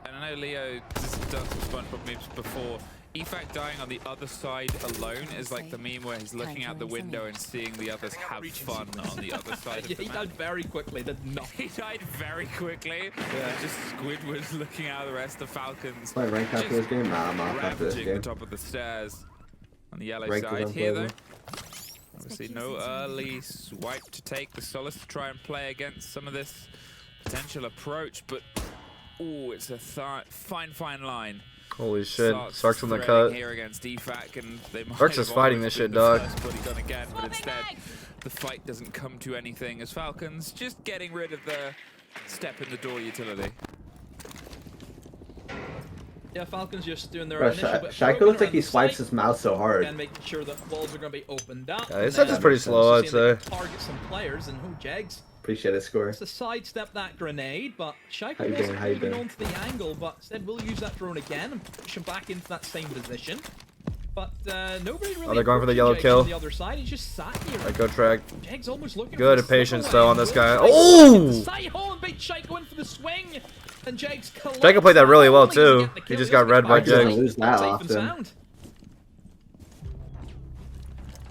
and I know Leo has done some SpongeBob moves before. Efac dying on the other side alone is like the meme where he's looking out the window and seeing the others have fun on the other side of the He died very quickly, did not. He died very quickly. Yeah. Just Squidward looking out the rest of Falcons. Am I ranked after this game? Nah, I'm off after this game. The top of the stairs on the yellow Ranked side here though. Obviously no early swipe to take the Solace to try and play against some of this potential approach, but oh, it's a fine line. Holy shit, Sark's on the cut. Here against Efac, and they might Sark's is fighting this shit, dog. Again, but instead, the fight doesn't come to anything as Falcons just getting rid of the step in the door utility. Yeah, Falcons just doing their Bro, initial bit. Shaiiko looks like he swipes his mouse so hard. And making sure that walls are going to be opened up. Yeah, his is pretty slow, I'd say. Target some players and Jags. Appreciate his score. It's to sidestep that grenade, but Shaiiko wasn't moving onto the angle, but instead we'll use that drone again and push him back into that same position. But nobody really. Oh, they're going for the yellow kill. On the other side, he just sat here. Right, go track. Jags almost looking good for patience though on this guy. Oh! Shaiiko and beat Shaiiko in for the swing, and Jags. Shaiiko played that really well too. He just got read by Jags. Lose that often.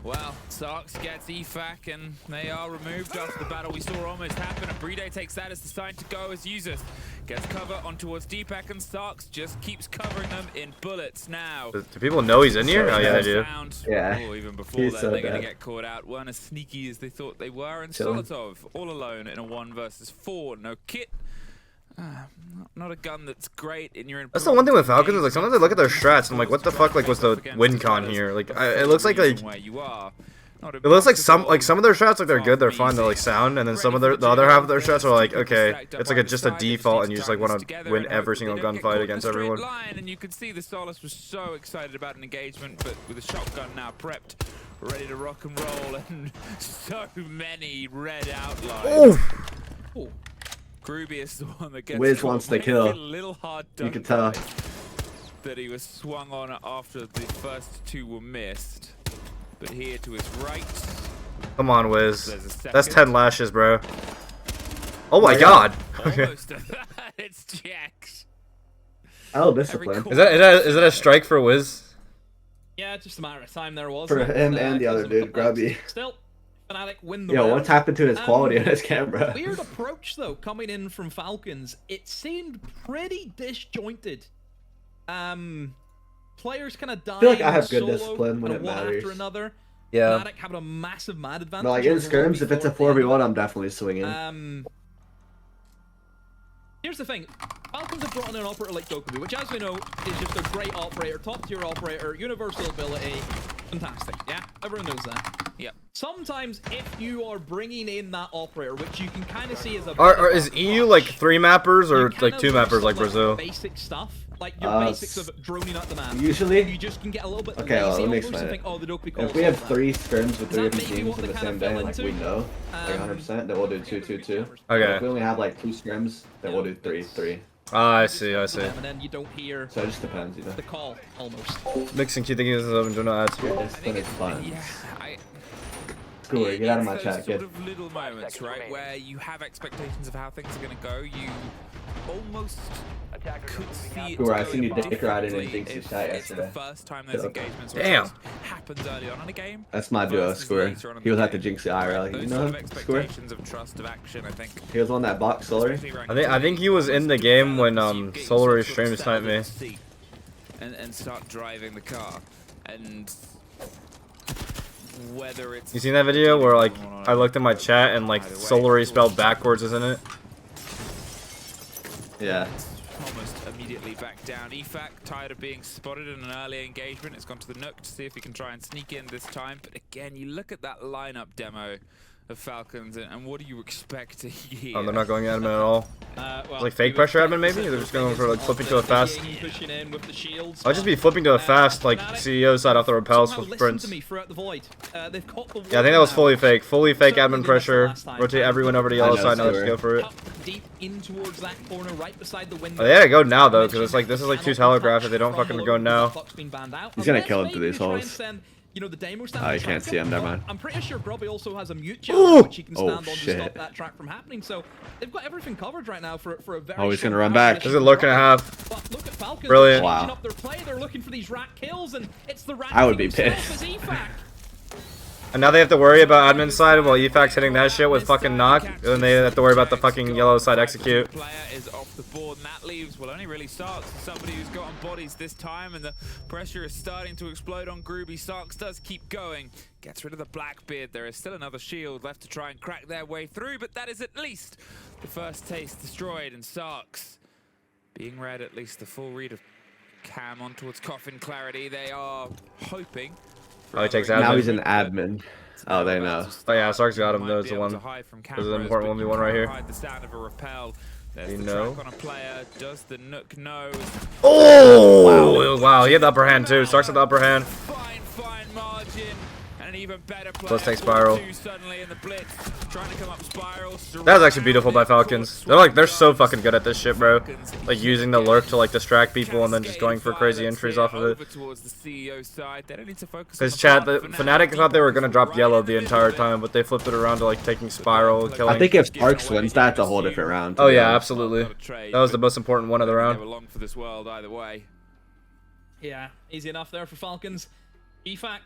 Well, Sarks gets Efac and they are removed after the battle we saw almost happen, and Bride takes that as the sign to go as users. Gets cover on towards Deepak, and Sarks just keeps covering them in bullets now. Do people know he's in here? Oh yeah, they do. Yeah. Oh, even before that, they're going to get caught out. Weren't as sneaky as they thought they were, and Solotov all alone in a 1 versus 4. No kit. Not a gun that's great, and you're in. That's the one thing with Falcons is like sometimes I look at their strats and I'm like, what the fuck? Like, what's the win con here? Like, it looks like it looks like some of their strats like they're good, they're fine, they're like sound, and then some of the other half of their strats are like, okay, it's like just a default, and you just like want to win every single gunfight against everyone. And you could see the Solace was so excited about an engagement, but with a shotgun now prepped, ready to rock and roll, and so many red outlines. Ooh. Groovy is the one that gets Wiz wants to kill. A little hard you can tell that he was swung on after the first 2 were missed. But here to his right. Come on, Wiz. That's 10 lashes, bro. Oh my god. Almost it's Jax. Oh, discipline. Is that a strike for Wiz? Yeah, just a matter of time there was. For him and the other dude, Grubby. Still, Fnatic win the Yo, round. what's happened to his quality on his camera? Weird approach though, coming in from Falcons. It seemed pretty disjointed. Players kind of dying. I feel like I have good discipline when it matters. After another. Yeah. Fnatic having a massive mad advantage. No, like in scrims, if it's a 4v1, I'm definitely swinging. Here's the thing. Falcons have brought in an operator like Doki, which as we know is just a great operator, top tier operator, universal ability, fantastic. Yeah, everyone knows that. Yep. Sometimes if you are bringing in that operator, which you can kind of see as a is EU like 3 mappers or like 2 mappers like Brazil? Basic stuff, like your basics of droning out the map. Usually, you just can get a little bit okay, well, let me lazy explain it. think, oh, the Doki If we have 3 scrims with 3 different teams in the same day, like we know, like 100%, then we'll do 2-2-2. Okay. If we only have like 2 scrims, then we'll do 3-3. Ah, I see. And then you don't hear. So it just depends, you know. The call almost. Mixing key thinking this is open, do not add. Your discipline is fun. Yeah, School, get out of my chat, kid. Sort of little moments, right, where you have expectations of how things are going to go. You almost could see it Where I seen you going dick riding in differently Jinx's if chat it's the yesterday. first time those engagements Damn. happens early on in a game. That's my duo, versus Square. later on in He was the at the game. Jinx IRL. You Those know sort him, of Square? expectations of trust of action, I think. He was on that box, Solar. I think he was in the game when Solar stream sniped me. And start driving the car, and whether it's You seen that video where like I looked at my chat and like Solar spelled backwards, isn't it? Yeah. almost immediately back down. EFAC tired of being spotted in an early engagement. It's gone to the Nook to see if he can try and sneak in this time. But again, you look at that lineup demo of Falcons, and what do you expect to hear? Oh, they're not going admin at all. Well, Like fake pressure admin maybe? They're just going for like flipping to a fast. I'll just be flipping to a fast like CEO side off the repels for sprints. Yeah, I think that was fully fake. Fully fake admin pressure. Rotate everyone over to yellow side. Now let's go for it. Deep in towards that corner, right beside the window. Oh, they gotta go now though, because it's like this is like too telegraphed if they don't fucking go now. He's gonna kill him through these holes. You know, the demo Oh, you can't see him, never mind. I'm pretty sure Grubby also has a mute channel which he can stand on to shit. stop that track from happening. So they've got everything covered right now for a very. Oh, he's gonna short run round. back. This is a lurk and a half. But look at Falcons Brilliant. changing Wow. up their play. They're looking for these rat kills, and it's the rat. I would be king himself pissed. as EFAC. And now they have to worry about admin side while EFAC's hitting that shit with fucking knock. And then they have to worry about the fucking yellow side execute. Player is off the board, and that leaves, well, only really Sarks, somebody who's got on bodies this time, and the pressure is starting to explode on Groovy. Sarks does keep going, gets rid of the Blackbeard. There is still another shield left to try and crack their way through, but that is at least the first taste destroyed, and Sarks being read at least the full read of Cam on towards Coffin Clarity. They are hoping. Oh, he takes admin. Now he's an admin. Oh, they know. Oh yeah, Sark's got him. There's the one. There's an important 1v1 right here. The sound of a repel. There's You the know. track on a player. Does the Nook know? Oh! Wow, he had the upper hand too. Sark's had the upper hand. Fine margin. And an even better player. Let's take Spiral. Suddenly in the blitz, trying to come up Spiral. That was actually beautiful by Falcons. They're so fucking good at this shit, bro. Like using the lurk to like distract people and then just going for crazy entries off of it. Because chat, the Fnatic thought they were gonna drop yellow the entire time, but they flipped it around to like taking Spiral, killing. I think if Sparks wins, that's a whole different round. Oh yeah, absolutely. That was the most important one of the They round. were long for this world either way. Yeah, easy enough there for Falcons. EFAC,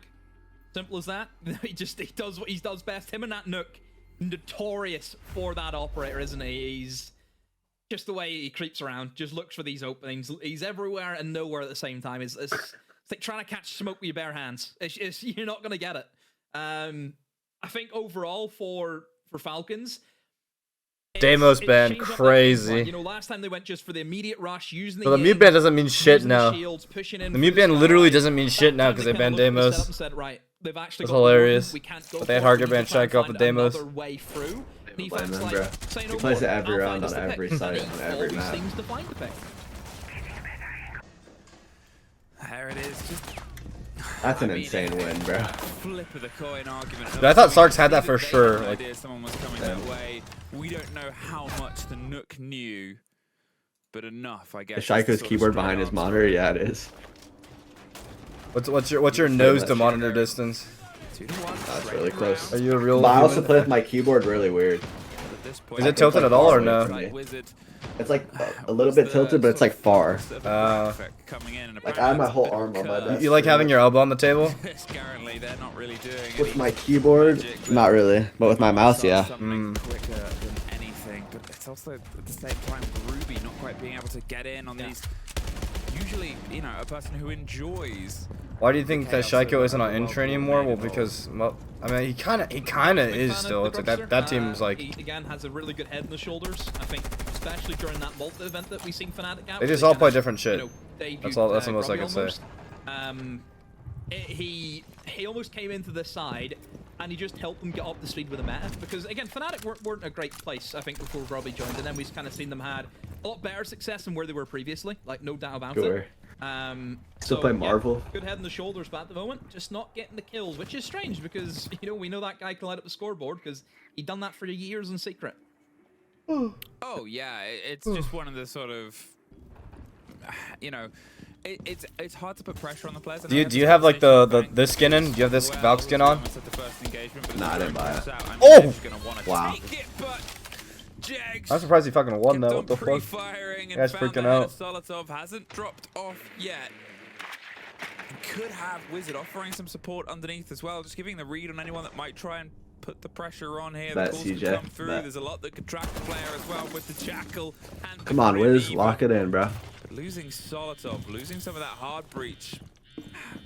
simple as that. he does what he does best. Him and that Nook, notorious for that operator, isn't he? He's just the way he creeps around, just looks for these openings. He's everywhere and nowhere at the same time. It's like trying to catch smoke with your bare hands. You're not gonna get it. I think overall for Falcons, Demo's it's ban changed up that crazy. game plan. You know, last time they went just for the immediate rush, using So the mute ban doesn't mean shit now. The mute ban literally doesn't mean shit now because they banned Demos. Said, right, they've actually That's got hilarious. we can't go But they had for it. Harger We ban need to try and Shaiiko off the find Demos. another way through. Blame EFAC's him, like, bro. say no He plays more. it every I'll round find us on the every pick. site, And he on every always map. seems to find the pick. There it is. Just That's an insane win, bro. flip of the coin argument. But I thought Sarks had that for sure. Like, Idea someone was coming that way. We don't know how much the Nook knew, but enough, I guess. Is Shaiko's keyboard behind his monitor? Yeah, it is. what's your nose to monitor distance? That's really close. Are you a real? But I also human? play with my keyboard really weird. Is it tilted at all or no? It's like a little bit tilted, but it's like far. Like I have my whole arm on my desk. You like having your elbow on the table? Currently, they're not really doing With my keyboard, not really, but with my mouse, yeah. quicker than anything, but it's also at the same time Ruby not quite being able to get in on these. Usually, you know, a person who enjoys. Why do you think that Shaiiko isn't on Intra anymore? Well, because well, I mean, he kind of is still. It's like that team's like. He again has a really good head and the shoulders. I think, especially during that Malta event that we seen Fnatic out. They just all play different shit. That's all. That's the most I can say. He almost came into the side and he just helped them get up to speed with the meta, because again Fnatic weren't a great place I think before Robbie joined, and then we've kind of seen them had a lot better success than where they were previously, like no doubt about Sure. it. Still So, play yeah, Marvel. good head and the shoulders, but at the moment just not getting the kills, which is strange because you know we know that guy can light up the scoreboard because he'd done that for years in secret. Oh yeah, it's just one of the sort of, you know, it's hard to put pressure on the players. Do you have like this skin in? Do you have this Valk skin on? Nah, I didn't buy it. Oh! Wow. Jegs I'm surprised he fucking won though. What the fuck? pre-firing and Guy's found freaking that out. Solotov hasn't dropped off yet. Could have Wizard offering some support underneath as well, just giving the read on anyone that might try and put the pressure on here. Bet, the calls CJ. can come through. Bet. There's a lot that could track the player as well with the Jackal and Come on, Wiz, lock it in, bro. But losing Solotov, losing some of that hard breach,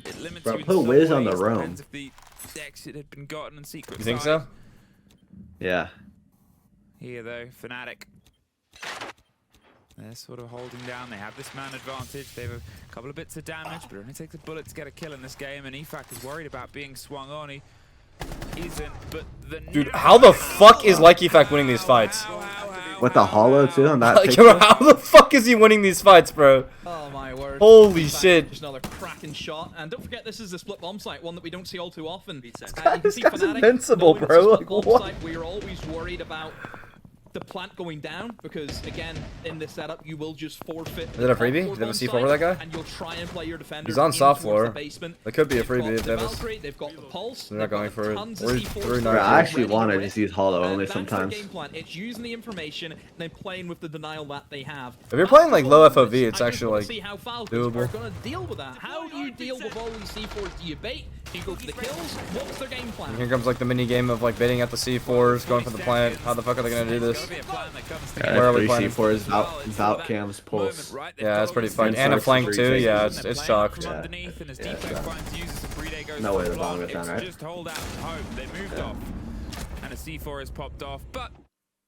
it limits Bro, you in put some Wiz on the ways. roam. Depends if the exit had been gotten and secret You think side. so? Yeah. Here though, Fnatic. They're sort of holding down. They have this man advantage. They have a couple of bits of damage, but it only takes a bullet to get a kill in this game. And EFAC is worried about being swung on. He isn't, but the Dude, how the fuck is Lyckyfac winning these fights? With the hollow too on that Like, picture? how the fuck is he winning these fights, bro? Oh my word. Holy shit. Just another cracking shot. And don't forget, this is the split bomb site, one that we don't see all too often. You This can see guy's Fnatic invincible, knowing bro. it's a Like, split bomb what? site, we're always worried about the plant going down, because again, in this setup, you will just forfeit. Is it a freebie? Did they have a C4 for that guy? And you'll try and play your defender. He's on in soft towards the floor. basement. That could be a They've freebie got if the they have a... Valkyrie, they've got the pulse. They're not going for it. tons of We're C4s through Bro, I actually ready want to for just it. use hollow only That's their sometimes. game plan. It's using the information and then playing with the denial that they have. If you're playing like low FOV, it's I just actually wanna like see how Falcons are doable. going to deal with that. How do you deal with all these C4s? Do you bait? Do you go for the kills? What's their game plan? And here comes like the mini game of like baiting at the C4s, going for the plant. How the fuck are they gonna do this? Where are we playing? C4 is Valk Cam's pulse. Yeah, that's pretty fun. And a flank too. Yeah, it's chalked. Yeah. No way the bomb goes down, right? Just hold out and hope. They moved off, and a C4 has popped off, but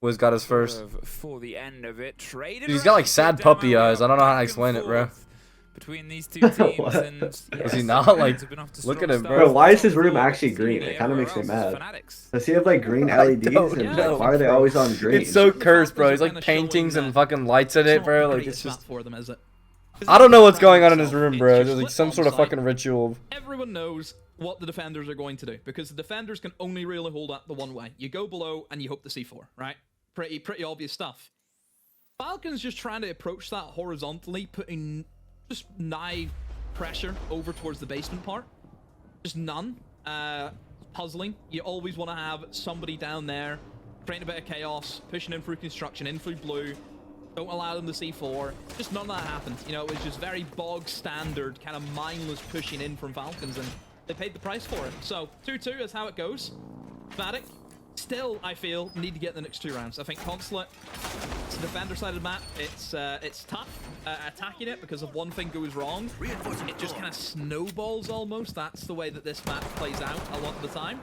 Wiz got his first. for the end of it, traded. Dude, he's got like sad puppy eyes. I don't know how to explain it, bro. Between these two teams, and Is he not like? Look at him, Bro, bro. why is his room actually green? It kind of makes me mad. Does he have like green LEDs? And know, why are they always on green? It's so cursed, bro. He's like paintings and fucking lights in it, bro. Like it's just. for them, is it? I don't know what's going on in his room, bro. There's like some sort of fucking ritual. Everyone knows what the defenders are going to do, because the defenders can only really hold up the one way. You go below and you hope the C4, right? Pretty obvious stuff. Falcons just trying to approach that horizontally, putting just nigh pressure over towards the basement part. Just none. Puzzling. You always want to have somebody down there creating a bit of chaos, pushing in through construction, in through blue. Don't allow them to C4. Just none of that happened. You know, it was just very bog standard, kind of mindless pushing in from Falcons, and they paid the price for it. So 2-2 is how it goes. Fnatic still, I feel, need to get the next 2 rounds. I think Consulate, it's a defender-sided map. It's tough attacking it, because if one thing goes wrong, it just kind of snowballs almost. That's the way that this map plays out a lot of the time.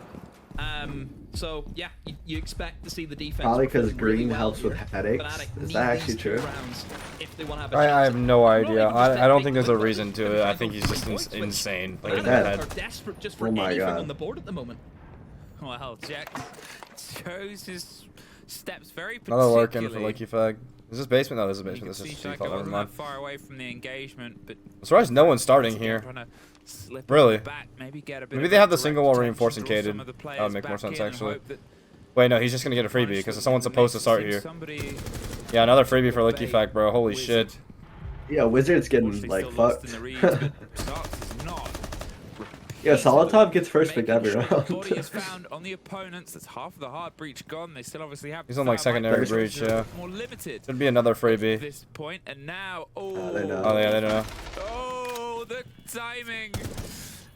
So yeah, you expect to see the defense. Probably because green really well helps here. with headaches. Fnatic Is need that actually these 2 true? rounds if they want to have a I chance. have no idea. Not even just I don't take think there's the a win, reason to it. I think he's just insane. Like in that- the Are head. desperate just for Oh my anything God. on the board at the moment. well, Jack shows his steps very Another lurking for particularly. Lucky Fag. Is this basement? No, this is You basement. can This is see Shaiiko default. Never wasn't mind. that far away from the engagement, but I'm surprised no one's starting here. trying to slip Really? in the back, maybe get a bit Maybe of they a have the direct single wall attention, reinforcing draw some cated. of the That players would make more back sense in and actually. hope that Wait, no, he's just gonna get a freebie because someone's supposed to start here. somebody Yeah, another freebie for Lucky Fag, bro. Holy shit. Yeah, Wizard's getting unfortunately like still lost fucked. in the reads, but Starks is not. Yeah, Solotov gets first pick Making every sure round. the body is found on the opponents. That's half of the hard breach gone. They still obviously have. He's on like fire secondary micro breach, shots, yeah. More limited. Should be another At freebie. this point, and now, they know. Oh yeah, they don't know. Oh, the timing.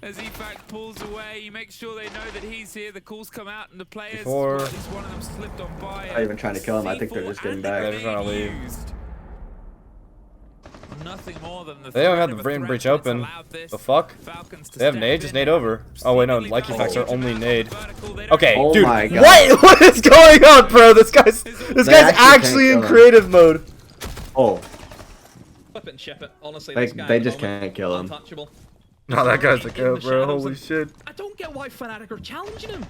As EFAC pulls away, he makes sure they know that he's here. The calls come out, and the players, Before- well, at least one of them slipped on by. Not even trying to kill him. I think they're just getting back. They're just trying to leave. Nothing more than the They don't threat have of the a brain threat breach that's open. allowed this The fuck? Falcons to They have step nade? Just in nade and over. Oh wait, no, seemingly Lucky Facts are only nade. vertical. They don't Okay, Oh dude. my God. What? What is going on, bro? This guy's They actually actually in can't kill him. creative mode. Oh, Flip it and ship it. Honestly, They- this guy they at the just moment, can't kill him. Untouchable. No, that guy's a In goat, the bro. shadows, Holy and shit. I don't get why Fnatic are challenging him.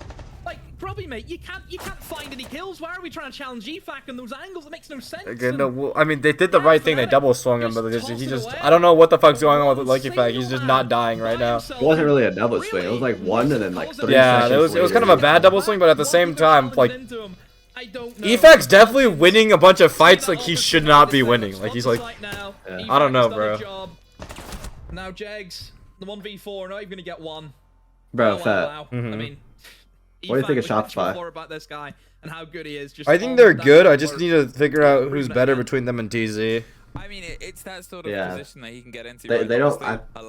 Like, probably, mate, you can't find any kills. Why are we trying to challenge EFAC in those angles? It makes no sense. Again, And no, well, I mean, they did the right thing. They Fnatic double swung him, but just he toss it just, away. I don't know what the fuck's going on with Lucky Fag. He's just not dying right now. it wasn't really a double swing. It was like one and then like 3 Yeah, seconds it was kind of a later. bad double swing, but at the same time, like, I don't know. EFAC's definitely winning a bunch of fights like he should not be winning. Like he's like, I don't know, bro. Now Jags, the 1v4, not even gonna get one. Bro, Wow, Fett. wow. Mhm. I mean, What do you think of Shopify? More about this guy and how good he is. Just I think they're good. I just need to figure out who's better between them and TZ. I mean, it's that sort of position that he can get into. They don't.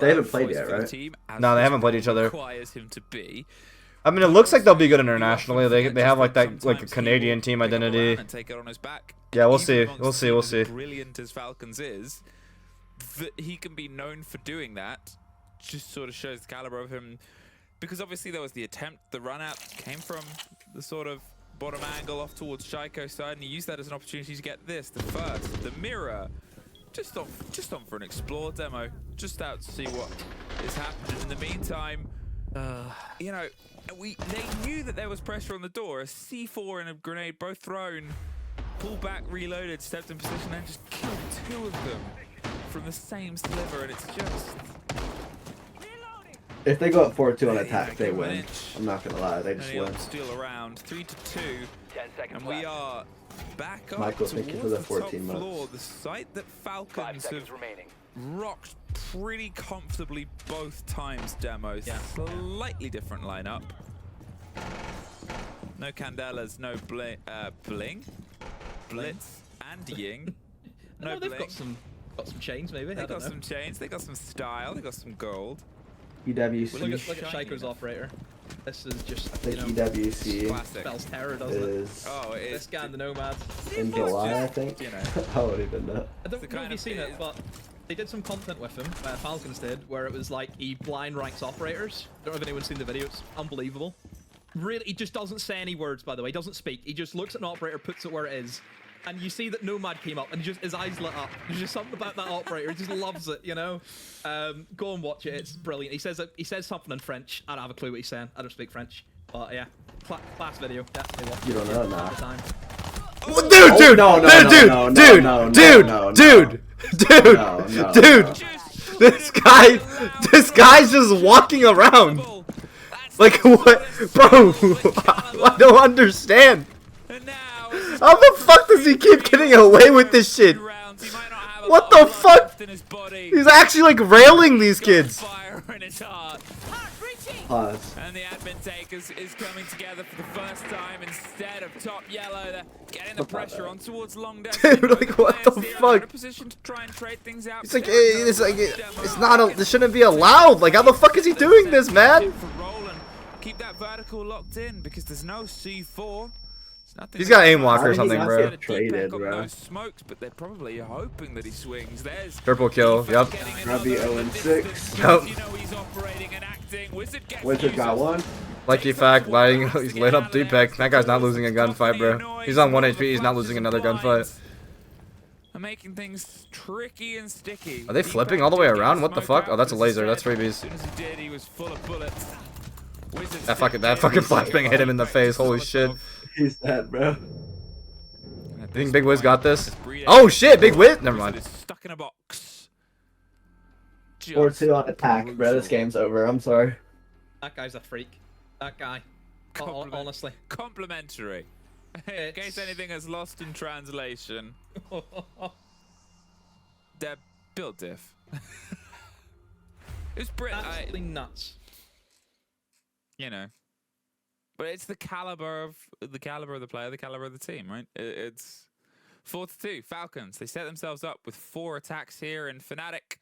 They haven't played yet, right? No, they haven't played each other. Requires him to be. I mean, it looks like they'll be good internationally. They have like that a Canadian team identity. Take it on his back. Yeah, we'll see. We'll see. We'll see. Brilliant as Falcons is, that he can be known for doing that, just sort of shows the caliber of him. Because obviously there was the attempt, the run out came from the sort of bottom angle off towards Shaiiko's side, and he used that as an opportunity to get this, the first, the mirror, just on for an explore demo, just out to see what is happening. In the meantime, you know, they knew that there was pressure on the door. A C4 and a grenade both thrown, pulled back, reloaded, stepped in position, and just killed 2 of them from the same sliver, and it's just... If they go up 4-2 on attack, they win. I'm not gonna lie, they just win. Still around 3-2, and we are back up Michael, towards thank you for the 14 top floor. months. The site that Falcons have rocked pretty comfortably both times. Demos, slightly different lineup. No Candelas, no Bling, Blitz, and Ying. No, they've got some chains maybe. They got some chains. They got some style. They got some gold. EWC. Well, look at Shaiko's operator. This is just, I think EWC spells terror, doesn't it? This guy and the Nomad. In July, I think. You know. I don't even know. I don't know if you've seen it, but they did some content with him, Falcons did, where it was like he blind ranks operators. Don't know if anyone's seen the video. It's unbelievable. Really, he just doesn't say any words, by the way. He doesn't speak. He just looks at an operator, puts it where it is. And you see that Nomad came up, and just his eyes lit up. There's just something about that operator. He just loves it, you know. Go and watch it. It's brilliant. He says something in French. I don't have a clue what he's saying. I don't speak French. But yeah, class video. Definitely watch it. You don't know now. Dude! This guy's just walking around. Like what, bro? I don't understand. How the fuck does he keep getting away with this shit? What the fuck? He's actually like railing these kids. Pause. And the admin take is coming together for the first time instead of top yellow. They're getting the pressure on towards long death. Dude, like what the fuck? It's like it's not. This shouldn't be allowed. Like how the fuck is he doing this, man? Keep that vertical locked in because there's no C4. He's got aim lock or something, bro. Traded, bro. No smokes, but they're probably hoping that he swings. There's Triple kill. Yep. Grubby 0-6. Yep. You know he's operating and acting. Wizard got one. Lucky fact, lighting. He's lit up Deepak. That guy's not losing a gunfight, bro. He's on 1 HP. He's not losing another gunfight. Making things tricky and sticky. Are they flipping all the way around? What the fuck? Oh, that's a laser. That's freebies. As soon as he did, he was full of bullets. That fucking flashbang hit him in the face. Holy shit. He's dead, bro. You think Big Wiz got this? Oh shit, Big Wiz. Never mind. Stuck in a box. 4-2 on attack, bro. This game's over. I'm sorry. That guy's a freak. That guy. Honestly. Complimentary. In case anything is lost in translation. They're build diff. It's absolutely nuts. You know. But it's the caliber of the player, the caliber of the team, right? It's 4-2. Falcons. They set themselves up with 4 attacks here in Fnatic.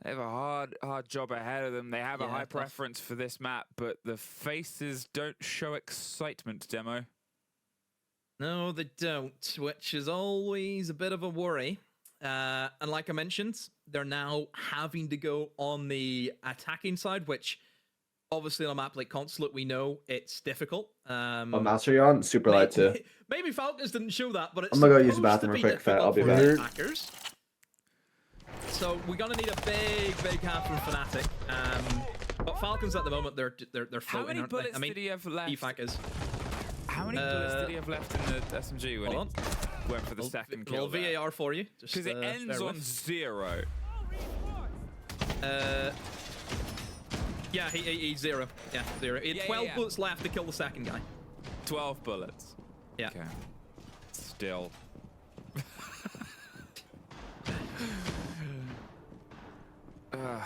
They have a hard job ahead of them. They have a high preference for this map, but the faces don't show excitement, Demo. No, they don't, which is always a bit of a worry. And like I mentioned, they're now having to go on the attacking side, which obviously on a map like Consulate, we know it's difficult. What mouse are you on? Super light too. Maybe Falcons didn't show that, but it's I'm gonna go use the bathroom real quick, Fett. I'll be back. Attackers. So we're gonna need a big hand from Fnatic. But Falcons at the moment, they're floating. How many bullets did he have left? How many bullets did he have left in the SMG when he went for the second kill? Little VAR for you. Because it ends on 0. Yeah, he's 0. Yeah, 0. He had 12 bullets left to kill the second guy. 12 bullets. Yeah. Okay. Still.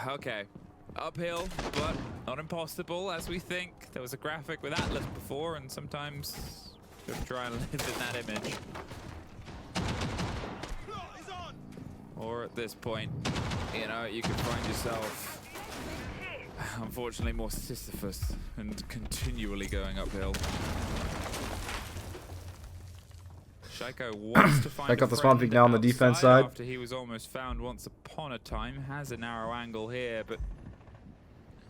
Okay. Uphill, but not impossible, as we think. There was a graphic with Atlas before, and sometimes you try and live in that image. Or at this point, you know, you can find yourself, unfortunately, more Sisyphus and continually going uphill. Shaiiko wants to find Check out the spawn peak now on the defense side. After he was almost found once upon a time. Has a narrow angle here, but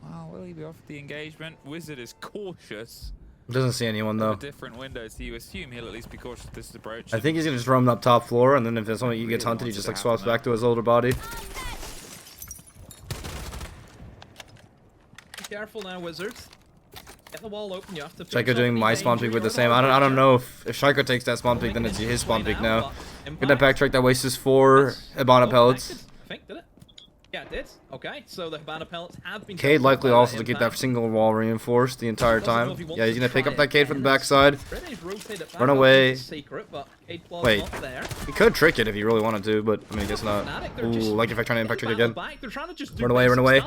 well, will he be off the engagement? Wizard is cautious. Doesn't see anyone though. Different windows, so you assume he'll at least be cautious of this approach. I think he's gonna just roam up top floor, and then if there's something he gets hunted, he just like swaps back to his older body. Be careful now, Wizards. Get the wall open. You have to. Shaiiko doing my spawn peak with the same. I don't know if Shaiiko takes that spawn peak, then it's his spawn peak now. Get that backtrack that wastes 4 Hibana pellets. I think, did it? Yeah, it did. Okay, so the Hibana pellets have been. Cade likely also to keep that single wall reinforced the entire time. Yeah, he's gonna pick up that Cade from the backside. Run away. Wait, he could trick it if he really wanted to, but I mean, I guess not. Ooh, Lucky Fact trying to impact trick again. Run away, run away.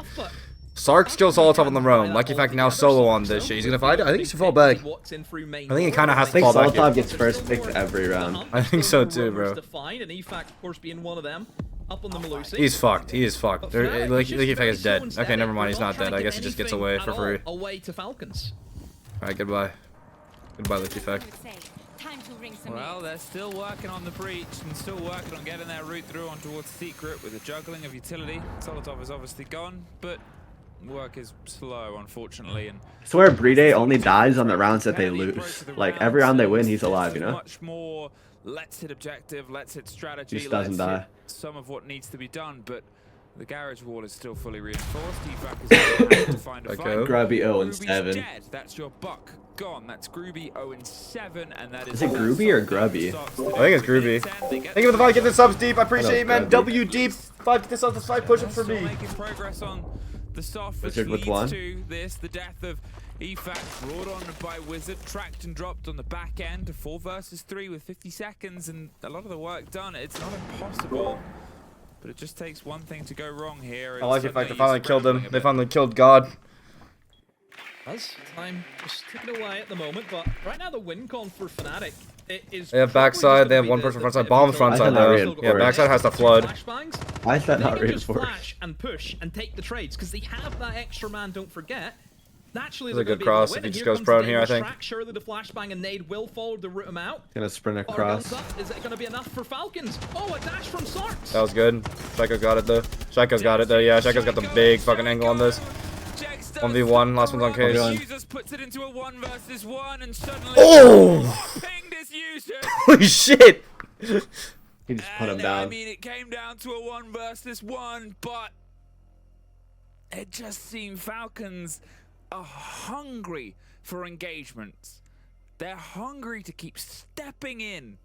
Sark still Solotov on the roam. Lucky Fact now solo on this shit. He's gonna fight it? I think he should fall back. I think he kinda has to fall back. Solotov gets first picked every round. I think so too, bro. He's fucked. He is fucked. Lucky Fact is dead. Okay, never mind. He's not dead. I guess he just gets away for free. Alright, goodbye. Goodbye, Lucky Fact. Well, they're still working on the breach and still working on getting their route through on towards Secret with the juggling of utility. Solotov is obviously gone, but work is slow, unfortunately. And I swear Bride only dies on the rounds that they lose. Like, every round they win, he's alive, you know? Much more, let's hit objective, let's hit strategy, Just doesn't die. Some of what needs to be done, but the garage wall is still fully reinforced. Evac is going to have to find a fight. Grubby 0-7. Dead. That's your buck gone. That's Grooby 0-7, and that is it Grooby or Grubby? I think it's Grooby. Thank you for the 5 get the subs deep. I appreciate it, man. W deep. 5 get the subs, 5 push-ups for me. Making progress on the soft, which Wizard with leads 1. to this, the death of EFAC, brought on by Wizard, tracked and dropped on the back end to 4 versus 3 with 50 seconds, and a lot of the work done. It's not impossible, but it just takes one thing to go wrong here. I like the fact they finally killed him. They finally killed God. As time just ticking away at the moment, but right now the win con for Fnatic is. They have backside, they have one person front side, bomb front side though. Yeah, backside has the flood. Why is that not reinforced? They can just reinforced? flash and push and take the trades because they have that extra man. Don't forget. Naturally, that's a good cross if he just goes prone here, I think. Surely the flashbang and nade will follow to root him out. Gonna sprint across. Is it gonna be enough for Falcons? Oh, a dash from Sark. That was good. Shaiiko got it though. Shaiko's got it though. Yeah, Shaiko's got the big fucking angle on this. 1v1, last one's on Cage. Puts it into a 1 versus 1 and suddenly pinged his user. Holy shit! He just put him down. I mean, it came down to a 1 versus 1, but it just seemed Falcons are hungry for engagements. They're hungry to keep stepping in,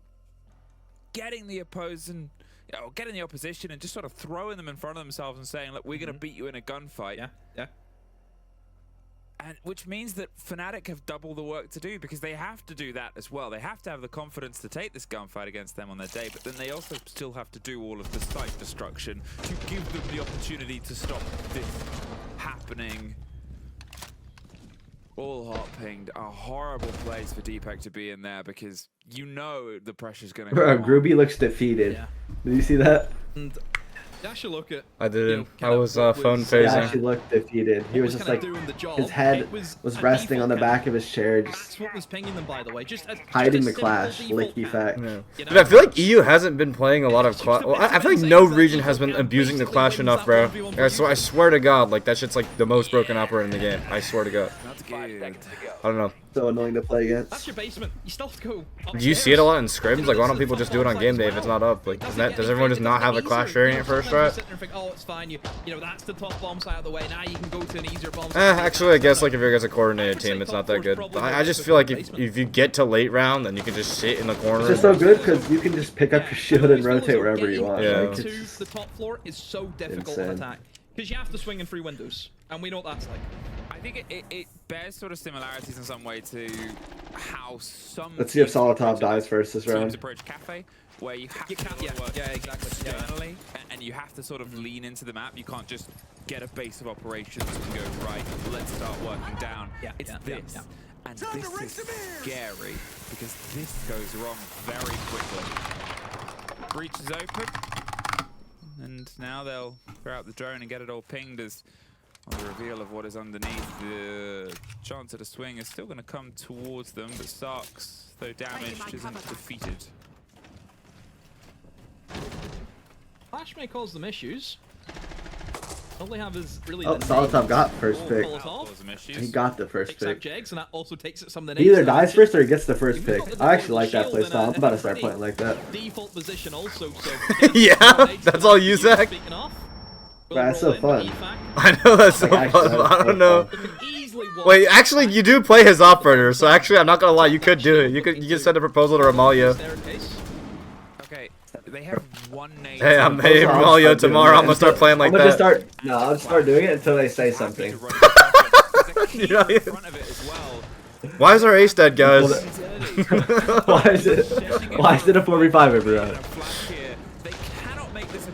getting the opposition and just sort of throwing them in front of themselves and saying, look, we're going to beat you in a gunfight. Yeah. And which means that Fnatic have double the work to do because they have to do that as well. They have to have the confidence to take this gunfight against them on their day, but then they also still have to do all of the site destruction to give them the opportunity to stop this happening. All hot pinged. A horrible place for Deepak to be in there because you know the pressure's going to go on. Groovy looks defeated. Yeah. Did you see that? And Dash a look at. I didn't. I was phone He phasing. actually looked defeated. He was just like, his head was resting on the back of his chair, just That's what was pinging them, by the way. Just hiding the clash. Licky fact. Yeah. Dude, I feel like EU hasn't been playing a lot of clash. Well, I feel like no region has been abusing the clash enough, bro. I swear to God, like that shit's like the most broken opera in the game. I swear to God. I don't know. So annoying to play against. That's your basement. You still have to go. Do you see it a lot in scrims? Like, why don't people just do it on game day if it's not up? Like, does everyone just not have a clash variant first, right? Oh, it's fine. You know that's the top bomb site out of the way. Now you can go to an easier bomb. Actually, I guess like if you're against a coordinated team, it's not that good. I just feel like if you get to late round, then you can just sit in the corner. It's just so good because you can just pick up your shield and rotate wherever you want. Yeah. Like, To the top floor is so difficult to attack because you have to swing in 3 windows, and we know what that's like. I think it bears sort of similarities in some way to how some. Let's see if Solotov dies first this round. Approach cafe, where you have to work exactly externally, and you have to sort of lean into the map. You can't just get a base of operations and go, right, let's start working down. It's this. And this is scary because this goes wrong very quickly. Breach is open. And now they'll throw out the drone and get it all pinged as on the reveal of what is underneath. The chance at a swing is still going to come towards them, but Sarks, though damaged, isn't defeated. Flash may cause them issues. All they have is really Solitop got first pick. He got the first pick. Jags, and that also takes it some of the He either dies first or he gets the first pick. I actually like that playstyle. I'm about to start playing like that. Default position also, so yeah, that's all you, Zach. That's so fun. I know that's so fun, but I don't know. Wait, actually, you do play his operator, so actually, I'm not gonna lie, you could do it. You could send a proposal to Romalia. Okay, they have one name. Hey, I'm Romalia tomorrow. I'm gonna start playing like that. I'll just start doing it until they say something. Why is our ace dead, guys? Why is it a 4v5 everyone?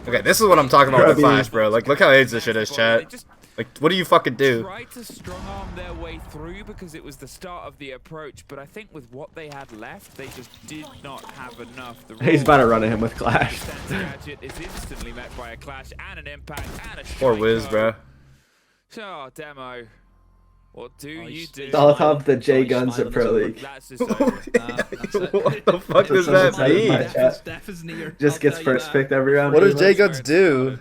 Okay, this is what I'm talking about with the Clash, bro. Like, look how AIDS this shit is, chat. Like, what do you fucking do? Tried to strong arm their way through because it was the start of the approach, but I think with what they had left, they just did not have enough. He's about to run at him with Clash. Gadget is instantly met by a Clash and an impact and a Poor Wiz, bro. Oh, Demo. What do you do? Solitop the J Guns at Pro League. What the fuck does that mean? Just gets first picked every round. What does J Guns do?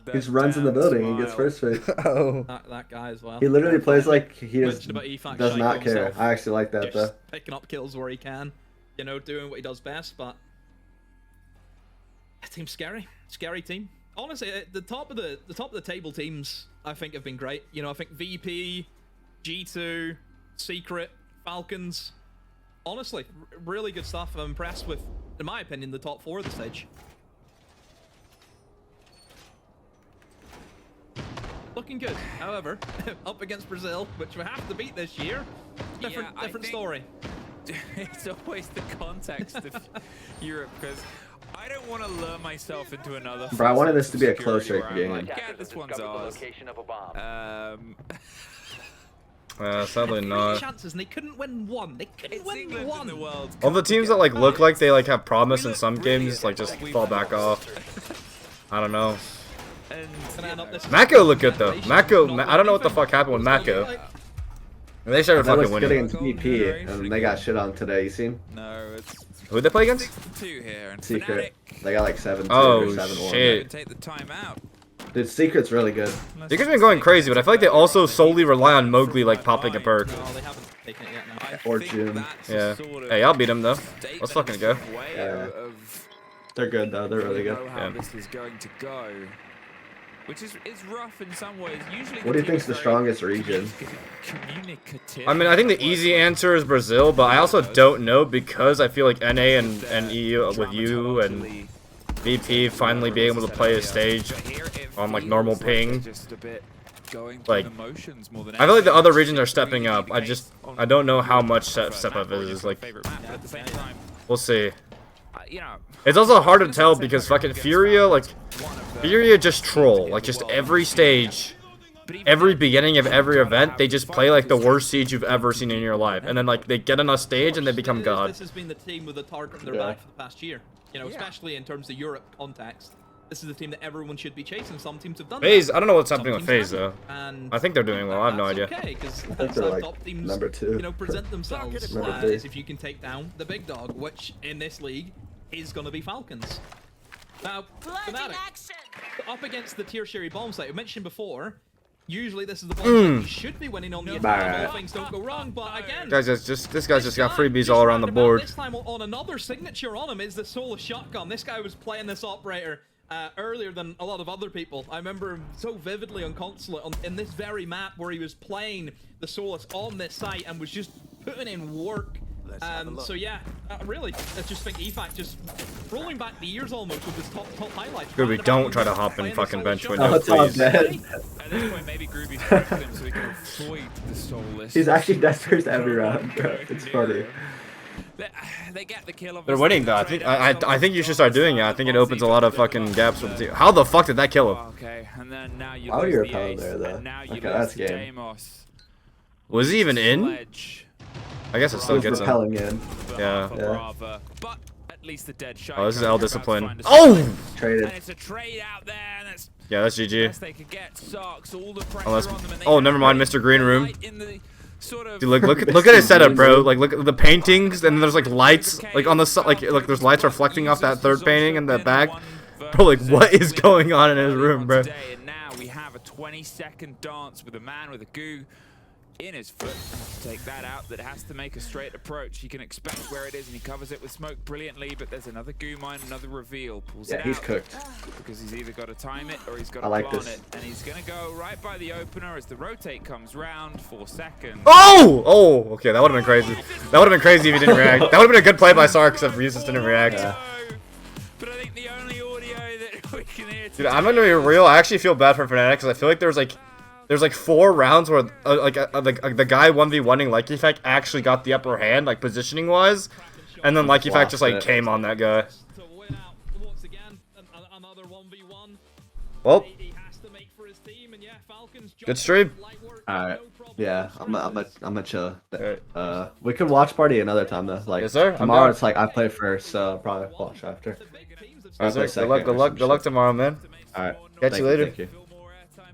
He just runs in the building and gets first pick. Oh. That guy as well. He literally plays like he does not care. I actually like that though. Picking up kills where he can, you know, doing what he does best. But that team's scary team. Honestly, the top of the table teams I think have been great. You know, I think VP, G2, Secret, Falcons. Honestly, really good stuff. I'm impressed with, in my opinion, the top 4 of the stage. Looking good. However, up against Brazil, which we have to beat this year, different story. It's always the context of Europe, because I don't want to lure myself into another. Bro, I wanted this to be a closer game. Like, yeah, this one's ours. Sadly not. Chances and they couldn't win one. They couldn't win one. All the teams that like look like they like have promise in some games like just fall back off. I don't know. Mako looked good though. Mako, I don't know what the fuck happened with Mako. They started fucking winning. Against VP, and they got shit on today. You seen? No, it's. Who'd they play against? Secret. They got like 7-2 or or 7-1. Shit. Take the time out. Dude, Secret's really good. Secret's been going crazy, but I feel like they also solely rely on Mowgli like popping a perk. Or June. Yeah. Hey, I'll beat him though. Let's fucking go. Yeah. They're good though. They're really good. How this is going to go. Which is rough in some ways. Usually. What do you think's the strongest region? I mean, I think the easy answer is Brazil, but I also don't know because I feel like NA and EU with you and VP finally being able to play a stage on like normal ping. Like, I feel like the other regions are stepping up. I don't know how much step up is. Like, we'll see. It's also hard to tell because fucking Furia, like, Furia just troll. Like, just every stage, every beginning of every event, they just play like the worst siege you've ever seen in your life. And then, like, they get on a stage and they become god. This has been the team with a target on their back for the past year. You know, especially in terms of Europe context. This is the team that everyone should be chasing. Some teams have done FaZe, that. I don't know what's happening with FaZe, though. I think they're doing well. I have no idea. Okay, because I think they're like top teams, number 2. you know, present themselves as if you can take down the big dog, which in this league is going to be Falcons. Now, Fnatic, up against the tertiary bomb site, I mentioned before, usually this is the bomb site you should be winning on the attack. All things don't go wrong, but again... Guys, this guy's just got freebies all around the board. This time on another signature on him is the Solar Shotgun. This guy was playing this operator earlier than a lot of other people. I remember him so vividly on Consulate in this very map where he was playing the Solus on this site and was just putting in work. So yeah, really, I just think EFAC just rolling back the years almost with his top highlights. Groovy, don't try to hop in fucking bench window, Oh, please. At this point, maybe Groovy's pushing him so he can avoid the Soulless. He's actually dead first every round, bro. It's funny. They get the kill. They're winning though. I think you should start doing it. I think it opens a lot of fucking gaps for the team. How the fuck did that kill him? Okay, and then now you Why were lose your the opponent ace, there though? and now you Okay, lose that's to game. Deimos. Was he even in? I guess it still gets him. Repelling in. Yeah. Brava, but at least the dead Shaiiko. Oh, this is L discipline. And Oh! Traded. it's a trade out there, and that's Yeah, that's the GG. best they could get. Sucks all the pressure Unless, on them, and they oh, have never mind, really Mr. Green Room. light in the sort of Dude, look at his setup, bro. Like, look at the paintings, and there's like lights, like on the like there's lights reflecting off that third painting in the back. Bro, like, what is going on in his room, bro? And now we have a 20-second dance with a man with a goo in his foot. Take that out. That has to make a straight approach. He can expect where it is, and he covers it with smoke brilliantly. But there's another goo mine, another reveal. Pulls it out. He's cooked. Because he's either got to time it or he's got I to like plant this. it. And he's going to go right by the opener as the rotate comes round. 4 seconds. Oh! Oh! Okay, that would have been crazy. That would have been crazy if he didn't react. That would have been a good play by Sark, except Reezus didn't react. Yeah. But I think the only audio that we can hear Dude, I'm gonna be real. I actually feel bad for Fnatic because I feel like there's like 4 rounds where the guy 1v1ing Like Effect actually got the upper hand, like positioning wise, and then Like Effect just like came on that guy. Well, good stream. Alright. Yeah, I'm a chill. We could watch party another time though. Like Yes, sir. tomorrow, it's like I play first, so I'll probably watch after. Good luck tomorrow, man. Alright. Catch you later. Thank you.